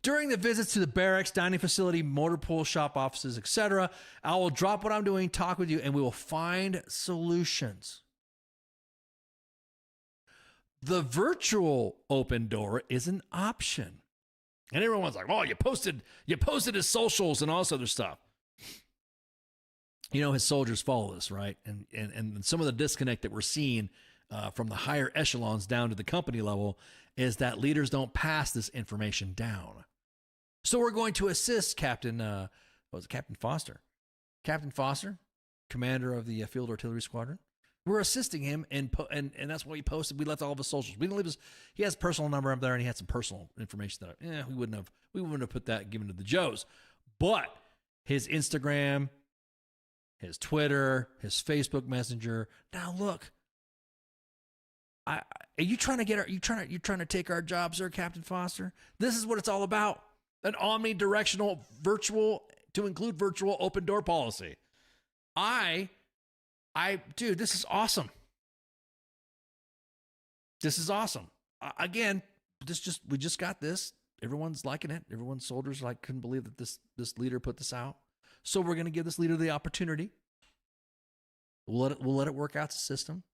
during the visits to the barracks, dining facility, motor pool, shop offices, etc. I will drop what I'm doing, talk with you, and we will find solutions. The virtual open door is an option. And everyone's like, oh, you posted his socials and all this other stuff. You know, his soldiers follow this, right? And some of the disconnect that we're seeing from the higher echelons down to the company level is that leaders don't pass this information down. So we're going to assist Captain Foster? Captain Foster, commander of the Field Artillery Squadron. We're assisting him, and that's what he posted. We left all of his socials. We didn't leave his. He has a personal number up there, and he had some personal information that we wouldn't have put that given to the Joes. But his Instagram, his Twitter, his Facebook Messenger. Now look, are you trying to take our job, sir, Captain Foster? This is what it's all about. An omnidirectional virtual to include virtual open door policy. Dude, this is awesome. This is awesome. Again, we just got this. Everyone's liking it. Everyone's soldiers couldn't believe that this leader put this out. So we're going to give this leader the opportunity. We'll let it work out the system.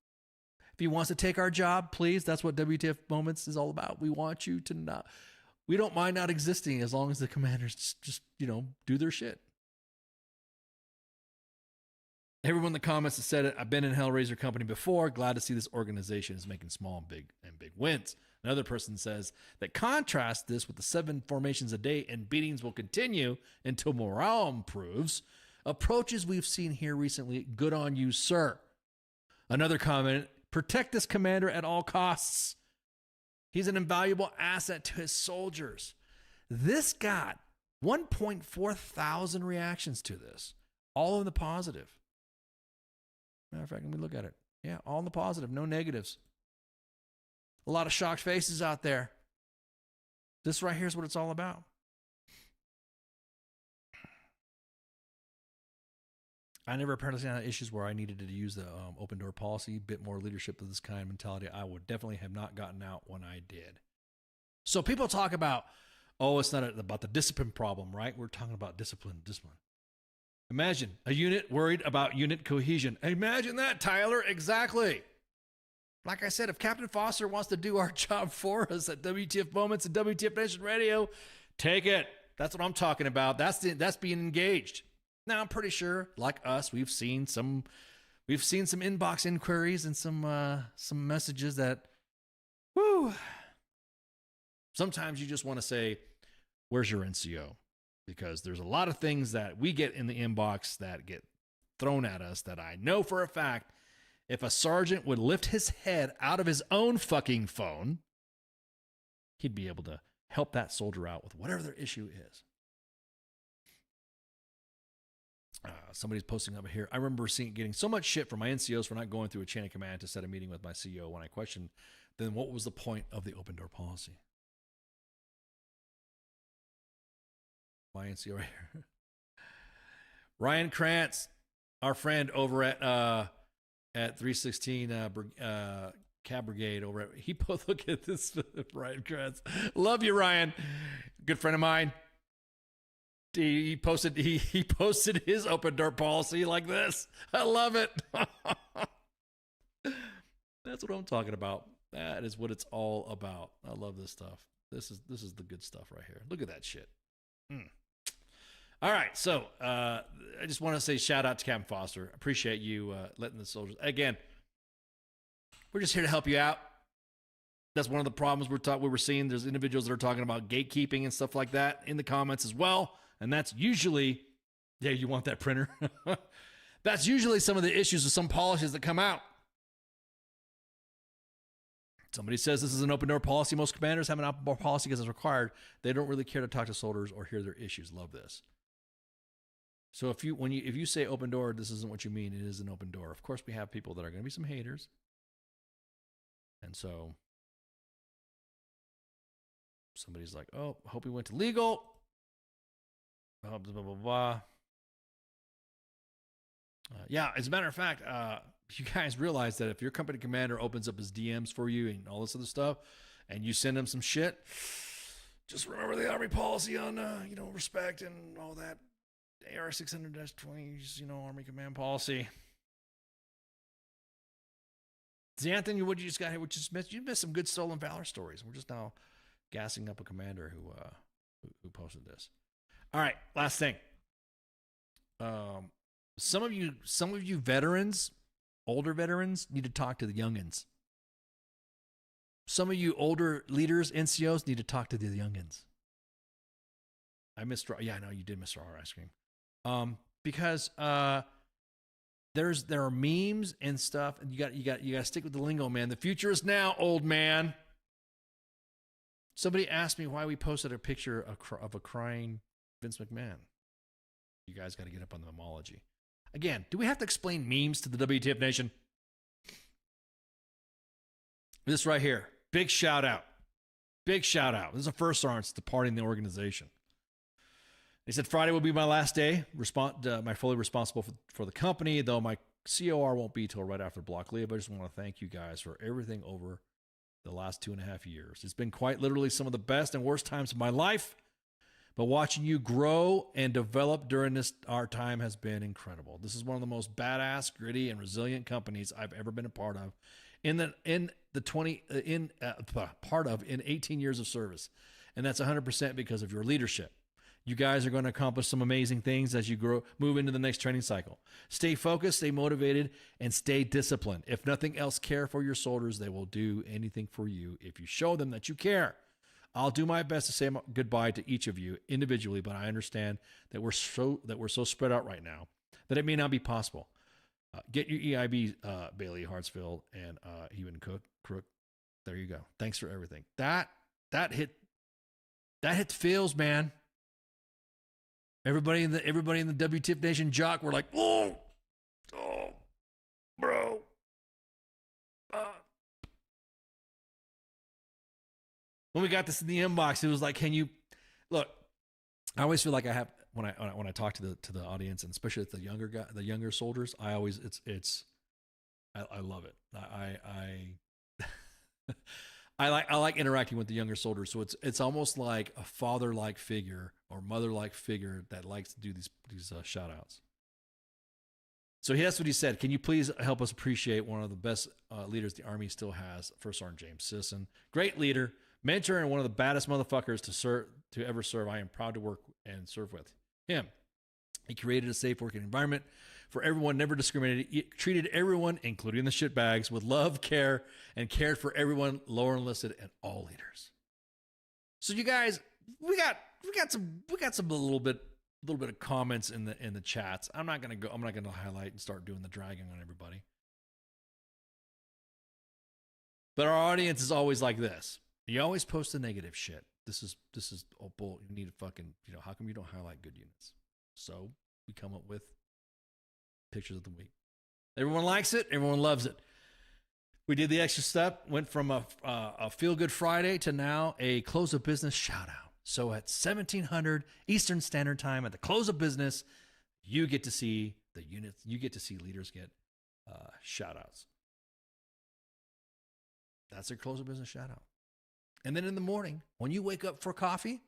If he wants to take our job, please. That's what WTF Moments is all about. We want you to not. We don't mind not existing as long as the commanders just do their shit. Everyone in the comments has said it. I've been in Hellraiser Company before. Glad to see this organization is making small and big wins. Another person says that contrast this with the 7 formations a day and beatings will continue until morale improves. Approaches we've seen here recently. Good on you, sir. Another comment, protect this commander at all costs. He's an invaluable asset to his soldiers. This got 1.4 thousand reactions to this, all in the positive. Matter of fact, let me look at it. Yeah, all in the positive, no negatives. A lot of shocked faces out there. This right here is what it's all about. I never apparently had issues where I needed to use the open door policy, bit more leadership of this kind of mentality. I would definitely have not gotten out when I did. So people talk about, it's not about the discipline problem, right? We're talking about discipline. Imagine a unit worried about unit cohesion. Imagine that, Tyler. Exactly. Like I said, if Captain Foster wants to do our job for us at WTF Moments and WTF Nation Radio, take it. That's what I'm talking about. That's being engaged. Now, I'm pretty sure, like us, we've seen some inbox inquiries and some messages that, sometimes you just want to say, where's your NCO? Because there's a lot of things that we get in the inbox that get thrown at us that I know for a fact, if a sergeant would lift his head out of his own fucking phone, he'd be able to help that soldier out with whatever their issue is. Somebody's posting up here. I remember getting so much shit from my NCOs for not going through a chain of command to set a meeting with my CEO when I questioned, then what was the point of the open door policy? My NCO right here. Ryan Krantz, our friend over at 316 Cab Brigade over at, look at this, Ryan Krantz. Love you, Ryan. Good friend of mine. He posted his open door policy like this. I love it. That's what I'm talking about. That is what it's all about. I love this stuff. This is the good stuff right here. Look at that shit. All right, so I just want to say shout out to Captain Foster. Appreciate you letting the soldiers. Again, we're just here to help you out. That's one of the problems we're seeing. There's individuals that are talking about gatekeeping and stuff like that in the comments as well. And that's usually, you want that printer? That's usually some of the issues with some policies that come out. Somebody says this is an open door policy. Most commanders have an open door policy because it's required. They don't really care to talk to soldiers or hear their issues. Love this. So if you say open door, this isn't what you mean. It is an open door. Of course, we have people that are going to be some haters. And so somebody's like, oh, I hope he went to legal. Blah, blah, blah, blah. Yeah, as a matter of fact, you guys realize that if your company commander opens up his DMs for you and all this other stuff, and you send him some shit, just remember the Army policy on, respect and all that. AR 600-20, Army command policy. Xanthan, what you just got here? What you just missed? You missed some good Stolen Valor stories. We're just now gassing up a commander who posted this. All right, last thing. Some of you veterans, older veterans, need to talk to the youngins. Some of you older leaders, NCOs, need to talk to the youngins. I missed. Yeah, I know you did miss raw ice cream. Because there are memes and stuff, and you got to stick with the lingo, man. The future is now, old man. Somebody asked me why we posted a picture of a crying Vince McMahon. You guys got to get up on the memology. Again, do we have to explain memes to the WTF Nation? This right here, big shout out. Big shout out. This is a first sergeant departing the organization. He said, Friday will be my last day, my fully responsible for the company, though my COR won't be till right after block leave. I just want to thank you guys for everything over the last 2.5 years. It's been quite literally some of the best and worst times of my life, but watching you grow and develop during our time has been incredible. This is one of the most badass, gritty, and resilient companies I've ever been a part of in 18 years of service. And that's 100% because of your leadership. You guys are going to accomplish some amazing things as you move into the next training cycle. Stay focused, stay motivated, and stay disciplined. If nothing else, care for your soldiers. They will do anything for you if you show them that you care. I'll do my best to say goodbye to each of you individually, but I understand that we're so spread out right now that it may not be possible. Get your EIB, Bailey, Hartsfield, and even Crook. There you go. Thanks for everything. That hit the feels, man. Everybody in the WTF Nation jock were like, oh, bro. When we got this in the inbox, it was like, can you look? I always feel like I have when I talk to the audience, and especially the younger soldiers. I always I love it. I like interacting with the younger soldiers. So it's almost like a father-like figure or mother-like figure that likes to do these shout outs. So that's what he said. Can you please help us appreciate one of the best leaders the Army still has, First Sergeant James Sisson. Great leader, mentor, and one of the baddest motherfuckers to ever serve. I am proud to work and serve with him. He created a safe working environment for everyone, never discriminated. He treated everyone, including the shitbags, with love, care, and cared for everyone, lower enlisted, and all leaders. So you guys, we got some a little bit of comments in the chats. I'm not gonna highlight and start doing the dragging on everybody. But our audience is always like this. You always post the negative shit. This is oh bull. You need to fucking, how come you don't highlight good units? So we come up with pictures of the week. Everyone likes it. Everyone loves it. We did the extra step, went from a feel-good Friday to now a close of business shout-out. So at 1700 Eastern Standard Time, at the close of business, you get to see the units. You get to see leaders get shout-outs. That's their close of business shout-out. And then in the morning, when you wake up for coffee,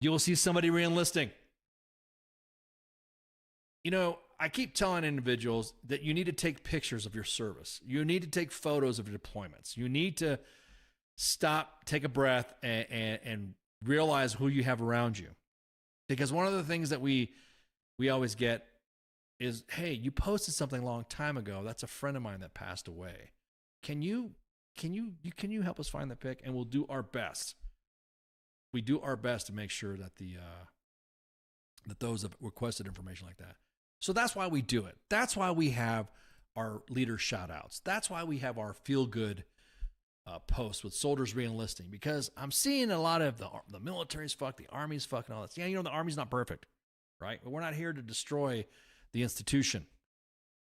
you will see somebody re-enlisting. I keep telling individuals that you need to take pictures of your service. You need to take photos of your deployments. You need to stop, take a breath, and realize who you have around you. Because one of the things that we always get is, hey, you posted something a long time ago. That's a friend of mine that passed away. Can you help us find the pic? And we'll do our best. We do our best to make sure that that those have requested information like that. So that's why we do it. That's why we have our leader shout outs. That's why we have our feel good posts with soldiers re-enlisting, because I'm seeing a lot of the military's fucked, the Army's fucking all that. Yeah, the Army's not perfect, right? But we're not here to destroy the institution.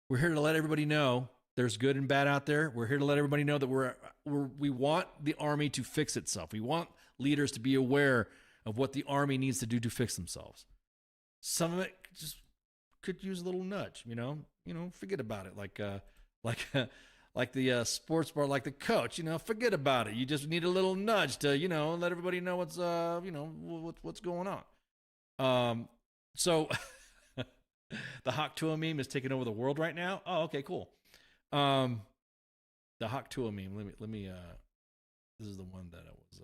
We're here to let everybody know there's good and bad out there. We're here to let everybody know that we want the Army to fix itself. We want leaders to be aware of what the Army needs to do to fix themselves. Some of it just could use a little nudge, forget about it. Like the sports bar, like the coach, forget about it. You just need a little nudge to, let everybody know what's going on. So the Hawk Tua meme is taking over the world right now. Oh, okay, cool. The Hawk Tua meme. Let me. This is the one that it was.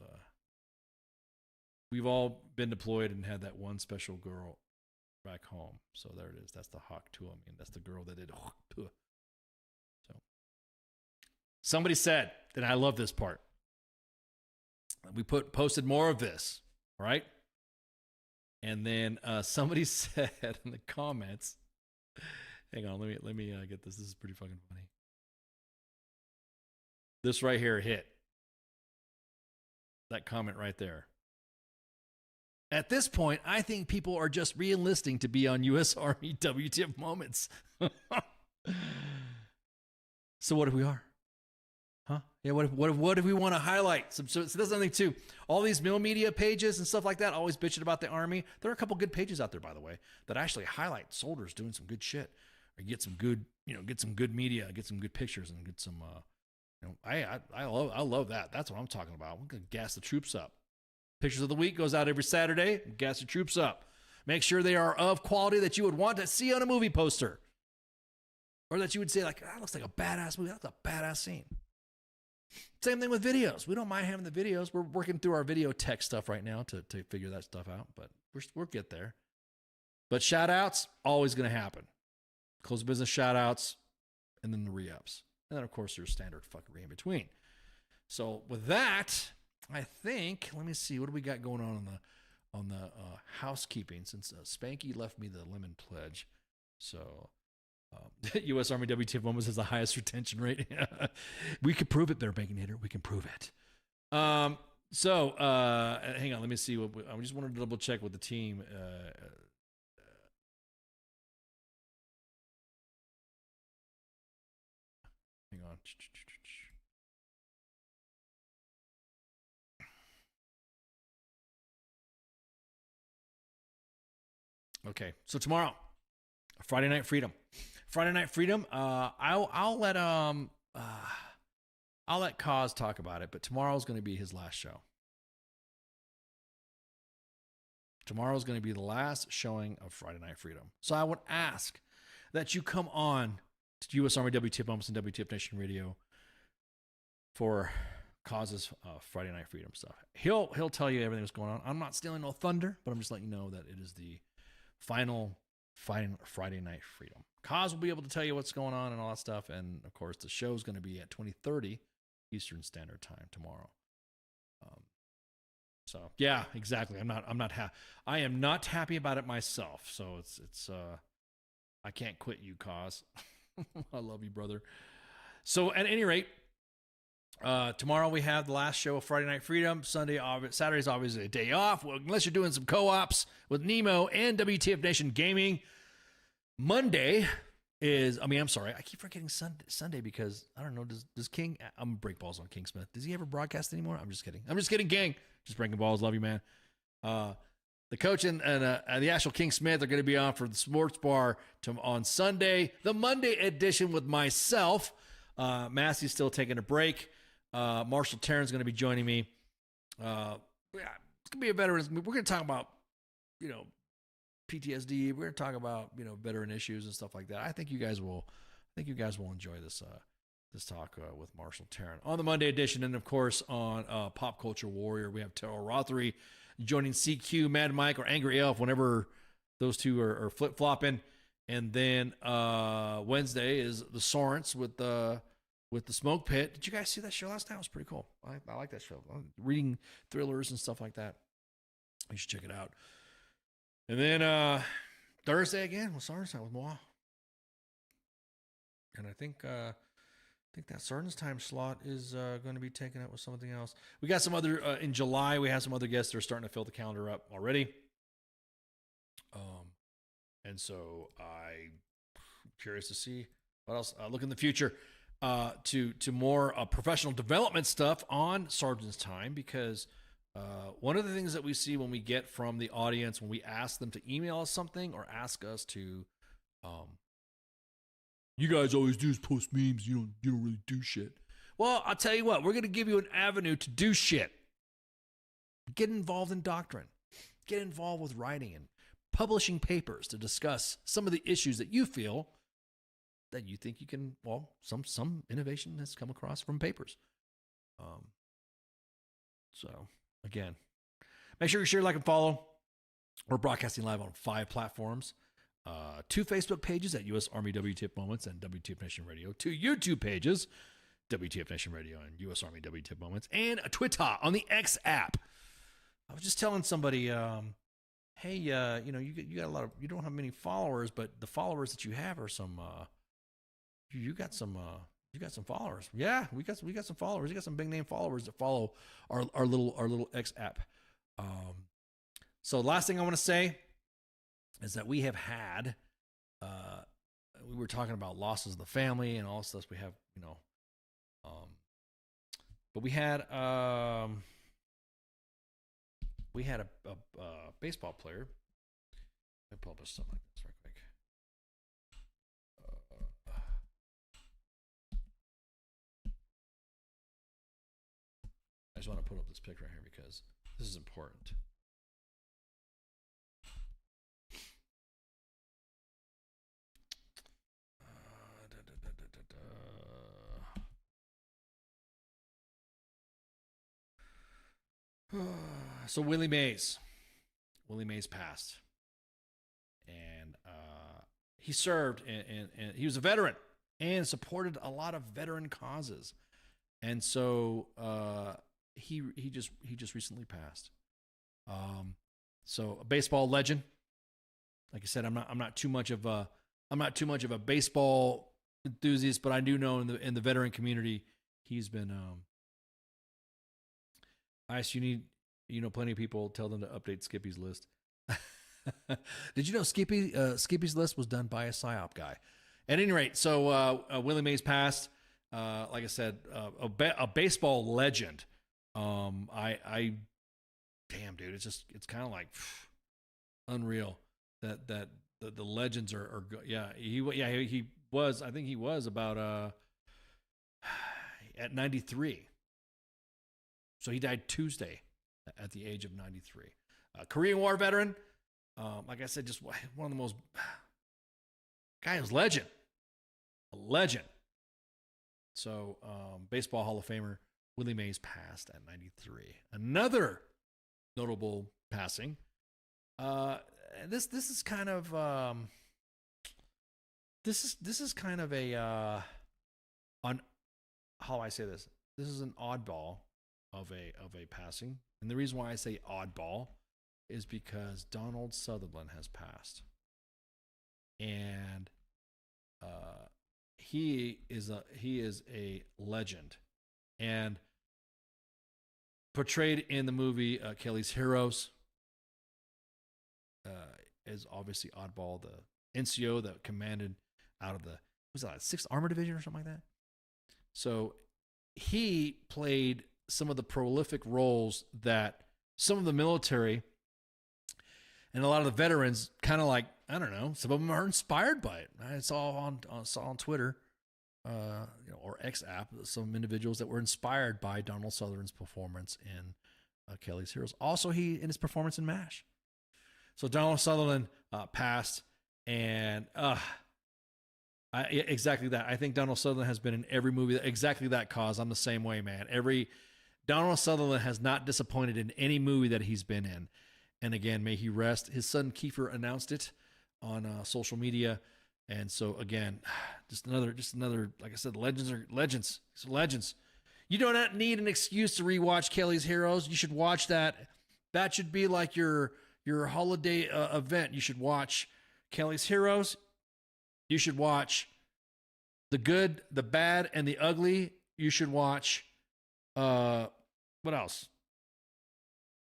We've all been deployed and had that one special girl back home. So there it is. That's the Hawk Tua meme. That's the girl that did Hawk Tua. So somebody said, and I love this part. We posted more of this, all right? And then somebody said in the comments, hang on, let me get this. This is pretty fucking funny. This right here hit. That comment right there. At this point, I think people are just re-enlisting to be on U.S. Army WTF moments. So what if we are? Huh? Yeah, what if we want to highlight some? So that's something too. All these mill media pages and stuff like that, always bitching about the Army. There are a couple good pages out there, by the way, that actually highlight soldiers doing some good shit, or get some good, get some good media, get some good pictures, and get some. I love that. That's what I'm talking about. We're gonna gas the troops up. Pictures of the Week goes out every Saturday. Gas the troops up. Make sure they are of quality that you would want to see on a movie poster, or that you would say like, that looks like a badass movie. That's a badass scene. Same thing with videos. We don't mind having the videos. We're working through our video tech stuff right now to figure that stuff out, but we'll get there. But shout outs, always going to happen. Close business shout outs, and then the re-ups. And then, of course, there's standard fuckery in between. So with that, I think, let me see, what do we got going on the housekeeping, since Spanky left me the lemon pledge. So U.S. Army WTF moments has the highest retention rate. We can prove it there, Banking Hitter. We can prove it. So hang on, let me see. I just wanted to double check with the team. Hang on. Okay, so tomorrow, Friday Night Freedom. I'll let Kaz talk about it, but tomorrow's going to be his last show. Tomorrow's going to be the last showing of Friday Night Freedom. So I would ask that you come on to U.S. Army WTF Moments and WTF Nation Radio for Kaz's Friday Night Freedom stuff. He'll tell you everything that's going on. I'm not stealing no thunder, but I'm just letting you know that it is the final Friday Night Freedom. Kaz will be able to tell you what's going on and all that stuff. And of course, the show's going to be at 20:30 Eastern Standard Time tomorrow. So yeah, exactly. I am not happy about it myself. So it's I can't quit you, Kaz. I love you, brother. So at any rate, tomorrow we have the last show of Friday Night Freedom. Saturday's obviously a day off, well, unless you're doing some co-ops with Nemo and WTF Nation Gaming. Monday is, I'm sorry, I keep forgetting Sunday because, I don't know, does King, I'm gonna break balls on King Smith. Does he ever broadcast anymore? I'm just kidding, gang. Just breaking balls. Love you, man. The coach and the actual King Smith are going to be on for the sports bar on Sunday. The Monday edition with myself. Massey's still taking a break. Marshall Tarrant's going to be joining me. Yeah, it's going to be a veterans. We're going to talk about, PTSD. We're going to talk about, veteran issues and stuff like that. I think you guys will enjoy this talk with Marshall Tarrant on the Monday edition. And of course, on Pop Culture Warrior, we have Terrell Rothery joining CQ, Mad Mike, or Angry Elf whenever those two are flip-flopping. And then Wednesday is the Sorents with the Smoke Pit. Did you guys see that show last night? It was pretty cool. I like that show. Reading thrillers and stuff like that. You should check it out. And then Thursday again with Sorents with Moi. And I think that Sergeant's time slot is going to be taken up with something else. We got some other in July. We have some other guests that are starting to fill the calendar up already. And so I'm curious to see what else. Look in the future to more professional development stuff on Sergeant's time, because one of the things that we see when we get from the audience, when we ask them to email us something or ask us to, you guys always do is post memes. You don't really do shit. Well, I'll tell you what, we're going to give you an avenue to do shit. Get involved in doctrine. Get involved with writing and publishing papers to discuss some of the issues that you feel that you think you can, well, some innovation has come across from papers. So again, make sure you share, like, and follow. We're broadcasting live on 5 platforms, 2 Facebook pages at U.S. Army WTF Moments and WTF Nation Radio, 2 YouTube pages, WTF Nation Radio and U.S. Army WTF Moments, and a Twitter on the X app. I was just telling somebody, hey, you got a lot of, you don't have many followers, but the followers that you have are some, you got some followers. Yeah, we got some followers. We got some big name followers that follow our little X app. So last thing I want to say is that we have had, we were talking about losses of the family and all this stuff. We have, but we had a baseball player. I published something like this right quick. I just want to put up this picture right here because this is important. So Willie Mays passed, and he served, and he was a veteran and supported a lot of veteran causes, and so he just recently passed. So a baseball legend. Like I said, I'm not too much of a baseball enthusiast, but I do know in the veteran community, he's been. You need, plenty of people. Tell them to update Skippy's list. Did you know Skippy's list was done by a PSYOP guy? At any rate, so Willie Mays passed. Like I said, a baseball legend. Damn, dude, it's kind of like unreal that the legends are he was. I think he was about at 93. So he died Tuesday at the age of 93. Korean War veteran. Like I said, just one of the most... Guy was legend. A legend. So, Baseball Hall of Famer Willie Mays passed at 93. Another notable passing. This is kind of... This is kind of a... on how do I say this? This is an oddball of a passing, and the reason why I say oddball is because Donald Sutherland has passed, and he is a legend, and portrayed in the movie Kelly's Heroes is obviously oddball, the NCO that commanded out of the 6th Armored Division or something like that. So he played some of the prolific roles that some of the military and a lot of the veterans kind of like, I don't know, some of them are inspired by it. I saw on Twitter, or X app, some individuals that were inspired by Donald Sutherland's performance in Kelly's Heroes. Also, he in his performance in MASH. So Donald Sutherland passed, and exactly that. I think Donald Sutherland has been in every movie. Exactly that cause. I'm the same way, man. Donald Sutherland has not disappointed in any movie that he's been in. And again, may he rest. His son Kiefer announced it on social media. And so again, just another, like I said, legends are legends. It's legends. You do not need an excuse to rewatch Kelly's Heroes. You should watch that. That should be like your holiday event. You should watch Kelly's Heroes. You should watch The Good, the Bad, and the Ugly. You should watch. What else?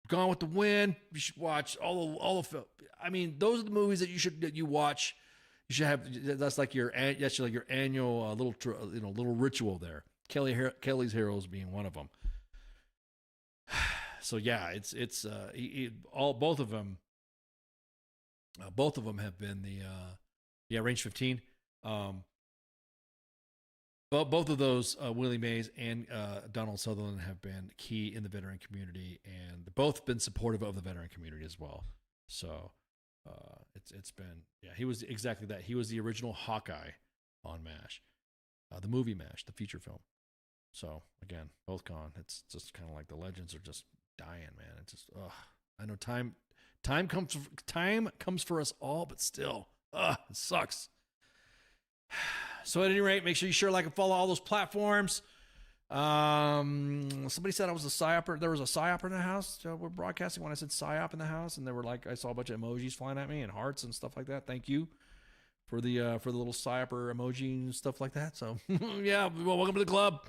Gone with the Wind. You should watch all the. I mean, those are the movies that you watch. You should have. That's like your annual little ritual there. Kelly's Heroes being one of them. So yeah, it's both of them. Both of them have been the Range 15. Both of those, Willie Mays and Donald Sutherland, have been key in the veteran community, and both been supportive of the veteran community as well. So it's been, yeah, he was exactly that. He was the original Hawkeye on MASH, the movie MASH, the feature film. So again, both gone. It's just kind of like the legends are just dying, man. It's just, I know time comes for us all, but still, it sucks. So at any rate, make sure you share, like, and follow all those platforms. Somebody said I was a psyop. There was a psyop in the house. We're broadcasting when I said psyop in the house, and they were like, I saw a bunch of emojis flying at me and hearts and stuff like that. Thank you for the little psyoper emoji and stuff like that. So yeah, well, welcome to the club.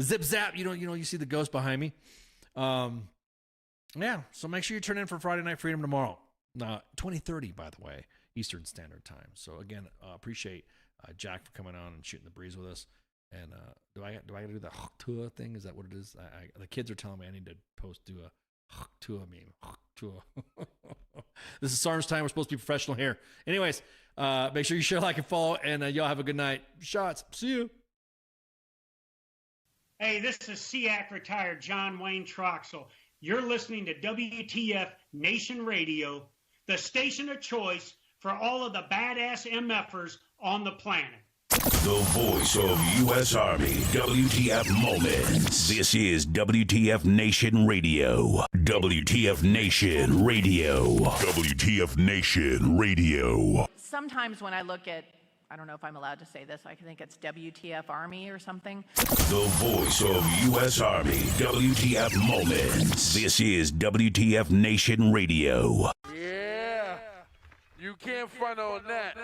Zip zap. You see the ghost behind me. Yeah. So make sure you turn in for Friday Night Freedom tomorrow. 2030, by the way, Eastern Standard Time. So again, appreciate Jack for coming on and shooting the breeze with us. And do I gotta do the Tua thing? Is that what it is? The kids are telling me I need to do a Tua meme. Tua. This is Sarn's time. We're supposed to be professional here. Anyways, make sure you share, like, and follow, and y'all have a good night. Shots. See you. Hey, this is SEAC retired John Wayne Troxel. You're listening to WTF Nation Radio, the station of choice for all of the badass MFers on the planet. The voice of U.S. Army, WTF Moments. This is WTF Nation Radio. WTF Nation Radio. WTF Nation Radio. Sometimes when I look at, I don't know if I'm allowed to say this, I think it's WTF Army or something. The voice of U.S. Army, WTF Moments. This is WTF Nation Radio. Yeah, you can't front on that.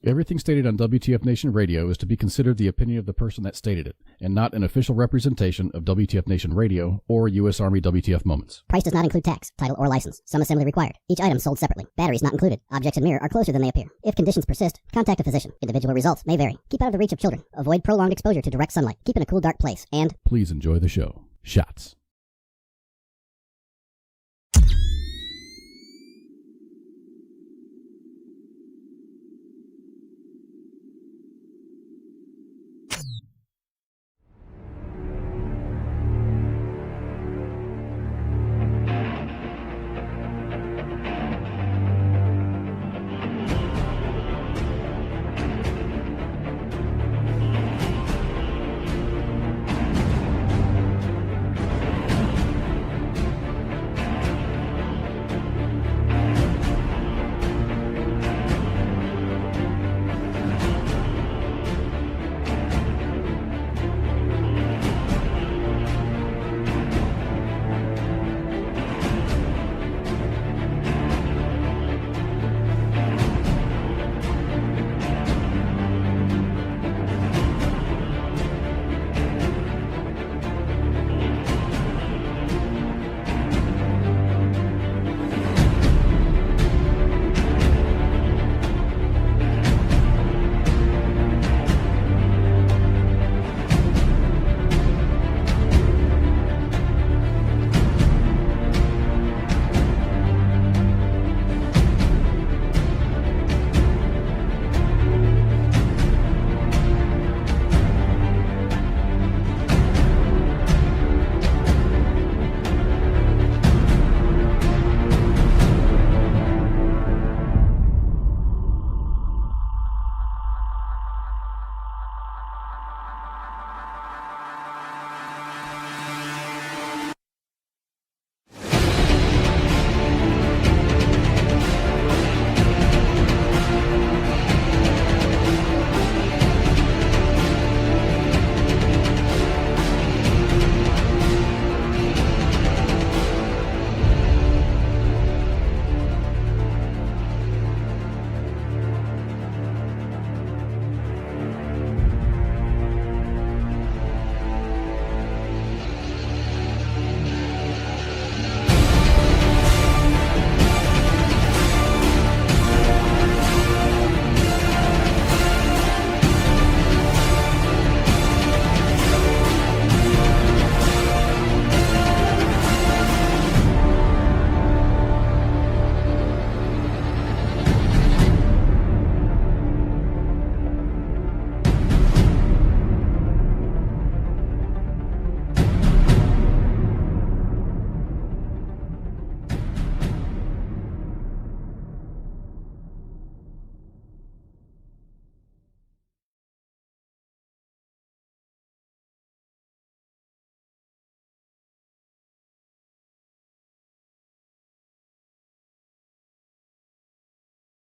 Everything stated on WTF Nation Radio is to be considered the opinion of the person that stated it, and not an official representation of WTF Nation Radio or U.S. Army WTF Moments. Price does not include tax, title, or license. Some assembly required. Each item sold separately. Batteries not included. Objects in mirror are closer than they appear. If conditions persist, contact a physician. Individual results may vary. Keep out of the reach of children. Avoid prolonged exposure to direct sunlight. Keep in a cool, dark place. And please enjoy the show. Shots.